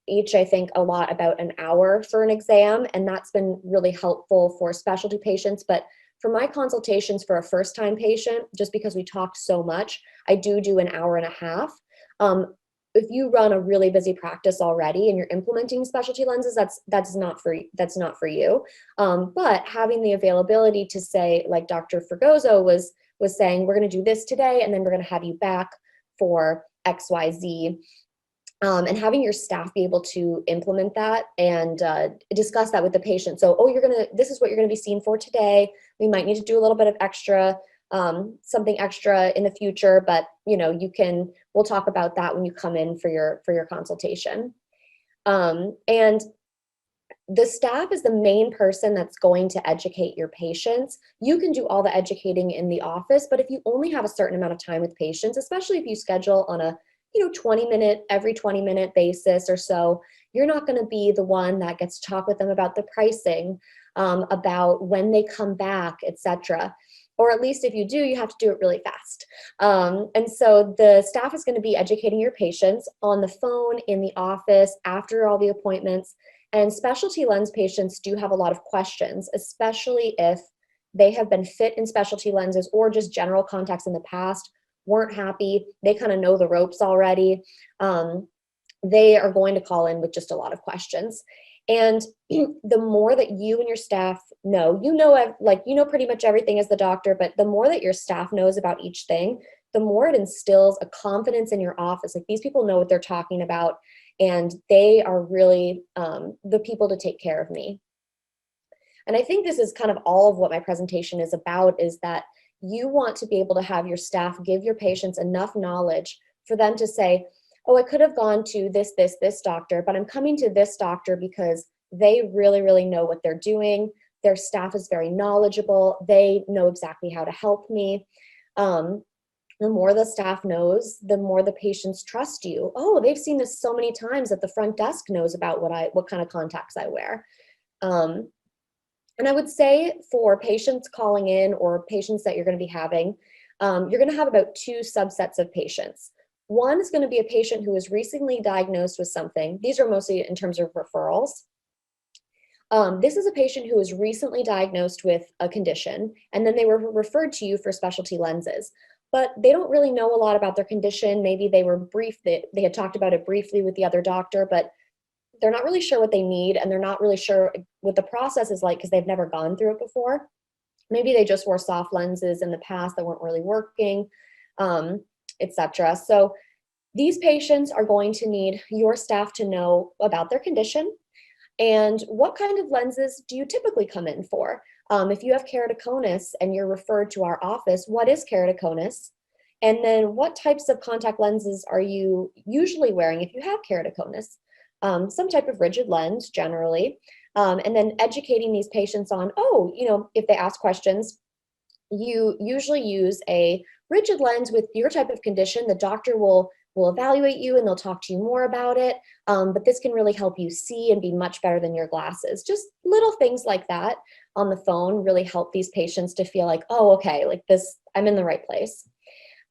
each, I think, a lot about an hour for an exam, and that's been really helpful for specialty patients. But for my consultations for a first-time patient, just because we talked so much, I do an hour and a half. If you run a really busy practice already and you're implementing specialty lenses, that's not for you. But having the availability to say, like Dr. Fregoso was saying, we're going to do this today, and then we're going to have you back for XYZ. And having your staff be able to implement that and discuss that with the patient. So, this is what you're going to be seen for today. We might need to do a little bit of extra, something extra in the future, but we'll talk about that when you come in for your consultation. And the staff is the main person that's going to educate your patients. You can do all the educating in the office, but if you only have a certain amount of time with patients, especially if you schedule on a every 20-minute basis or so, you're not going to be the one that gets to talk with them about the pricing, about when they come back, etc. Or at least if you do, you have to do it really fast. And so the staff is going to be educating your patients on the phone, in the office, after all the appointments. And specialty lens patients do have a lot of questions, especially if they have been fit in specialty lenses or just general contacts in the past, weren't happy, they kind of know the ropes already. They are going to call in with just a lot of questions. And the more that you and your staff know, pretty much everything as the doctor, but the more that your staff knows about each thing, the more it instills a confidence in your office. Like, these people know what they're talking about, and they are really the people to take care of me. And I think this is kind of all of what my presentation is about, is that you want to be able to have your staff give your patients enough knowledge for them to say, oh, I could have gone to this doctor, but I'm coming to this doctor because they really, really know what they're doing. Their staff is very knowledgeable. They know exactly how to help me. The more the staff knows, the more the patients trust you. Oh, they've seen this so many times that the front desk knows about what kind of contacts I wear. And I would say for patients calling in or patients that you're going to be having, you're going to have about two subsets of patients. One is going to be a patient who is recently diagnosed with something. These are mostly in terms of referrals. This is a patient who was recently diagnosed with a condition, and then they were referred to you for specialty lenses. But they don't really know a lot about their condition. Maybe they were they had talked about it briefly with the other doctor, but they're not really sure what they need, and they're not really sure what the process is like because they've never gone through it before. Maybe they just wore soft lenses in the past that weren't really working, etc. So these patients are going to need your staff to know about their condition and what kind of lenses do you typically come in for. If you have keratoconus and you're referred to our office, what is keratoconus? And then what types of contact lenses are you usually wearing if you have keratoconus? Some type of rigid lens generally, and then educating these patients on, oh, if they ask questions, you usually use a rigid lens with your type of condition. The doctor will evaluate you and they'll talk to you more about it, but this can really help you see and be much better than your glasses. Just little things like that on the phone really help these patients to feel like, oh, okay, like this, I'm in the right place.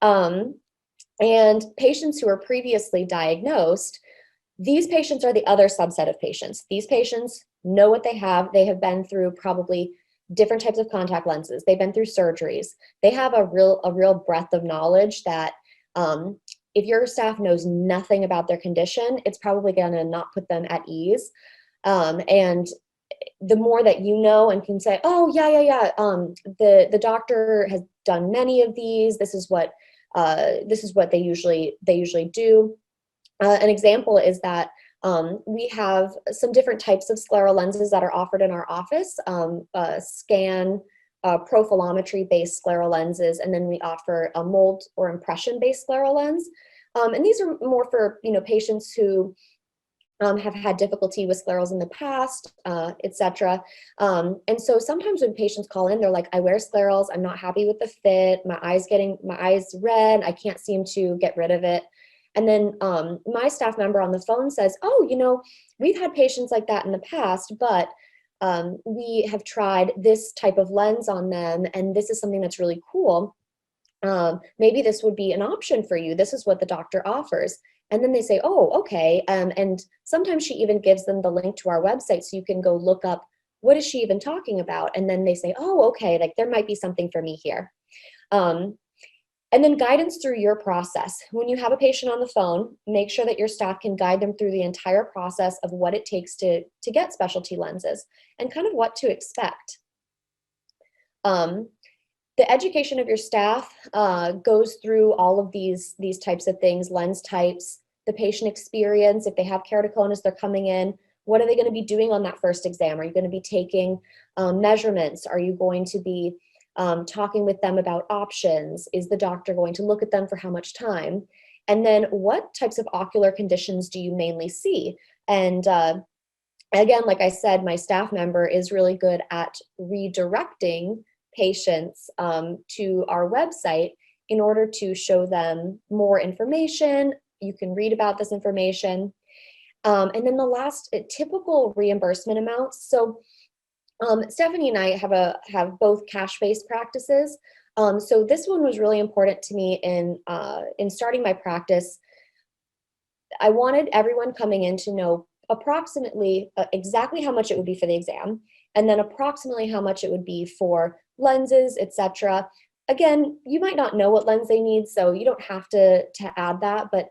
And patients who are previously diagnosed, these patients are the other subset of patients. These patients know what they have. They have been through probably different types of contact lenses. They've been through surgeries. They have a real breadth of knowledge that if your staff knows nothing about their condition, it's probably going to not put them at ease. And the more that you know and can say, oh, yeah, the doctor has done many of these. This is what they usually do. An example is that we have some different types of scleral lenses that are offered in our office, scan, profilometry-based scleral lenses, and then we offer a mold or impression-based scleral lens. And these are more for patients who have had difficulty with sclerals in the past, etc. And so sometimes when patients call in, they're like, I wear sclerals, I'm not happy with the fit, my eyes red, I can't seem to get rid of it. And then my staff member on the phone says, oh, we've had patients like that in the past, but we have tried this type of lens on them, and this is something that's really cool. Maybe this would be an option for you. This is what the doctor offers. And then they say, oh, okay. And sometimes she even gives them the link to our website so you can go look up, what is she even talking about? And then they say, oh, okay, like there might be something for me here. And then guidance through your process. When you have a patient on the phone, make sure that your staff can guide them through the entire process of what it takes to get specialty lenses and kind of what to expect. The education of your staff goes through all of these types of things: lens types, the patient experience. If they have keratoconus, they're coming in. What are they going to be doing on that first exam? Are you going to be taking measurements? Are you going to be talking with them about options? Is the doctor going to look at them for how much time? And then what types of ocular conditions do you mainly see? And again, like I said, my staff member is really good at redirecting patients to our website in order to show them more information. You can read about this information. And then the last, typical reimbursement amounts. So Stephanie and I have both cash-based practices. So this one was really important to me in starting my practice. I wanted everyone coming in to know approximately exactly how much it would be for the exam, and then approximately how much it would be for lenses, etc. Again, you might not know what lens they need, so you don't have to add that, but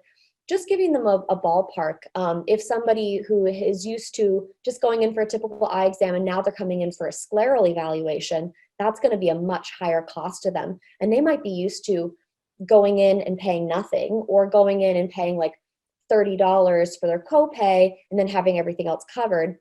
just giving them a ballpark. If somebody who is used to just going in for a typical eye exam and now they're coming in for a scleral evaluation, that's going to be a much higher cost to them. And they might be used to going in and paying nothing, or going in and paying like $30 for their copay and then having everything else covered.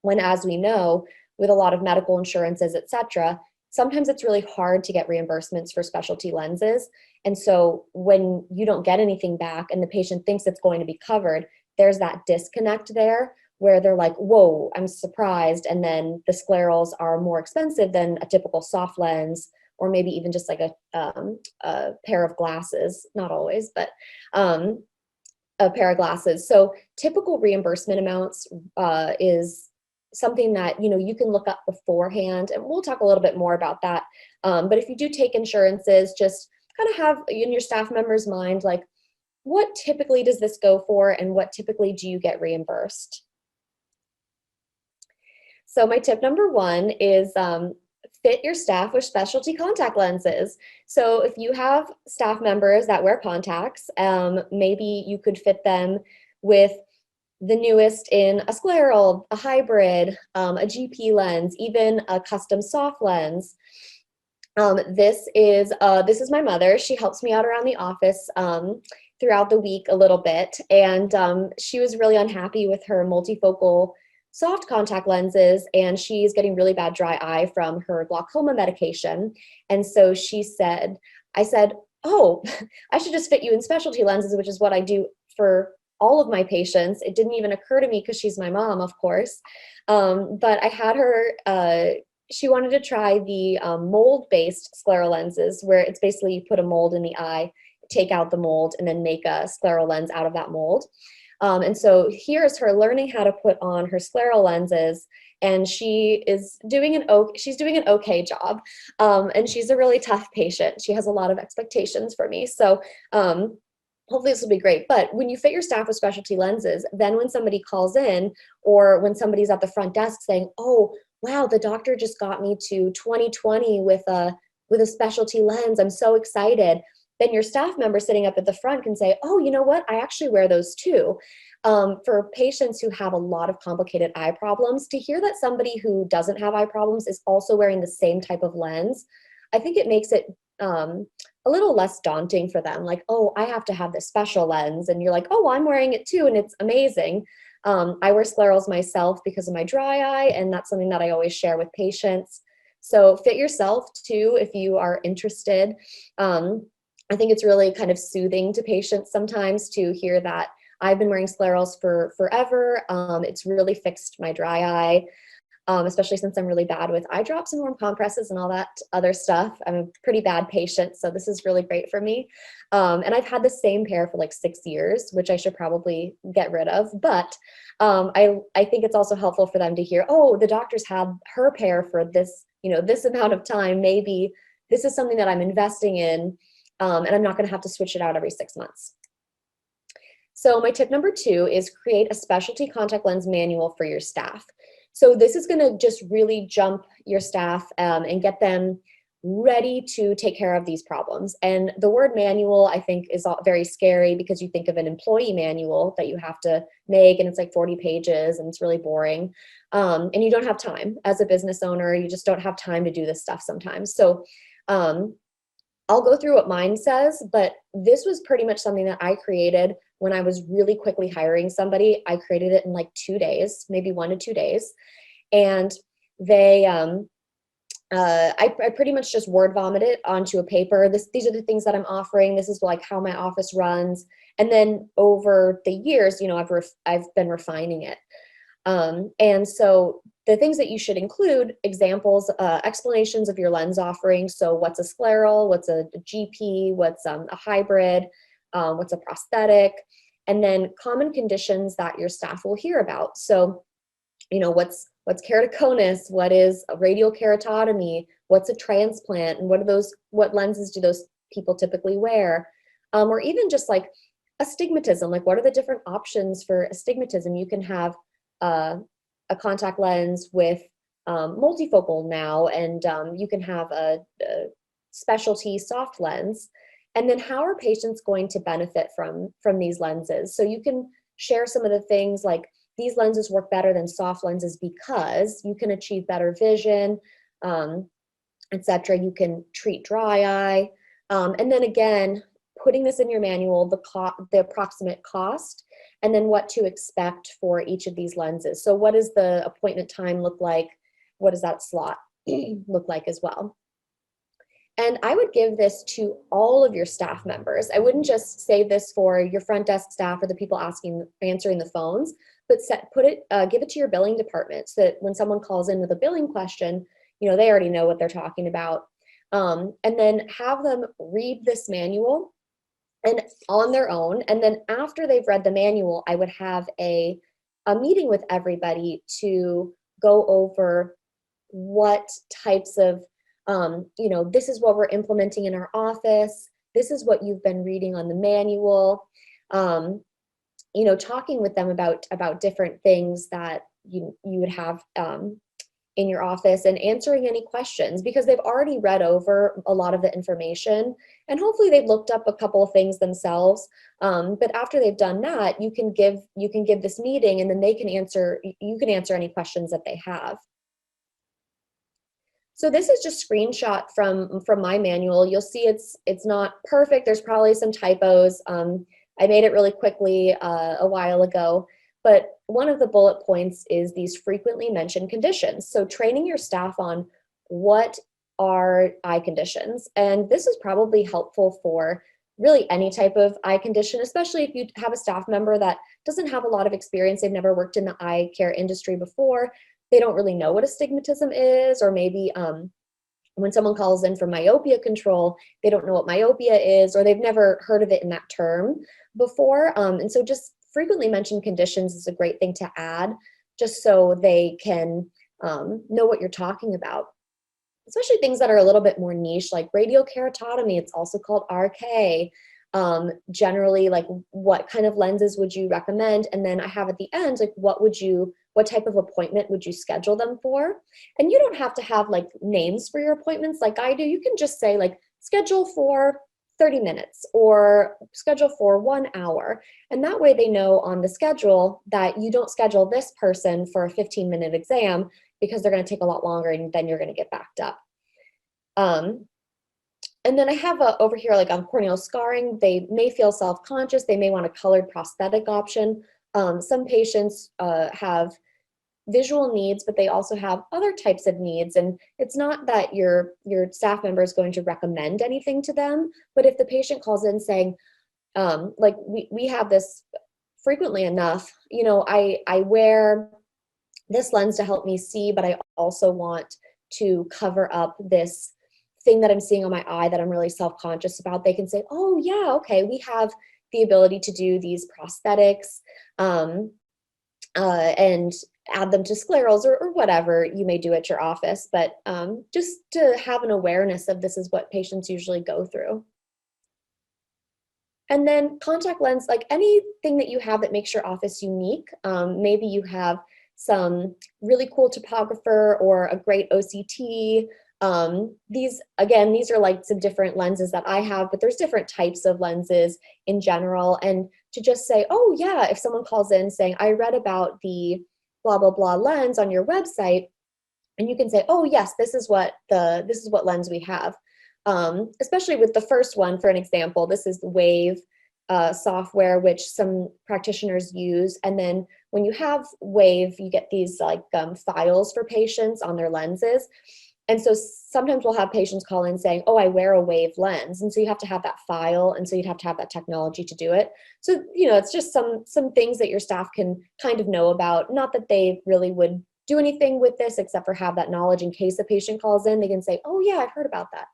When, as we know, with a lot of medical insurances, et cetera, sometimes it's really hard to get reimbursements for specialty lenses. And so when you don't get anything back and the patient thinks it's going to be covered, there's that disconnect there where they're like, whoa, I'm surprised. And then the sclerals are more expensive than a typical soft lens, or maybe even just like a pair of glasses, not always, but a pair of glasses. So typical reimbursement amounts is something that, you know, you can look up beforehand, and we'll talk a little bit more about that. But if you do take insurances, just kind of have in your staff member's mind, like, what typically does this go for, and what typically do you get reimbursed? So my tip number one is fit your staff with specialty contact lenses. So if you have staff members that wear contacts, maybe you could fit them with the newest in a scleral, a hybrid, a GP lens, even a custom soft lens. This is my mother. She helps me out around the office throughout the week a little bit, and she was really unhappy with her multifocal soft contact lenses, and she's getting really bad dry eye from her glaucoma medication. And so I said, oh, I should just fit you in specialty lenses, which is what I do for all of my patients. It didn't even occur to me because she's my mom, of course. But I had her, she wanted to try the mold-based scleral lenses, where it's basically you put a mold in the eye, take out the mold, and then make a scleral lens out of that mold. And so here's her learning how to put on her scleral lenses, and she's doing an okay job. And she's a really tough patient. She has a lot of expectations for me. So hopefully this will be great. But when you fit your staff with specialty lenses, then when somebody calls in, or when somebody's at the front desk saying, oh, wow, the doctor just got me to 20/20 with a specialty lens, I'm so excited. Then your staff member sitting up at the front can say, oh, you know what? I actually wear those too. For patients who have a lot of complicated eye problems, to hear that somebody who doesn't have eye problems is also wearing the same type of lens, I think it makes it a little less daunting for them. Like, oh, I have to have this special lens. And you're like, oh, I'm wearing it too, and it's amazing. I wear sclerals myself because of my dry eye, and that's something that I always share with patients. So fit yourself too if you are interested. I think it's really kind of soothing to patients sometimes to hear that I've been wearing sclerals for forever. It's really fixed my dry eye, especially since I'm really bad with eye drops and warm compresses and all that other stuff. I'm a pretty bad patient, so this is really great for me. And I've had the same pair for like 6 years, which I should probably get rid of. But I think it's also helpful for them to hear, oh, the doctor's had her pair for this, this amount of time. Maybe this is something that I'm investing in. And I'm not going to have to switch it out every 6 months. So my tip number 2 is create a specialty contact lens manual for your staff. So this is going to just really jump your staff and get them ready to take care of these problems. And the word manual, I think, is very scary because you think of an employee manual that you have to make, and it's like 40 pages and it's really boring. And you don't have time as a business owner. You just don't have time to do this stuff sometimes. So I'll go through what mine says, but this was pretty much something that I created when I was really quickly hiring somebody. I created it in like 2 days, maybe 1 to 2 days. And I pretty much just word vomit it onto a paper. These are the things that I'm offering. This is like how my office runs. And then over the years, I've been refining it. And so the things that you should include: examples, explanations of your lens offering. So what's a scleral, what's a GP, what's a hybrid, what's a prosthetic, and then common conditions that your staff will hear about. So, what's keratoconus, what is a radial keratotomy, what's a transplant, and what lenses do those people typically wear? Or even just like astigmatism, like what are the different options for astigmatism? You can have a contact lens with multifocal now, and you can have a specialty soft lens. And then how are patients going to benefit from these lenses? So you can share some of the things like, these lenses work better than soft lenses because you can achieve better vision, etc. You can treat dry eye. And then again, putting this in your manual, the approximate cost, and then what to expect for each of these lenses. So what does the appointment time look like? What does that slot look like as well? And I would give this to all of your staff members. I wouldn't just save this for your front desk staff or the people answering the phones, but give it to your billing department so that when someone calls in with a billing question, you know, they already know what they're talking about. And then have them read this manual and on their own. And then after they've read the manual, I would have a meeting with everybody to go over what types of you know, this is what we're implementing in our office. This is what you've been reading on the manual. You know, talking with them about different things that you would have in your office and answering any questions, because they've already read over a lot of the information and hopefully they've looked up a couple of things themselves. But after they've done that, you can give this meeting and then you can answer any questions that they have. So this is just screenshot from my manual. You'll see it's not perfect. There's probably some typos. I made it really quickly a while ago, but one of the bullet points is these frequently mentioned conditions. So training your staff on what are eye conditions. And this is probably helpful for really any type of eye condition, especially if you have a staff member that doesn't have a lot of experience. They've never worked in the eye care industry before. They don't really know what astigmatism is, or maybe when someone calls in for myopia control, they don't know what myopia is, or they've never heard of it in that term before. And so just frequently mentioned conditions is a great thing to add, just so they can know what you're talking about. Especially things that are a little bit more niche, like radial keratotomy, it's also called RK. Generally, like what kind of lenses would you recommend? And then I have at the end, like what type of appointment would you schedule them for? And you don't have to have like names for your appointments like I do. You can just say like schedule for 30 minutes or schedule for 1 hour. And that way they know on the schedule that you don't schedule this person for a 15-minute exam because they're going to take a lot longer and then you're going to get backed up. And then I have over here like on corneal scarring, they may feel self-conscious. They may want a colored prosthetic option. Some patients have visual needs, but they also have other types of needs. And it's not that your staff member is going to recommend anything to them, but if the patient calls in saying, like we have this frequently enough, you know, I wear this lens to help me see, but I also want to cover up this thing that I'm seeing on my eye that I'm really self-conscious about. They can say, oh yeah, okay, we have the ability to do these prosthetics and add them to sclerals or whatever you may do at your office. But just to have an awareness of this is what patients usually go through. And then contact lens, like anything that you have that makes your office unique. Maybe you have some really cool topographer or a great OCT. These are like some different lenses that I have, but there's different types of lenses in general. And to just say, oh yeah, if someone calls in saying, I read about the blah, blah, blah lens on your website, and you can say, oh yes, this is what lens we have. Especially with the first one, for an example, this is the Wave software, which some practitioners use. And then when you have Wave, you get these like files for patients on their lenses. And so sometimes we'll have patients call in saying, oh, I wear a Wave lens. And so you have to have that file. And so you'd have to have that technology to do it. So, you know, it's just some things that your staff can kind of know about. Not that they really would do anything with this except for have that knowledge in case a patient calls in, they can say, oh yeah, I've heard about that.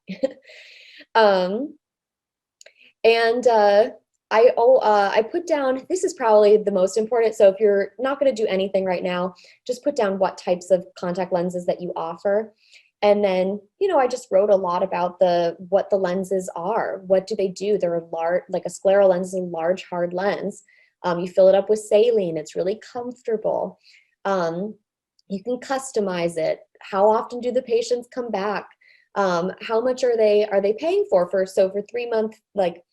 I put down, this is probably the most important. So if you're not going to do anything right now, just put down what types of contact lenses that you offer. And then, you know, I just wrote a lot about what the lenses are. What do they do? They're a large, like a scleral lens is a large, hard lens. You fill it up with saline. It's really comfortable. You can customize it. How often do the patients come back? How much are they paying for? So for 3 month, like,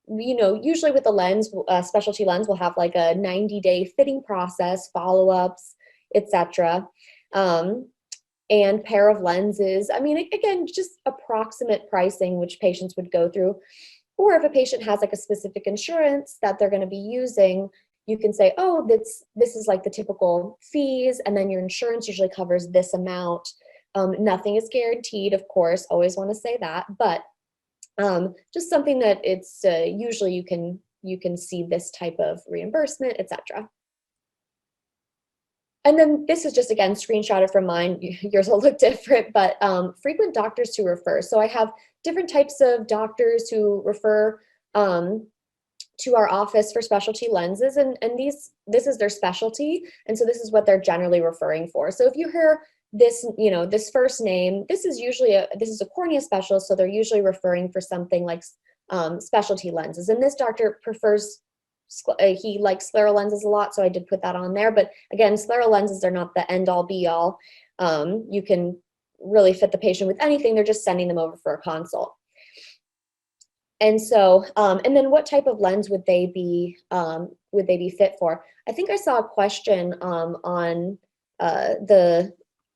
you know, usually with the lens, specialty lens, we'll have like a 90-day fitting process, follow-ups, etc. And pair of lenses. I mean, again, just approximate pricing, which patients would go through. Or if a patient has like a specific insurance that they're going to be using, you can say, oh, this is like the typical fees, and then your insurance usually covers this amount. Nothing is guaranteed, of course, always want to say that, but just something that it's usually you can see this type of reimbursement, etc. And then this is just, again, screenshotted from mine. Yours will look different, but frequent doctors who refer. So I have different types of doctors who refer to our office for specialty lenses, and this is their specialty, and so this is what they're generally referring for. So if you hear this, you know, this first name, this is a cornea specialist, so they're usually referring for something like specialty lenses. And this doctor prefers, he likes scleral lenses a lot, so I did put that on there. But again, scleral lenses are not the end all be all. You can really fit the patient with anything. They're just sending them over for a consult. And so, and then what type of lens would they be fit for? I think I saw a question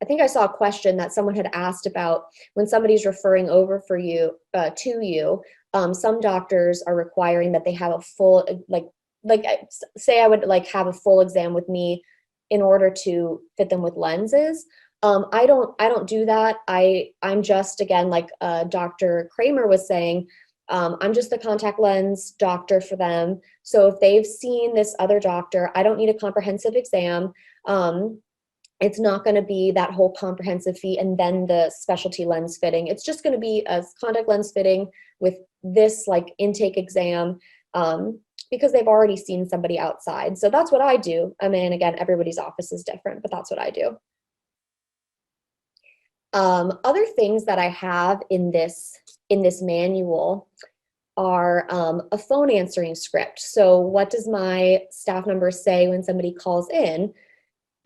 I think I saw a question that someone had asked about when somebody's referring over for you to you. Some doctors are requiring that they have a full, like say I would like have a full exam with me in order to fit them with lenses. I don't do that. I'm just, again, like Dr. Kramer was saying, I'm just the contact lens doctor for them. So if they've seen this other doctor, I don't need a comprehensive exam. It's not going to be that whole comprehensive fee and then the specialty lens fitting. It's just going to be a contact lens fitting with this like intake exam because they've already seen somebody outside. So that's what I do. I mean, again, everybody's office is different, but that's what I do. Other things that I have in this manual are a phone answering script. So what does my staff member say when somebody calls in?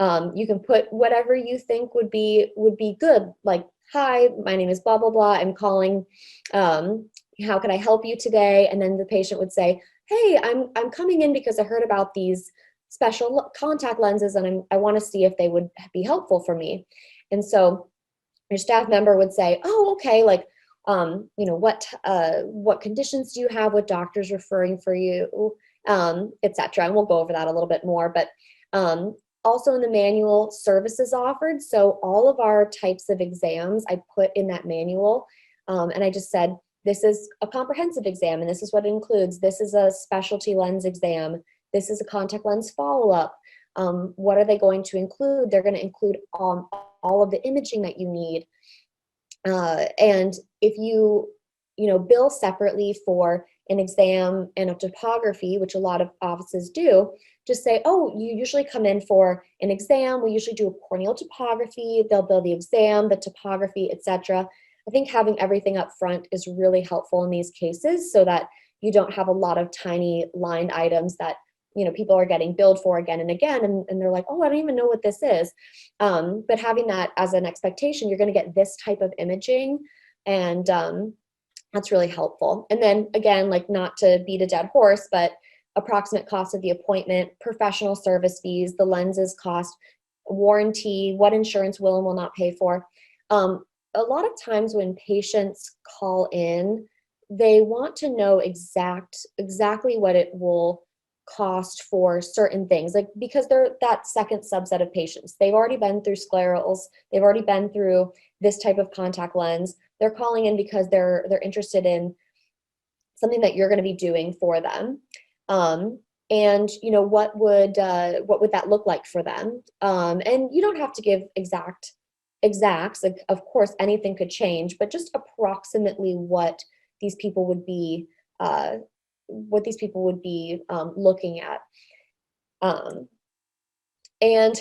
You can put whatever you think would be good, like, hi, my name is blah, blah, blah, I'm calling, how can I help you today? And then the patient would say, hey, I'm coming in because I heard about these special contact lenses and I want to see if they would be helpful for me. And so your staff member would say, oh, okay, like, you know, what conditions do you have, what doctors referring for you, etc. And we'll go over that a little bit more, but also in the manual, services offered. So all of our types of exams I put in that manual, and I just said, this is a comprehensive exam, and this is what it includes. This is a specialty lens exam. This is a contact lens follow-up. What are they going to include? They're going to include all of the imaging that you need. And if you bill separately for an exam and a topography, which a lot of offices do, just say, oh, you usually come in for an exam. We usually do a corneal topography. They'll bill the exam, the topography, etc. I think having everything up front is really helpful in these cases so that you don't have a lot of tiny lined items that people are getting billed for again and again, and they're like, oh, I don't even know what this is. But having that as an expectation, you're going to get this type of imaging, and that's really helpful. And then again, like, not to beat a dead horse, but approximate cost of the appointment, professional service fees, the lenses cost, warranty, what insurance will and will not pay for. A lot of times when patients call in, they want to know exactly what it will cost for certain things, like, because they're that second subset of patients. They've already been through sclerals, they've already been through this type of contact lens. They're calling in because they're interested in something that you're going to be doing for them. And what would that look like for them? And you don't have to give exacts. Like, of course, anything could change, but just approximately what these people would be looking at. And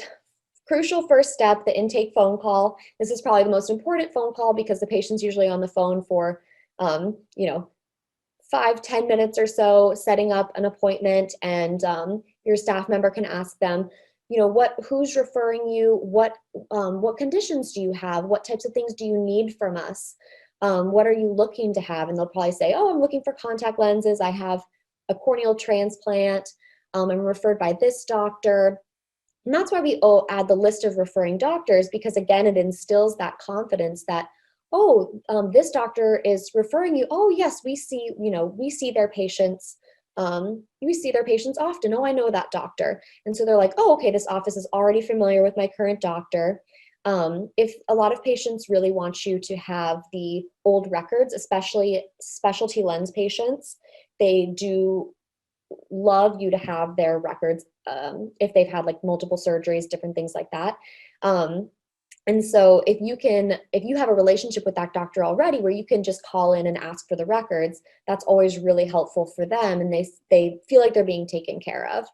crucial first step, the intake phone call. This is probably the most important phone call because the patient's usually on the phone for 5-10 minutes or so, setting up an appointment, and your staff member can ask them, who's referring you, what conditions do you have, what types of things do you need from us, what are you looking to have? And they'll probably say, oh, I'm looking for contact lenses, I have a corneal transplant, I'm referred by this doctor. And that's why we add the list of referring doctors, because again, it instills that confidence that, oh, this doctor is referring you. Oh, yes, we see, we see their patients. We see their patients often. Oh, I know that doctor. And so they're like, oh, okay, this office is already familiar with my current doctor. If a lot of patients really want you to have the old records, especially specialty lens patients, they do love you to have their records if they've had like multiple surgeries, different things like that. And so if you have a relationship with that doctor already where you can just call in and ask for the records, that's always really helpful for them, and they feel like they're being taken care of.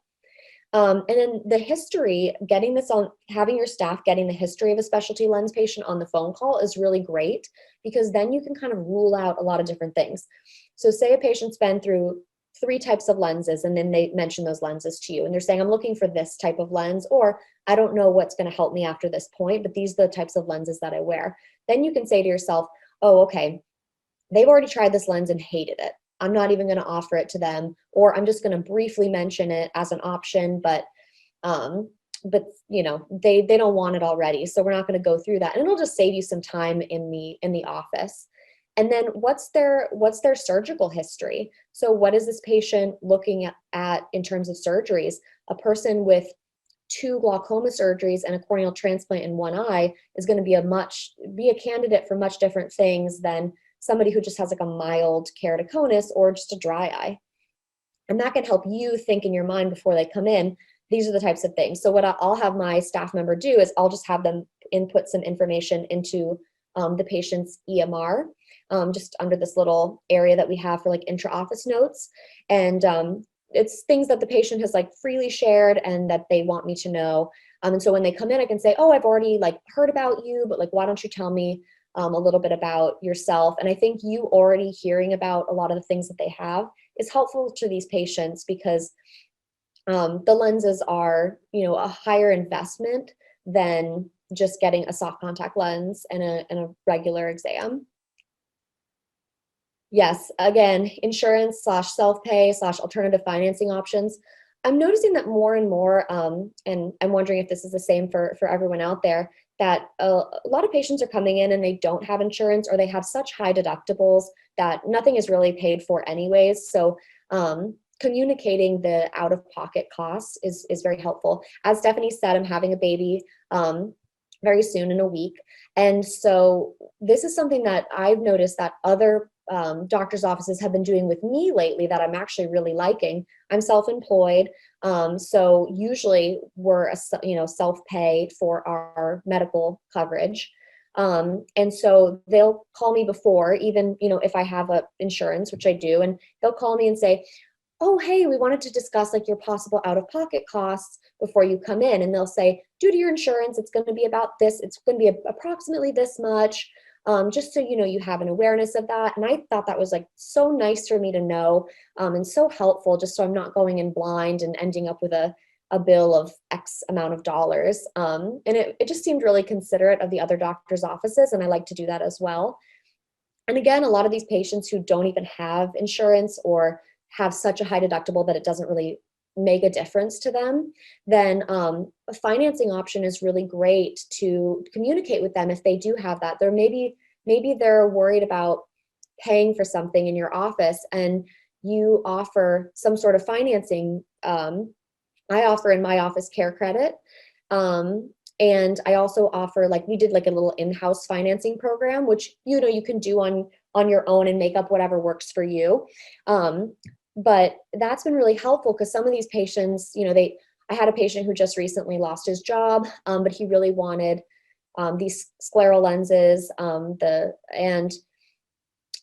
And then the history, having your staff getting the history of a specialty lens patient on the phone call is really great, because then you can kind of rule out a lot of different things. So say a patient's been through 3 types of lenses, and then they mention those lenses to you, and they're saying, I'm looking for this type of lens, or I don't know what's going to help me after this point, but these are the types of lenses that I wear. Then you can say to yourself, oh, okay, they've already tried this lens and hated it. I'm not even going to offer it to them, or I'm just going to briefly mention it as an option, but they don't want it already, so we're not going to go through that, and it'll just save you some time in the office. And then what's their surgical history? So what is this patient looking at in terms of surgeries? A person with 2 glaucoma surgeries and a corneal transplant in one eye is going to be a candidate for much different things than somebody who just has like a mild keratoconus or just a dry eye. And that can help you think in your mind before they come in, these are the types of things. So what I'll have my staff member do is I'll just have them input some information into the patient's EMR, just under this little area that we have for like intra-office notes. And it's things that the patient has like freely shared and that they want me to know. And so when they come in, I can say, oh, I've already like heard about you, but like, why don't you tell me a little bit about yourself? And I think you already hearing about a lot of the things that they have is helpful to these patients, because the lenses are, a higher investment than just getting a soft contact lens and a regular exam. Yes, again, insurance / self-pay / alternative financing options. I'm noticing that more and more, and I'm wondering if this is the same for everyone out there, that a lot of patients are coming in and they don't have insurance, or they have such high deductibles that nothing is really paid for anyways. So communicating the out-of-pocket costs is very helpful. As Stephanie said, I'm having a baby very soon, in a week. And so this is something that I've noticed that other doctors' offices have been doing with me lately that I'm actually really liking. I'm self-employed, so usually we're self-pay for our medical coverage. And so they'll call me before, even if I have a insurance, which I do, and they'll call me and say, oh, hey, we wanted to discuss like your possible out-of-pocket costs before you come in. And they'll say, due to your insurance, it's going to be about this. It's going to be approximately this much, just so you have an awareness of that. And I thought that was like so nice for me to know, and so helpful, just so I'm not going in blind and ending up with a bill of X amount of dollars. And it just seemed really considerate of the other doctors' offices, and I like to do that as well. And again, a lot of these patients who don't even have insurance or have such a high deductible that it doesn't really make a difference to them, then a financing option is really great to communicate with them if they do have that. Maybe they're worried about paying for something in your office, and you offer some sort of financing. I offer in my office care credit, and I also offer, like, we did like a little in-house financing program, which you can do on your own and make up whatever works for you. But that's been really helpful, because some of these patients, I had a patient who just recently lost his job, but he really wanted these scleral lenses, and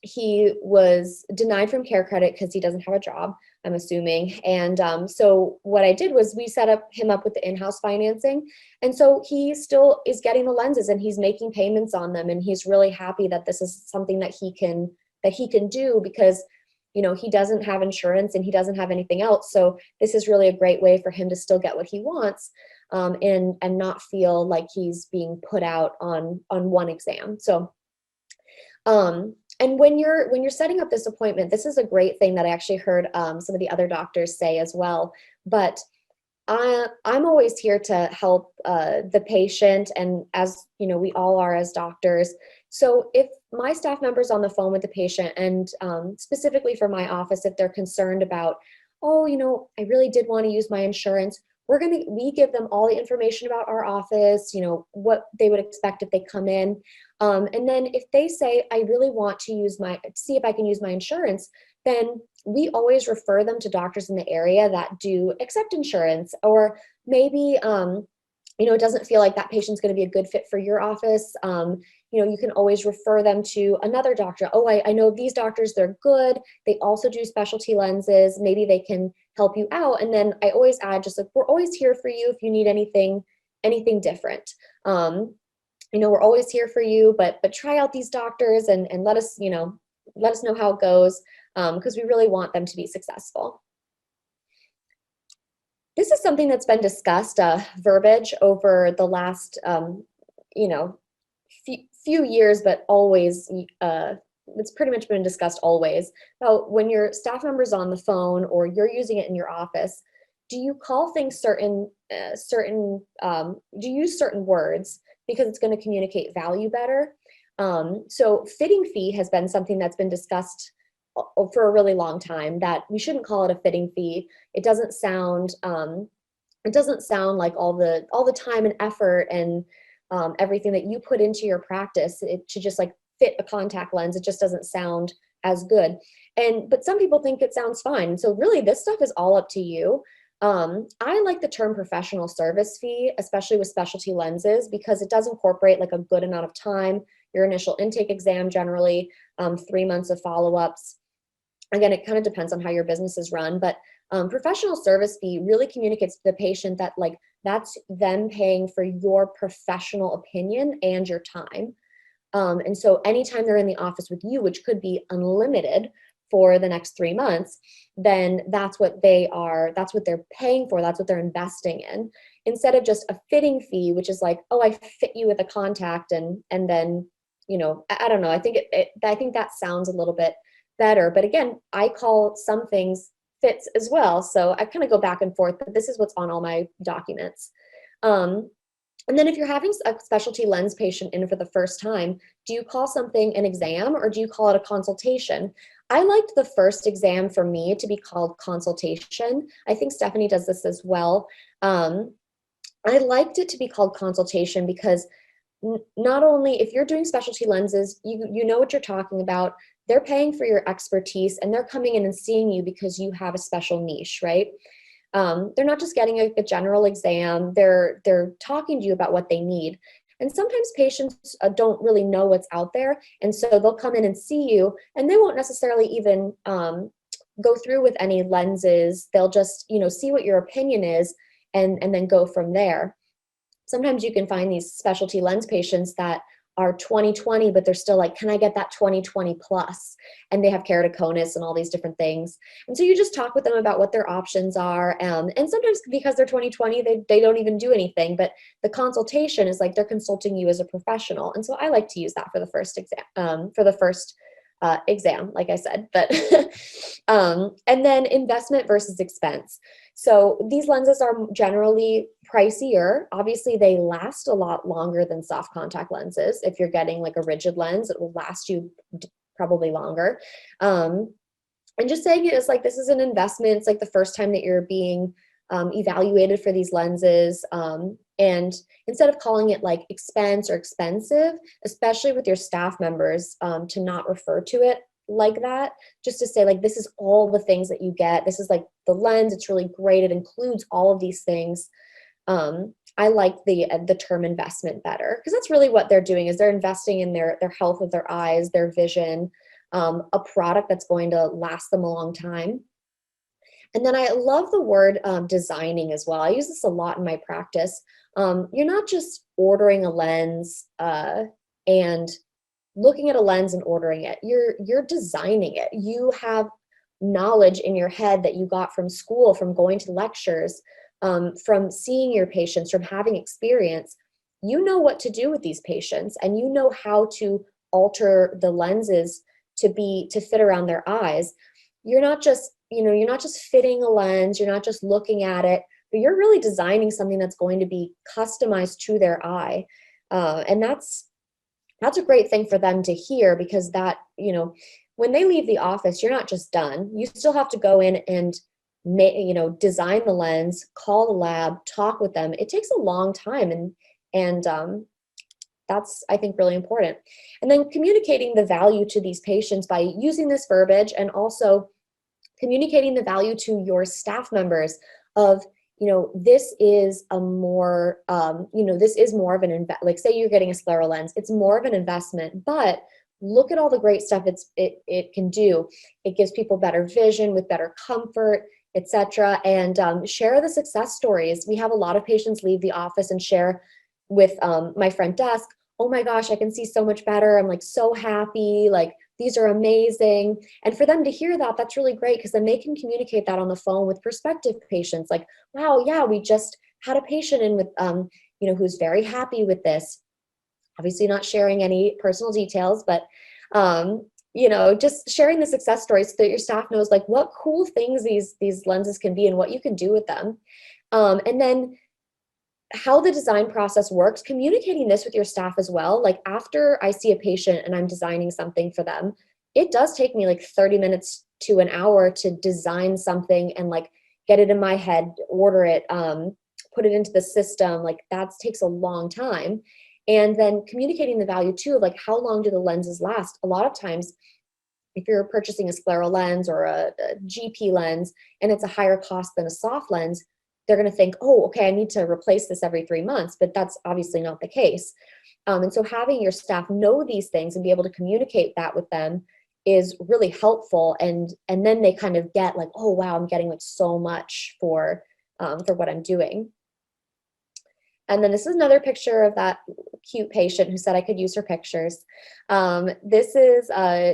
he was denied from care credit because he doesn't have a job, I'm assuming. And so what I did was we set him up with the in-house financing. And so he still is getting the lenses and he's making payments on them. And he's really happy that this is something that he can do, because he doesn't have insurance and he doesn't have anything else. So this is really a great way for him to still get what he wants, and not feel like he's being put out on one exam. So, and when you're setting up this appointment, this is a great thing that I actually heard some of the other doctors say as well. But I'm always here to help the patient, and as we all are as doctors, So if my staff member's on the phone with the patient, and specifically for my office, if they're concerned about, oh, I really did want to use my insurance, we give them all the information about our office, what they would expect if they come in. And then if they say, I really want to see if I can use my insurance, then we always refer them to doctors in the area that do accept insurance, or maybe, it doesn't feel like that patient's going to be a good fit for your office. You can always refer them to another doctor. Oh, I know these doctors, they're good. They also do specialty lenses. Maybe they can help you out. And then I always add, just like, we're always here for you if you need anything different. We're always here for you, but try out these doctors and let us know how it goes, because we really want them to be successful. This is something that's been discussed, verbiage, over the last, few years, but always, it's pretty much been discussed always, about when your staff member's on the phone or you're using it in your office, do you call things do you use certain words because it's going to communicate value better? So fitting fee has been something that's been discussed for a really long time, that we shouldn't call it a fitting fee. It doesn't sound like all the time and effort and everything that you put into your practice. It should just like fit a contact lens. It just doesn't sound as good. But some people think it sounds fine. So really this stuff is all up to you. I like the term professional service fee, especially with specialty lenses, because it does incorporate like a good amount of time, your initial intake exam, generally 3 months of follow-ups. Again, it kind of depends on how your business is run, but professional service fee really communicates to the patient that like that's them paying for your professional opinion and your time. And so anytime they're in the office with you, which could be unlimited for the next 3 months, then that's what they're paying for. That's what they're investing in, instead of just a fitting fee, which is like, oh, I fit you with a contact, and then, I don't know. I think that sounds a little bit better. But again, I call some things fits as well. So I kind of go back and forth, but this is what's on all my documents. And then if you're having a specialty lens patient in for the first time, do you call something an exam or do you call it a consultation? I liked the first exam for me to be called consultation. I think Stephanie does this as well. I liked it to be called consultation because not only if you're doing specialty lenses, you know what you're talking about. They're paying for your expertise and they're coming in and seeing you because you have a special niche, right? They're not just getting a general exam. They're talking to you about what they need. And sometimes patients don't really know what's out there. And so they'll come in and see you and they won't necessarily even go through with any lenses. They'll just, see what your opinion is and then go from there. Sometimes you can find these specialty lens patients that are 20/20, but they're still like, can I get that 20/20 plus? And they have keratoconus and all these different things. And so you just talk with them about what their options are. And sometimes because they're 20/20, they don't even do anything, but the consultation is like they're consulting you as a professional. And so I like to use that for the first exam, like I said, but, and then investment versus expense. So these lenses are generally pricier. Obviously they last a lot longer than soft contact lenses. If you're getting like a rigid lens, it will last you probably longer. And just saying it is like, this is an investment. It's like the first time that you're being evaluated for these lenses. And instead of calling it like expense or expensive, especially with your staff members, to not refer to it like that, just to say like, this is all the things that you get. This is like the lens. It's really great. It includes all of these things. I like the term investment better because that's really what they're doing is they're investing in their health of their eyes, their vision, a product that's going to last them a long time. And then I love the word designing as well. I use this a lot in my practice. You're not just ordering a lens and looking at a lens and ordering it. You're designing it. You have knowledge in your head that you got from school, from going to lectures, from seeing your patients, from having experience. You know what to do with these patients and you know how to alter the lenses to fit around their eyes. You're not just fitting a lens, you're not just looking at it, but you're really designing something that's going to be customized to their eye. And that's that's a great thing for them to hear, because that, you know, when they leave the office, you're not just done. You still have to go in and design the lens, call the lab, talk with them. It takes a long time, and that's, I think, really important. And then communicating the value to these patients by using this verbiage, and also communicating the value to your staff members of, this is a more, this is more of an like, say you're getting a scleral lens, it's more of an investment, but look at all the great stuff it can do. It gives people better vision with better comfort, etc. And share the success stories. We have a lot of patients leave the office and share with my front desk, oh my gosh, I can see so much better. I'm like so happy. Like, these are amazing. And for them to hear that, that's really great, because then they can communicate that on the phone with prospective patients. Like, wow, yeah, we just had a patient in with, who's very happy with this. Obviously not sharing any personal details, but, just sharing the success stories so that your staff knows like what cool things these lenses can be and what you can do with them. And then how the design process works, communicating this with your staff as well. Like, after I see a patient and I'm designing something for them, it does take me like 30 minutes to an hour to design something and like get it in my head, order it, put it into the system. Like, that takes a long time. And then communicating the value too, of like, how long do the lenses last? A lot of times, if you're purchasing a scleral lens or a GP lens and it's a higher cost than a soft lens, they're going to think, oh, okay, I need to replace this every 3 months, but that's obviously not the case. And so having your staff know these things and be able to communicate that with them is really helpful. And then they kind of get like, oh, wow, I'm getting like so much for what I'm doing. And then this is another picture of that cute patient who said I could use her pictures. This is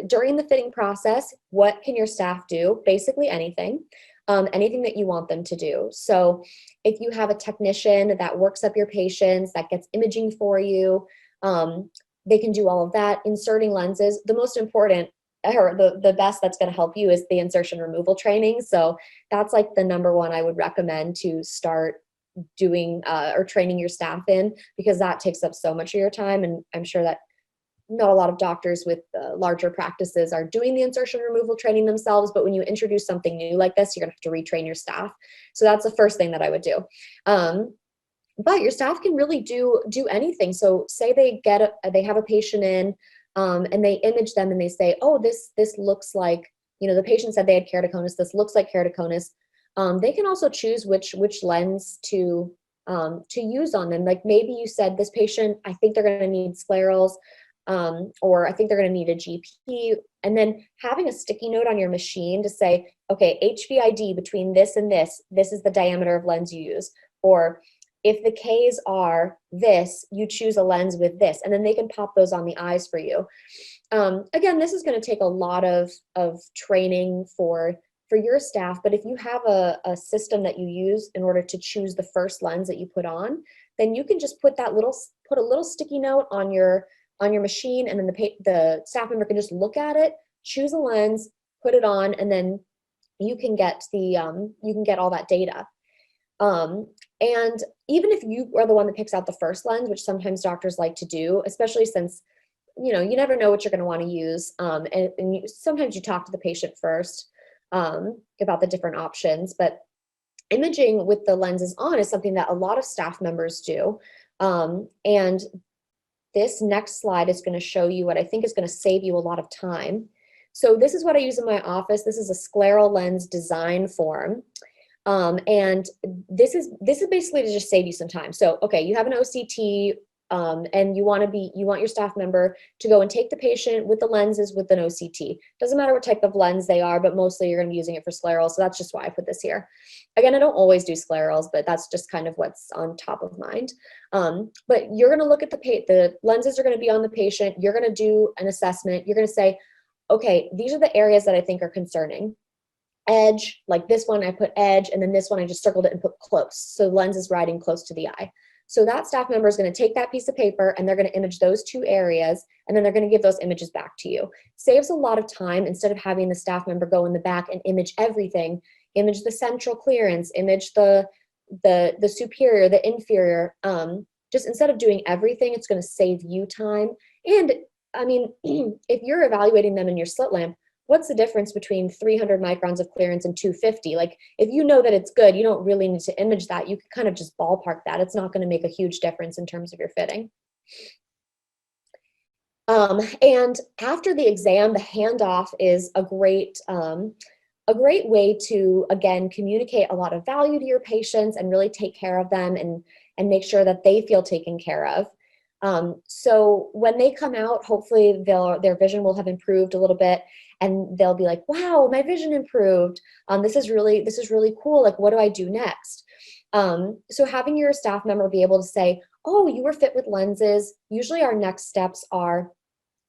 during the fitting process. What can your staff do? Basically anything. Anything that you want them to do. So if you have a technician that works up your patients, that gets imaging for you, they can do all of that. Inserting lenses, the most important, or the best that's going to help you is the insertion removal training. So that's like the number one I would recommend to start doing or training your staff in, because that takes up so much of your time. And I'm sure that not a lot of doctors with larger practices are doing the insertion removal training themselves, but when you introduce something new like this, you're gonna have to retrain your staff. So that's the first thing that I would do. But your staff can really do anything. So say they have a patient in and they image them and they say, oh, this looks like, the patient said they had keratoconus, this looks like keratoconus. They can also choose which lens to use on them. Like, maybe you said, this patient, I think they're gonna need sclerals, or I think they're going to need a GP, and then having a sticky note on your machine to say, okay, HVID between this and this is the diameter of lens you use, or if the Ks are this, you choose a lens with this, and then they can pop those on the eyes for you. Again, this is going to take a lot of training for your staff, but if you have a system that you use in order to choose the first lens that you put on, then you can just put a little sticky note on your machine, and then the staff member can just look at it, choose a lens, put it on, and then you can get all that data. And even if you are the one that picks out the first lens, which sometimes doctors like to do, especially since you never know what you're going to want to use, and sometimes you talk to the patient first about the different options. But imaging with the lenses on is something that a lot of staff members do, and this next slide is going to show you what I think is going to save you a lot of time. So this is what I use in my office. This is a scleral lens design form. And this is basically to just save you some time. So, okay, you have an OCT, and you want your staff member to go and take the patient with the lenses with an OCT. Doesn't matter what type of lens they are, but mostly you're going to be using it for scleral. So that's just why I put this here. Again, I don't always do sclerals, but that's just kind of what's on top of mind. But you're going to look at the lenses are going to be on the patient. You're going to do an assessment. You're going to say, okay, these are the areas that I think are concerning. Edge, like this one, I put edge, and then this one, I just circled it and put close. So the lens is riding close to the eye. So that staff member is going to take that piece of paper and they're going to image those two areas, and then they're going to give those images back to you. Saves a lot of time instead of having the staff member go in the back and image everything, image the central clearance, image the superior, the inferior. Just instead of doing everything, it's going to save you time. And I mean, if you're evaluating them in your slit lamp, what's the difference between 300 microns of clearance and 250? Like, if you know that it's good, you don't really need to image that. You can kind of just ballpark that. It's not going to make a huge difference in terms of your fitting. And after the exam, the handoff is a great way to, again, communicate a lot of value to your patients and really take care of them and make sure that they feel taken care of. So when they come out, hopefully their vision will have improved a little bit, and they'll be like, wow, my vision improved. This is really cool. Like, what do I do next? So having your staff member be able to say, oh, you were fit with lenses. Usually our next steps are,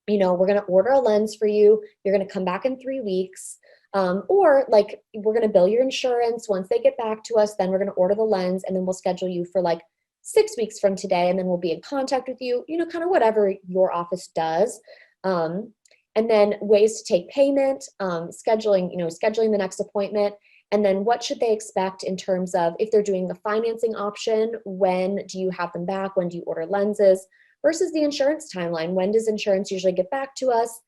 we're going to order a lens for you. You're going to come back in 3 weeks. Or like, we're going to bill your insurance. Once they get back to us, then we're going to order the lens, and then we'll schedule you for like 6 weeks from today, and then we'll be in contact with you, kind of whatever your office does. And then ways to take payment, scheduling the next appointment, and then what should they expect in terms of if they're doing the financing option, when do you have them back, when do you order lenses, versus the insurance timeline. When does insurance usually get back to us?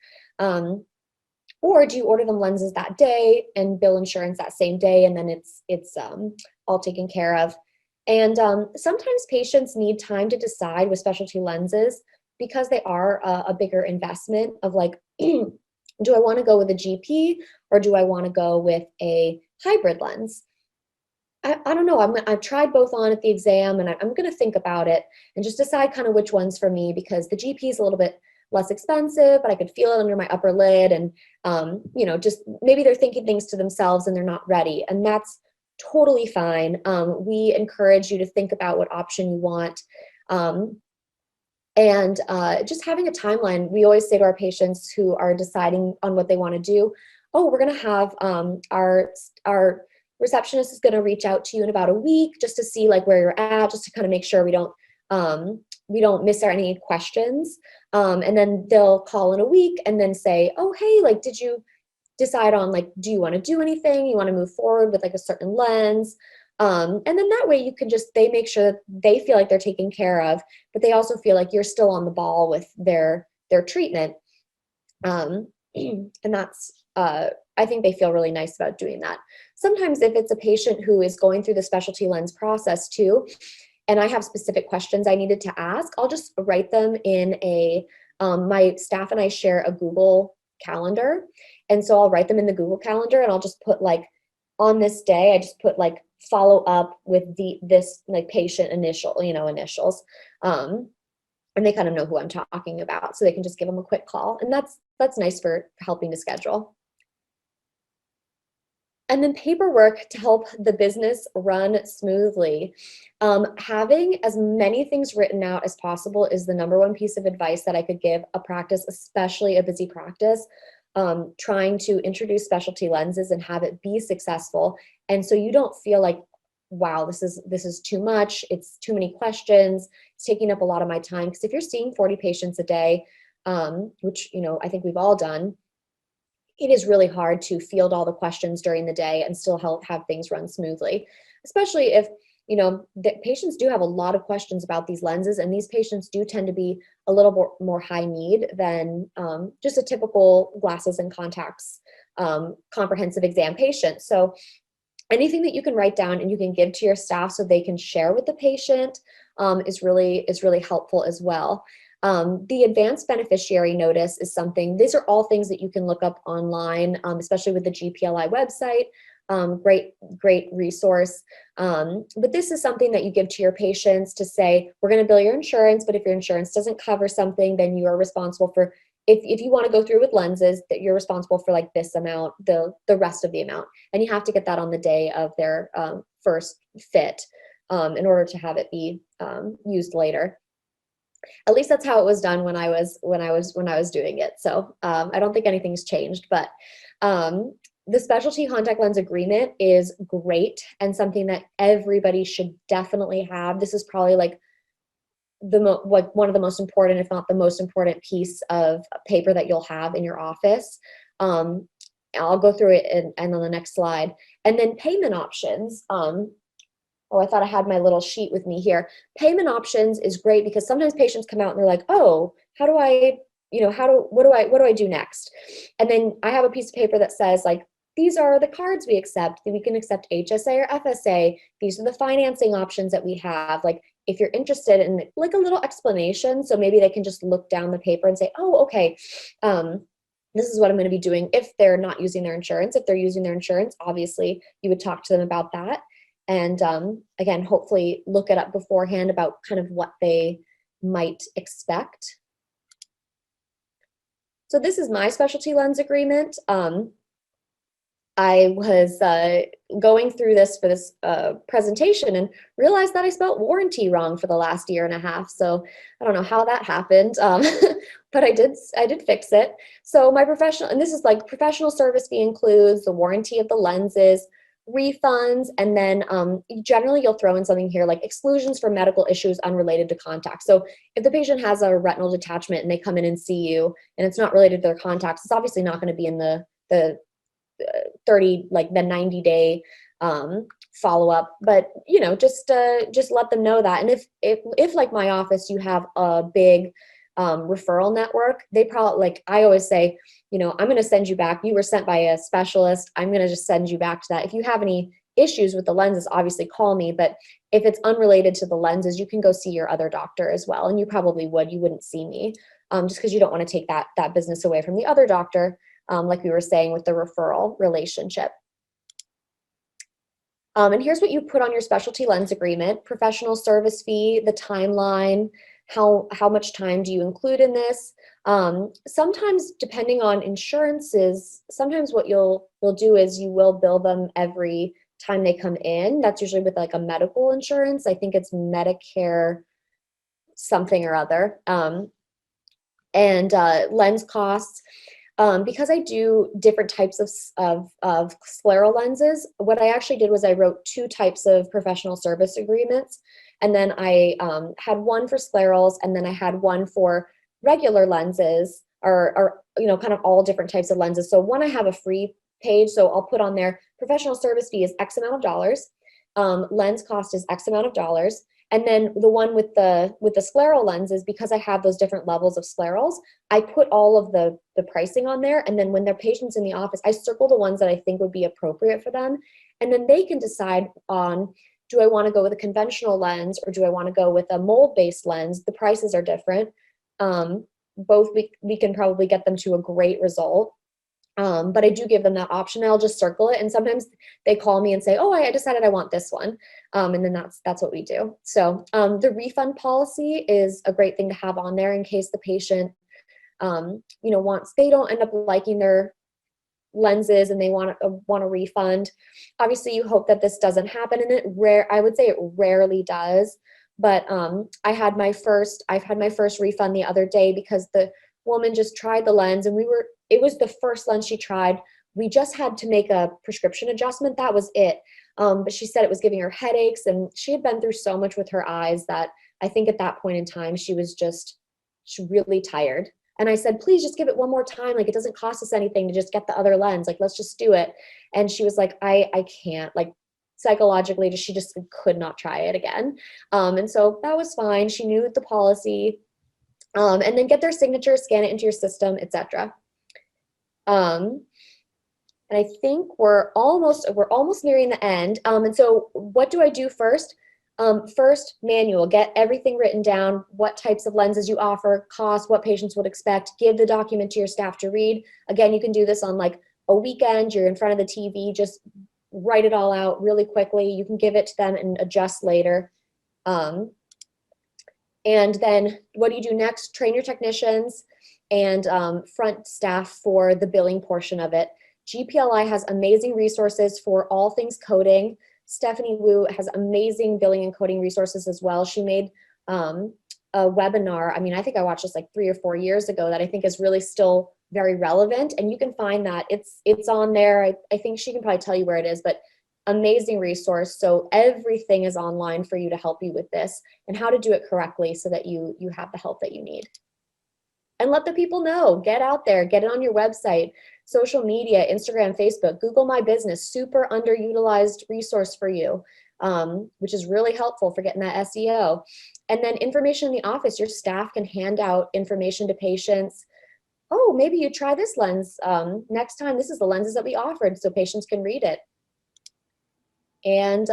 Or do you order them lenses that day and bill insurance that same day, and then it's all taken care of? And sometimes patients need time to decide with specialty lenses because they are a bigger investment of like, do I want to go with a GP or do I want to go with a hybrid lens? I don't know. I've tried both on at the exam, and I'm going to think about it and just decide kind of which one's for me, because the GP is a little bit less expensive, but I could feel it under my upper lid, and just maybe they're thinking things to themselves and they're not ready, and that's totally fine. We encourage you to think about what option you want, and just having a timeline. We always say to our patients who are deciding on what they want to do, oh, we're going to have our receptionist is going to reach out to you in about a week just to see like where you're at, just to kind of make sure we don't miss out any questions. And then they'll call in a week and then say, oh, hey, like, did you decide on, like, do you want to do anything? You want to move forward with like a certain lens? And then that way you can they make sure that they feel like they're taken care of, but they also feel like you're still on the ball with their treatment. And that's, I think they feel really nice about doing that. Sometimes if it's a patient who is going through the specialty lens process too, and I have specific questions I needed to ask, I'll just write them in my staff and I share a Google Calendar. And so I'll write them in the Google Calendar, and I'll just put like, on this day, I just put like follow up with this like patient initials. And they kind of know who I'm talking about, so they can just give them a quick call. And that's nice for helping to schedule. And then paperwork to help the business run smoothly. Having as many things written out as possible is the #1 piece of advice that I could give a practice, especially a busy practice, trying to introduce specialty lenses and have it be successful. And so you don't feel like, wow, this is too much. It's too many questions. It's taking up a lot of my time. Because if you're seeing 40 patients a day, which I think we've all done, it is really hard to field all the questions during the day and still have things run smoothly, especially if, the patients do have a lot of questions about these lenses, and these patients do tend to be a little more high need than just a typical glasses and contacts comprehensive exam patient. So anything that you can write down and you can give to your staff so they can share with the patient is really helpful as well. The advanced beneficiary notice is something, these are all things that you can look up online, especially with the GPLI website. Great resource. But this is something that you give to your patients to say, we're going to bill your insurance, but if your insurance doesn't cover something, then you are responsible for, if you want to go through with lenses, that you're responsible for like this amount, the rest of the amount. And you have to get that on the day of their first fit in order to have it be used later. At least that's how it was done when I was doing it. So I don't think anything's changed, but the specialty contact lens agreement is great and something that everybody should definitely have. This is probably like one of the most important, if not the most important piece of paper that you'll have in your office. I'll go through it and on the next slide. And then payment options. oh, I thought I had my little sheet with me here. Payment options is great because sometimes patients come out and they're like, oh, how do I, what do I do next? And then I have a piece of paper that says like, these are the cards we accept. We can accept HSA or FSA. These are the financing options that we have. Like if you're interested in like a little explanation, so maybe they can just look down the paper and say, oh, okay, this is what I'm going to be doing if they're not using their insurance. If they're using their insurance, obviously you would talk to them about that. And again, hopefully look it up beforehand about kind of what they might expect. So this is my specialty lens agreement. I was going through this for this presentation and realized that I spelled warranty wrong for the last year and a half. So I don't know how that happened, but I did fix it. So my professional, and this is like professional service fee includes the warranty of the lenses, refunds, and then generally you'll throw in something here like exclusions for medical issues unrelated to contact. So if the patient has a retinal detachment and they come in and see you and it's not related to their contacts, it's obviously not going to be in the 90-day follow-up, but just let them know that. And if like my office, you have a big referral network, they probably, like I always say, I'm going to send you back. You were sent by a specialist. I'm going to just send you back to that. If you have any issues with the lenses, obviously call me, but if it's unrelated to the lenses, you can go see your other doctor as well. And you probably would, you wouldn't see me just because you don't want to take that business away from the other doctor. Like we were saying with the referral relationship. And here's what you put on your specialty lens agreement: professional service fee, the timeline, how much time do you include in this? Sometimes depending on insurances, sometimes what you'll do is you will bill them every time they come in. That's usually with like a medical insurance. I think it's Medicare something or other. And lens costs. Because I do different types of scleral lenses, what I actually did was I wrote 2 types of professional service agreements. And then I had one for sclerals, and then I had one for regular lenses, or kind of all different types of lenses. So one, I have a free page, so I'll put on there, professional service fee is X amount of dollars, lens cost is X amount of dollars. And then the one with the scleral lenses, because I have those different levels of sclerals, I put all of the pricing on there. And then when their patients in the office, I circle the ones that I think would be appropriate for them. And then they can decide on, do I want to go with a conventional lens or do I want to go with a mold-based lens? The prices are different. Both we can probably get them to a great result. But I do give them that option. I'll just circle it. And sometimes they call me and say, oh, I decided I want this one. And then that's what we do. So the refund policy is a great thing to have on there in case the patient, they don't end up liking their lenses and they want a refund. Obviously, you hope that this doesn't happen, and I would say it rarely does. But I've had my first refund the other day because the woman just tried the lens, and it was the first lens she tried. We just had to make a prescription adjustment. That was it. But she said it was giving her headaches, and she had been through so much with her eyes that I think at that point in time, she was really tired. And I said, please just give it one more time. Like, it doesn't cost us anything to just get the other lens. Like, let's just do it. And she was like, I can't. Like, psychologically, she just could not try it again. And so that was fine. She knew the policy. And then get their signature, scan it into your system, etc. And I think we're almost nearing the end. And so what do I do first? First, manual, get everything written down, what types of lenses you offer, cost, what patients would expect, give the document to your staff to read. Again, you can do this on like a weekend, you're in front of the TV, just write it all out really quickly. You can give it to them and adjust later. And then what do you do next? Train your technicians and front staff for the billing portion of it. GPLI has amazing resources for all things coding. Stephanie Wu has amazing billing and coding resources as well. She made a webinar. I mean, I think I watched this like 3 or 4 years ago that I think is really still very relevant. And you can find that it's on there. I think she can probably tell you where it is, but amazing resource. So everything is online for you to help you with this and how to do it correctly so that you have the help that you need. And let the people know, get out there, get it on your website. social media, Instagram, Facebook, Google My Business, super underutilized resource for you, which is really helpful for getting that SEO. And then information in the office, your staff can hand out information to patients. Oh, maybe you try this lens next time. This is the lenses that we offered, so patients can read it. And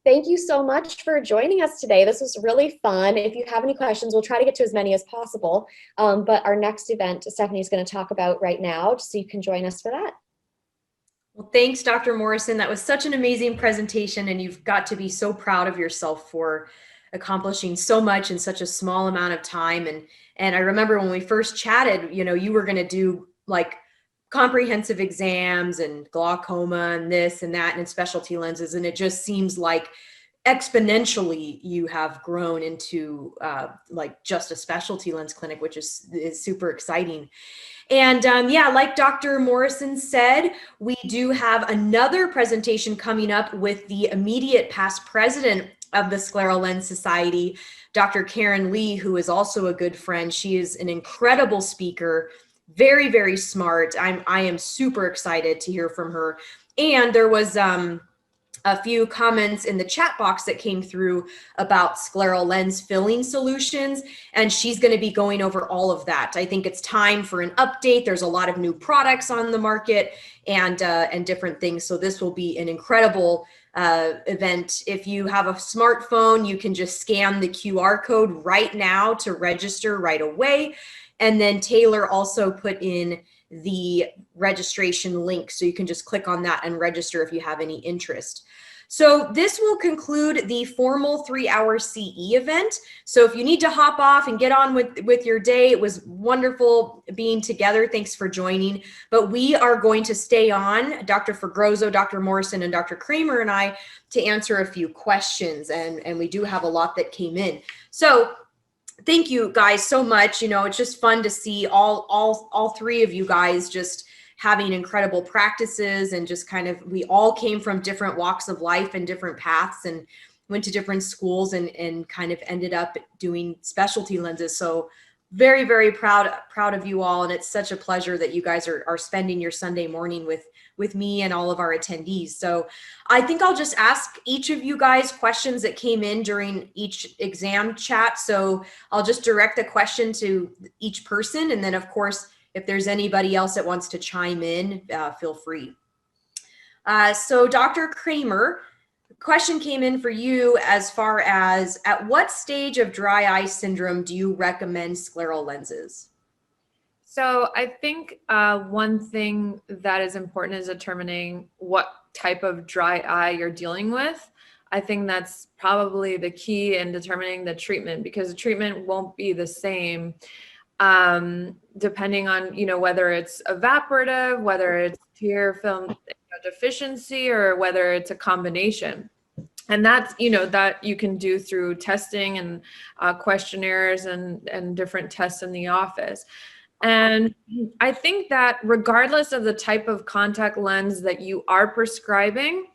thank you so much for joining us today. This was really fun. If you have any questions, we'll try to get to as many as possible. But our next event, Stephanie is going to talk about right now, so you can join us for that. Well, thanks, Dr. Morrison. That was such an amazing presentation, and you've got to be so proud of yourself for accomplishing so much in such a small amount of time. And I remember when we first chatted, you were going to do like comprehensive exams and glaucoma and this and that and specialty lenses, and it just seems like exponentially you have grown into like just a specialty lens clinic, which is super exciting. And yeah, like Dr. Morrison said, we do have another presentation coming up with the immediate past president of the Scleral Lens Society, Dr. Karen Lee, who is also a good friend. She is an incredible speaker, very, very smart. I am super excited to hear from her. And there was a few comments in the chat box that came through about scleral lens filling solutions, and she's going to be going over all of that. I think it's time for an update. There's a lot of new products on the market and different things. So this will be an incredible event. If you have a smartphone, you can just scan the QR code right now to register right away. And then Taylor also put in the registration link, so you can just click on that and register if you have any interest. So this will conclude the formal 3-hour CE event. So if you need to hop off and get on with your day, it was wonderful being together. Thanks for joining. But we are going to stay on, Dr. Fergrozo, Dr. Morrison, and Dr. Kramer and I, to answer a few questions. And we do have a lot that came in. So thank you guys so much. It's just fun to see all three of you guys just having incredible practices, and just kind of, we all came from different walks of life and different paths and went to different schools and kind of ended up doing specialty lenses. So very, very proud of you all. And it's such a pleasure that you guys are spending your Sunday morning with me and all of our attendees. So I think I'll just ask each of you guys questions that came in during each exam chat. So I'll just direct the question to each person. And then of course, if there's anybody else that wants to chime in, feel free. So Dr. Kramer, the question came in for you as far as, at what stage of dry eye syndrome do you recommend scleral lenses? So I think one thing that is important is determining what type of dry eye you're dealing with. I think that's probably the key in determining the treatment, because the treatment won't be the same depending on, whether it's evaporative, whether it's tear film deficiency, or whether it's a combination. And that's, that you can do through testing and questionnaires and different tests in the office. And I think that regardless of the type of contact lens that you are prescribing,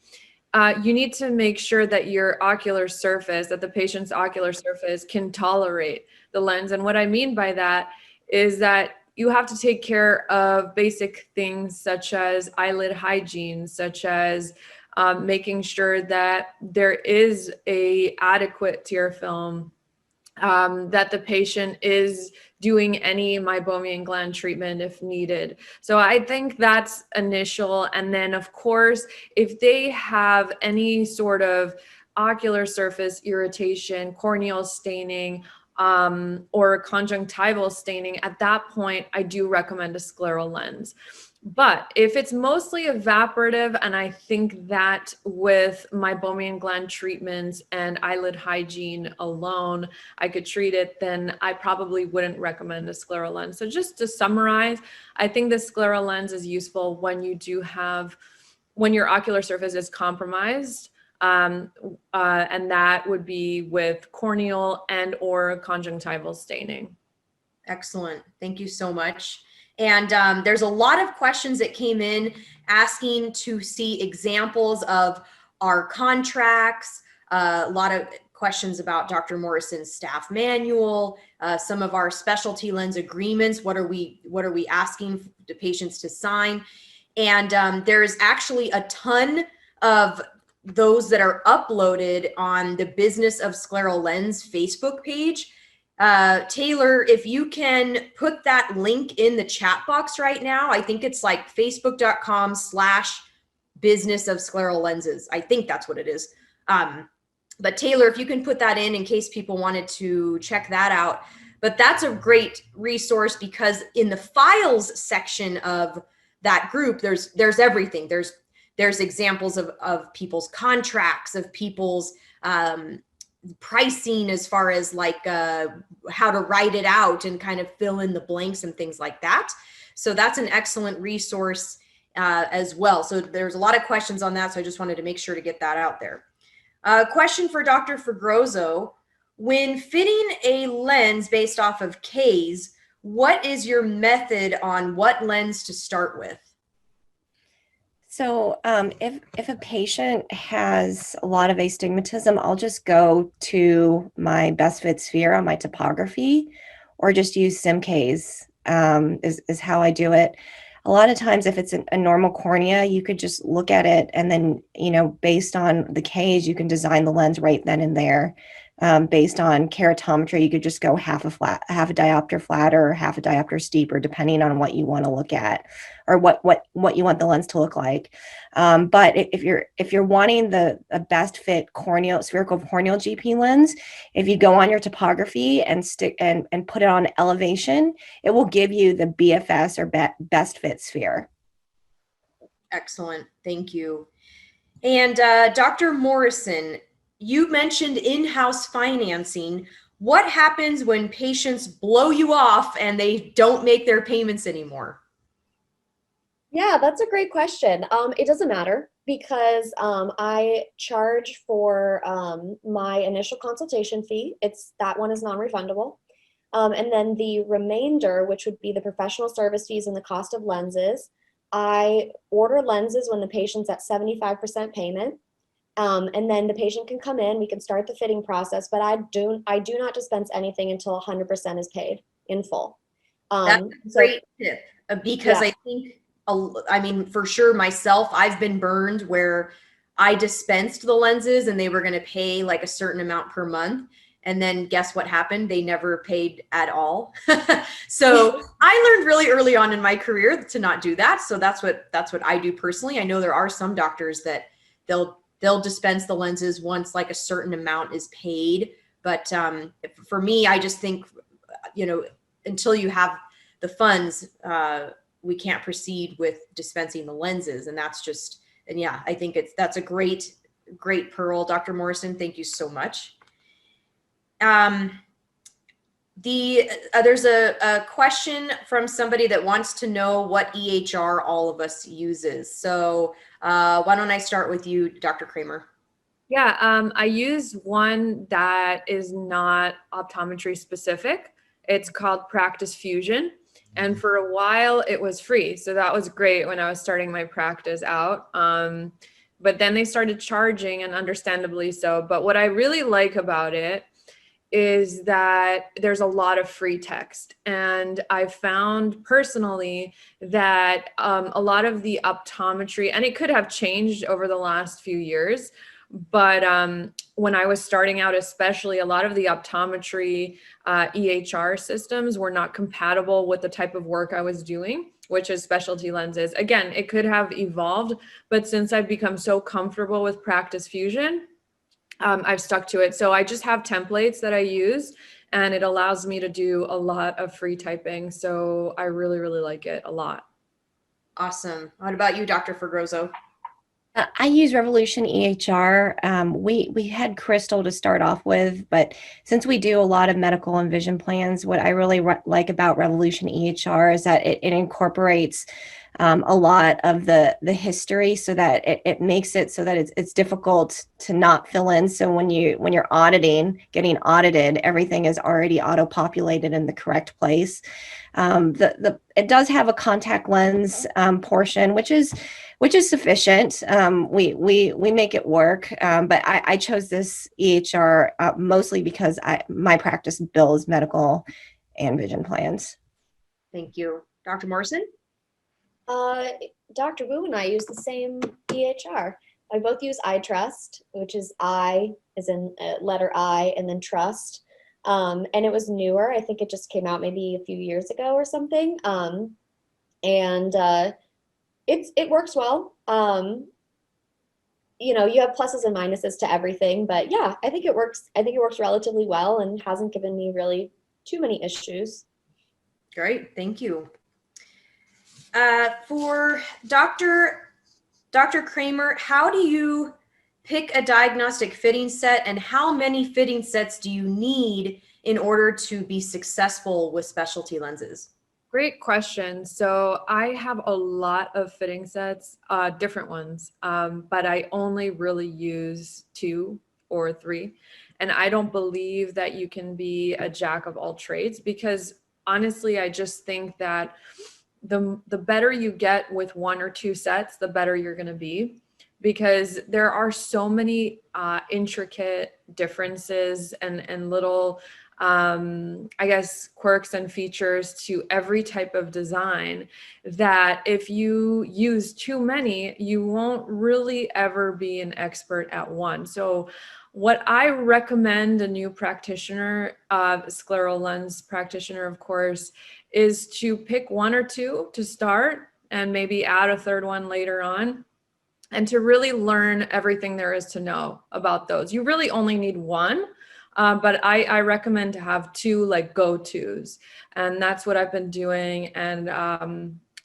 you need to make sure that your ocular surface, that the patient's ocular surface can tolerate the lens. And what I mean by that is that you have to take care of basic things such as eyelid hygiene, such as making sure that there is a adequate tear film, that the patient is doing any meibomian gland treatment if needed. So I think that's initial. And then of course, if they have any sort of ocular surface irritation, corneal staining, or conjunctival staining, at that point, I do recommend a scleral lens. But if it's mostly evaporative, and I think that with meibomian gland treatments and eyelid hygiene alone, I could treat it, then I probably wouldn't recommend a scleral lens. So just to summarize, I think the scleral lens is useful when you do have, when your ocular surface is compromised, and that would be with corneal and or conjunctival staining. Excellent. Thank you so much. And there's a lot of questions that came in asking to see examples of our contracts, a lot of questions about Dr. Morrison's staff manual, some of our specialty lens agreements. What are we asking the patients to sign? And there's actually a ton of those that are uploaded on the Business of Scleral Lens Facebook page. Taylor, if you can put that link in the chat box right now, I think it's like facebook.com/business of scleral lenses. I think that's what it is. But Taylor, if you can put that in case people wanted to check that out. But that's a great resource because in the files section of that group, there's everything. There's examples of people's contracts, of people's pricing as far as like how to write it out and kind of fill in the blanks and things like that. So that's an excellent resource as well. So there's a lot of questions on that. So I just wanted to make sure to get that out there. Question for Dr. Fregroso. When fitting a lens based off of Ks, what is your method on what lens to start with? So if a patient has a lot of astigmatism, I'll just go to my best fit sphere on my topography, or just use SimKs is how I do it. A lot of times, if it's a normal cornea, you could just look at it and then, based on the Ks, you can design the lens right then and there. Based on keratometry, you could just go half a diopter flat or half a diopter steeper, depending on what you want to look at or what you want the lens to look like. But if you're wanting a best fit spherical corneal GP lens, if you go on your topography and put it on elevation, it will give you the BFS or best fit sphere. Excellent, thank you. And Dr. Morrison, you mentioned in-house financing. What happens when patients blow you off and they don't make their payments anymore? Yeah, that's a great question. It doesn't matter because I charge for my initial consultation fee. That one is non-refundable. And then the remainder, which would be the professional service fees and the cost of lenses, I order lenses when the patient's at 75% payment. And then the patient can come in, we can start the fitting process, but I do not dispense anything until 100% is paid in full. That's a great tip because yeah. I mean, for sure myself, I've been burned where I dispensed the lenses and they were going to pay like a certain amount per month. And then guess what happened? They never paid at all. So I learned really early on in my career to not do that. So that's what I do personally. I know there are some doctors that they'll dispense the lenses once like a certain amount is paid. But for me, I just think, until you have the funds, we can't proceed with dispensing the lenses. And yeah, I think that's a great pearl, Dr. Morrison. Thank you so much. There's a question from somebody that wants to know what EHR all of us uses. So why don't I start with you, Dr. Kramer? Yeah, I use one that is not optometry specific. It's called Practice Fusion. And for a while it was free. So that was great when I was starting my practice out. But then they started charging, and understandably so. But what I really like about it is that there's a lot of free text. And I found personally that a lot of the optometry, and it could have changed over the last few years, but when I was starting out, especially, a lot of the optometry EHR systems were not compatible with the type of work I was doing, which is specialty lenses. Again, it could have evolved, but since I've become so comfortable with Practice Fusion, I've stuck to it. So I just have templates that I use, and it allows me to do a lot of free typing. So I really, really like it a lot. Awesome. What about you, Dr. Fregroso? I use Revolution EHR. We had Crystal to start off with, but since we do a lot of medical and vision plans, what I really like about Revolution EHR is that it incorporates a lot of the history, so that it makes it so that it's difficult to not fill in. So when you're getting audited, everything is already auto-populated in the correct place. It does have a contact lens portion, which is sufficient. We make it work, but I chose this EHR mostly because my practice bills medical and vision plans. Thank you. Dr. Morrison? Dr. Wu and I use the same EHR. I both use iTrust, which is I as in letter I and then trust. And it was newer. I think it just came out maybe a few years ago or something. It works well. You know, you have pluses and minuses to everything, but yeah, I think it works. I think it works relatively well and hasn't given me really too many issues. Great, thank you. For Dr. Kramer, how do you pick a diagnostic fitting set, and how many fitting sets do you need in order to be successful with specialty lenses? Great question. So I have a lot of fitting sets, different ones, but I only really use 2 or 3. And I don't believe that you can be a jack of all trades, because honestly, I just think that the better you get with 1 or 2 sets, the better you're going to be, because there are so many intricate differences and little, I guess, quirks and features to every type of design, that if you use too many, you won't really ever be an expert at one. So what I recommend a new practitioner, scleral lens practitioner, of course, is to pick 1 or 2 to start and maybe add a 3rd one later on, and to really learn everything there is to know about those. You really only need 1, but I recommend to have 2 like go-tos, and that's what I've been doing. And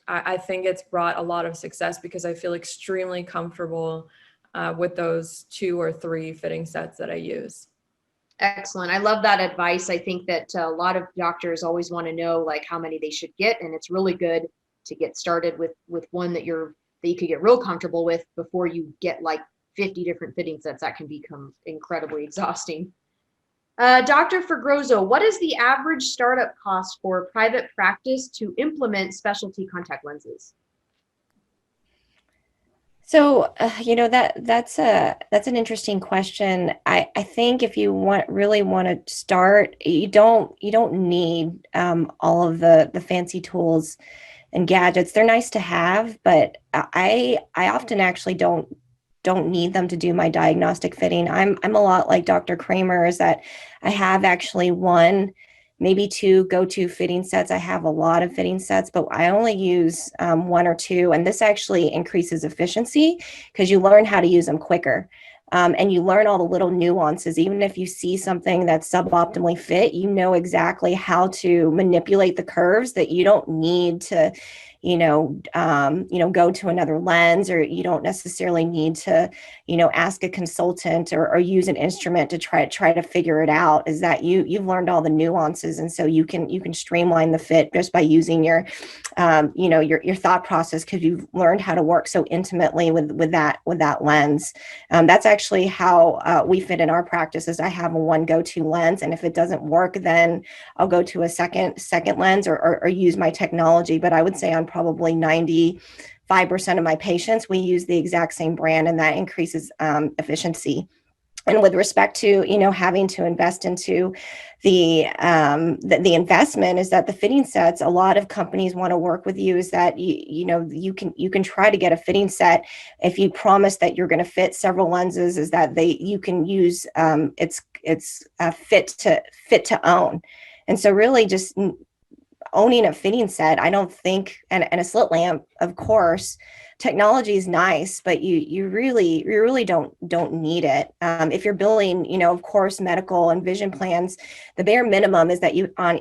I think it's brought a lot of success because I feel extremely comfortable with those 2 or 3 fitting sets that I use. Excellent. I love that advice. I think that a lot of doctors always want to know like how many they should get, and it's really good to get started with one that you could get real comfortable with before you get like 50 different fitting sets. That can become incredibly exhausting. Dr. Fergrozo, what is the average startup cost for a private practice to implement specialty contact lenses? So, that's an interesting question. I think if you really want to start, you don't need all of the fancy tools and gadgets. They're nice to have, but I often actually don't need them to do my diagnostic fitting. I'm a lot like Dr. Kramer, is that I have actually 1, maybe 2 go-to fitting sets. I have a lot of fitting sets, but I only use 1 or 2. And this actually increases efficiency because you learn how to use them quicker. And you learn all the little nuances. Even if you see something that's suboptimally fit, you know exactly how to manipulate the curves, that you don't need to, go to another lens, or you don't necessarily need to, ask a consultant or use an instrument to try to figure it out. Is that you've learned all the nuances, and so you can streamline the fit just by using your thought process, because you've learned how to work so intimately with that lens. That's actually how we fit in our practices. I have a 1 go-to lens, and if it doesn't work, then I'll go to a second lens or use my technology. But I would say on probably 95% of my patients, we use the exact same brand, and that increases efficiency. And with respect to, having to invest into the investment, is that the fitting sets, a lot of companies want to work with you, is that you can try to get a fitting set if you promise that you're going to fit several lenses, is that you can use it's fit to own. And so really just owning a fitting set, I don't think, and a slit lamp, of course, technology is nice, but you really don't need it. If you're billing, of course, medical and vision plans, the bare minimum is that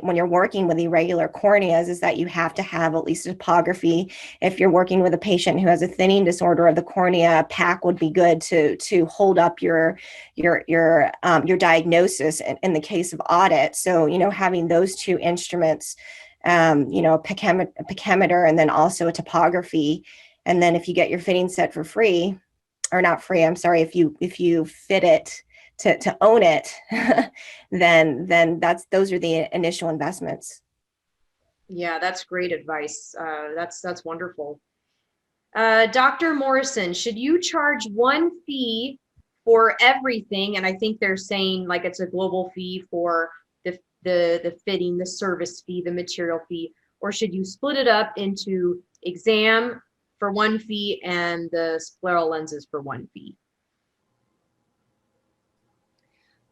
when you're working with irregular corneas, is that you have to have at least a topography. If you're working with a patient who has a thinning disorder of the cornea, a pack would be good to hold up your diagnosis in the case of audit. So, having those 2 instruments you know, a pachymeter, and then also a topography. And then if you get your fitting set for free, or not free, I'm sorry, if you fit it to own it, then those are the initial investments. Yeah, that's great advice. That's wonderful. Dr. Morrison, should you charge one fee for everything? And I think they're saying like it's a global fee for the fitting, the service fee, the material fee, or should you split it up into exam for one fee and the scleral lenses for one fee?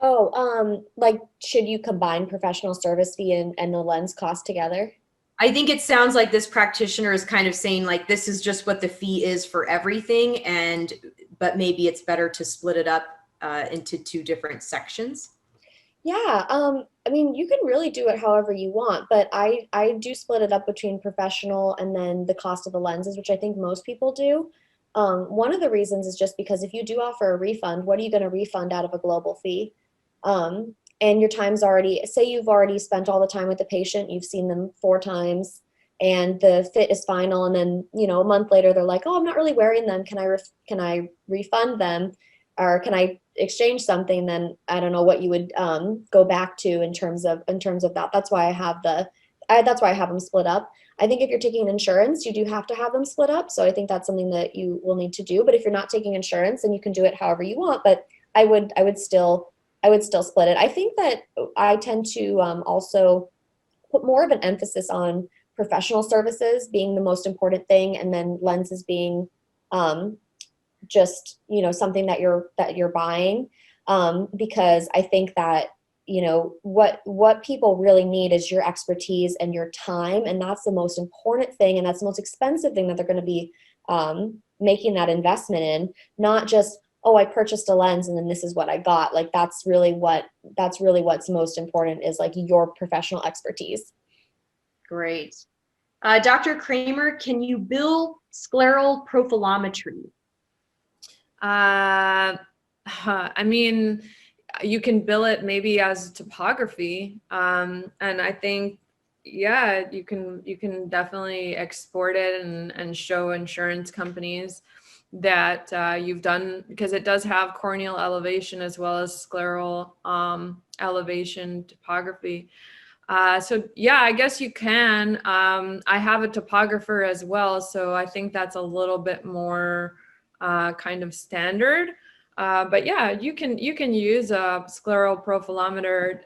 Oh, like should you combine professional service fee and the lens cost together? I think it sounds like this practitioner is kind of saying like this is just what the fee is for everything, but maybe it's better to split it up into two different sections. Yeah, I mean, you can really do it however you want, but I do split it up between professional and then the cost of the lenses, which I think most people do. One of the reasons is just because if you do offer a refund, what are you going to refund out of a global fee? And your time's already, say you've already spent all the time with the patient, you've seen them 4 times, and the fit is final, and then, you know, a month later they're like, oh, I'm not really wearing them. Can I refund them, or can I exchange something? Then I don't know what you would go back to in terms of that. That's why I have them split up. I think if you're taking insurance, you do have to have them split up. So I think that's something that you will need to do. But if you're not taking insurance, then you can do it however you want. But I would still split it. I think that I tend to also put more of an emphasis on professional services being the most important thing, and then lenses being just, you know, something that you're buying, because I think that, you know, what people really need is your expertise and your time, and that's the most important thing, and that's the most expensive thing that they're going to be making that investment in, not just, oh, I purchased a lens and then this is what I got. Like that's really what's most important, is like your professional expertise. Great. Dr. Kramer, can you bill scleral profilometry? I mean, you can bill it maybe as topography. And I think, yeah, you can definitely export it and show insurance companies that you've done, because it does have corneal elevation as well as scleral elevation topography. So yeah, I guess you can. I have a topographer as well, so I think that's a little bit more kind of standard. But yeah, you can use a scleral profilometer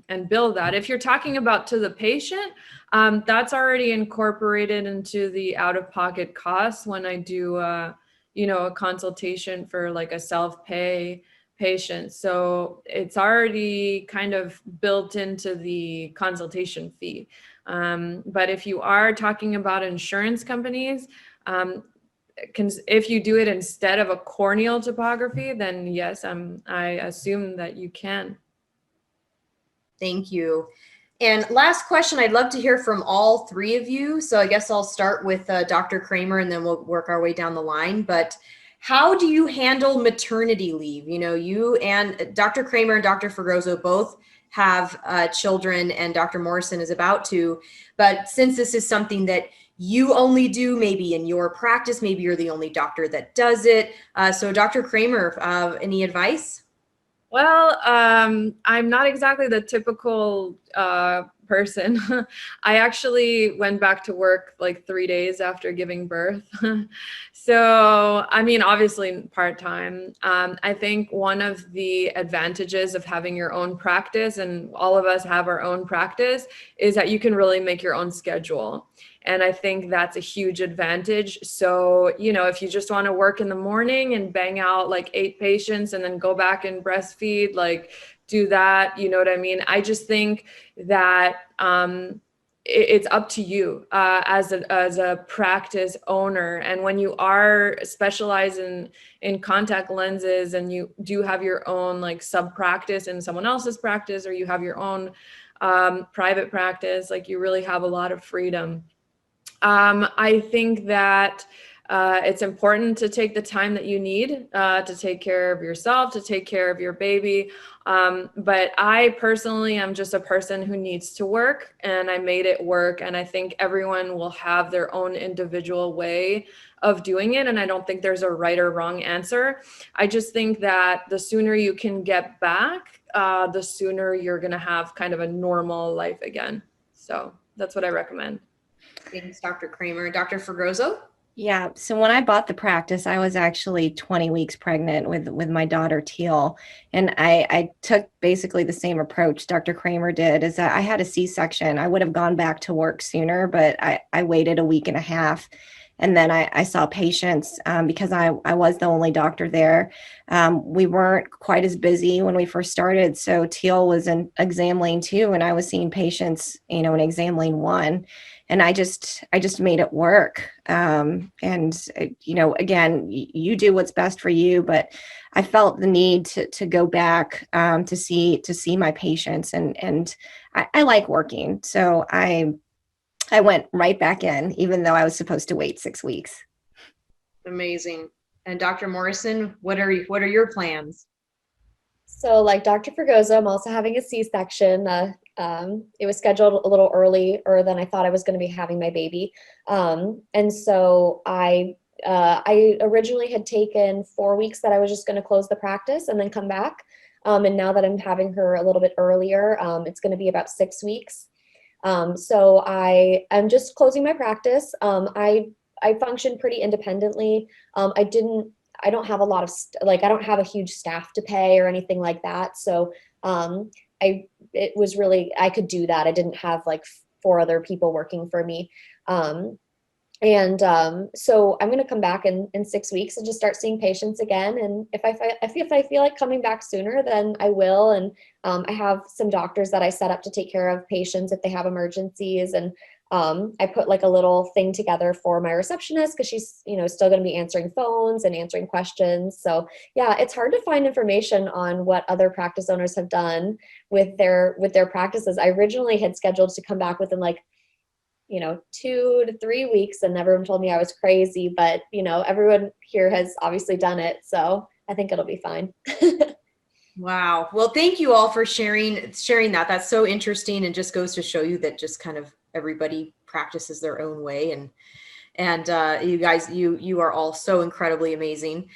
and bill that. If you're talking about to the patient, that's already incorporated into the out-of-pocket costs when I do you know, a consultation for like a self-pay patient. So it's already kind of built into the consultation fee. But if you are talking about insurance companies, if you do it instead of a corneal topography, then yes, I assume that you can. Thank you. And last question, I'd love to hear from all three of you. So I guess I'll start with Dr. Kramer and then we'll work our way down the line. But how do you handle maternity leave? You know, you and Dr. Kramer and Dr. Fregoso both have children, and Dr. Morrison is about to. But since this is something that you only do maybe in your practice, maybe you're the only doctor that does it. So Dr. Kramer, any advice? Well, I'm not exactly the typical person. I actually went back to work like 3 days after giving birth. So, I mean, obviously part-time. I think one of the advantages of having your own practice, and all of us have our own practice, is that you can really make your own schedule. And I think that's a huge advantage. So, you know, if you just want to work in the morning and bang out like 8 patients and then go back and breastfeed, like do that, you know what I mean? I just think that it's up to you as a practice owner. And when you are specialized in contact lenses and you do have your own like sub practice in someone else's practice, or you have your own private practice, like you really have a lot of freedom. I think that It's important to take the time that you need to take care of yourself, to take care of your baby. But I personally am just a person who needs to work, and I made it work. And I think everyone will have their own individual way of doing it. And I don't think there's a right or wrong answer. I just think that the sooner you can get back, the sooner you're going to have kind of a normal life again. So that's what I recommend. Thanks, Dr. Kramer. Dr. Fregoso? Yeah, so when I bought the practice, I was actually 20 weeks pregnant with my daughter Teal, and I took basically the same approach Dr. Kramer did. Is that I had a C-section. I would have gone back to work sooner, but I waited a week and a half, and then I saw patients because I was the only doctor there. We weren't quite as busy when we first started, so Teal was in exam lane 2, and I was seeing patients, in exam lane 1. And I just made it work. And, again, you do what's best for you, but I felt the need to go back to see my patients, and I like working. So I went right back in, even though I was supposed to wait 6 weeks. Amazing. And Dr. Morrison, what are your plans? So like Dr. Fregoso, I'm also having a C-section. It was scheduled a little earlier than I thought I was going to be having my baby. And so I originally had taken 4 weeks that I was just going to close the practice and then come back. And now that I'm having her a little bit earlier, it's going to be about 6 weeks. So I'm just closing my practice. I function pretty independently. I don't have a lot of, I don't have a huge staff to pay or anything like that. So it was really, I could do that. I didn't have like 4 other people working for me. So I'm going to come back in 6 weeks and just start seeing patients again. And if I feel like coming back sooner, then I will. And I have some doctors that I set up to take care of patients if they have emergencies. And I put like a little thing together for my receptionist because she's, still going to be answering phones and answering questions. So yeah, it's hard to find information on what other practice owners have done with their practices. I originally had scheduled to come back within 2 to 3 weeks, and everyone told me I was crazy, but everyone here has obviously done it. So I think it'll be fine. Wow. Well, thank you all for sharing that. That's so interesting, and just goes to show you that just kind of everybody practices their own way. And you guys, you are all so incredibly amazing.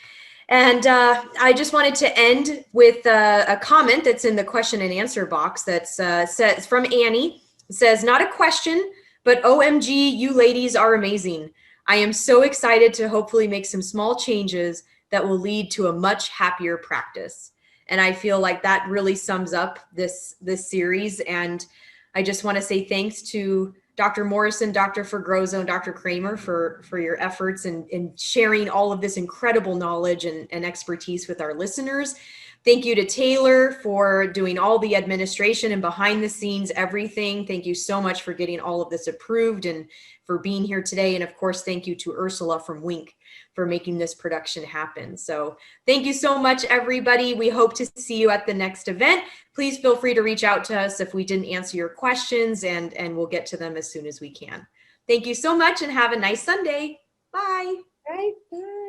And I just wanted to end with a comment that's in the question and answer box that says from Annie. It says, not a question, but OMG, you ladies are amazing. I am so excited to hopefully make some small changes that will lead to a much happier practice. And I feel like that really sums up this series. And I just want to say thanks to Dr. Morrison, Dr. Fregoso, and Dr. Kramer for your efforts in sharing all of this incredible knowledge and expertise with our listeners. Thank you to Taylor for doing all the administration and behind the scenes, everything. Thank you so much for getting all of this approved and for being here today. And of course, thank you to Ursula from Wink for making this production happen. So thank you so much, everybody. We hope to see you at the next event. Please feel free to reach out to us if we didn't answer your questions, and we'll get to them as soon as we can. Thank you so much and have a nice Sunday. Bye. All right. Bye.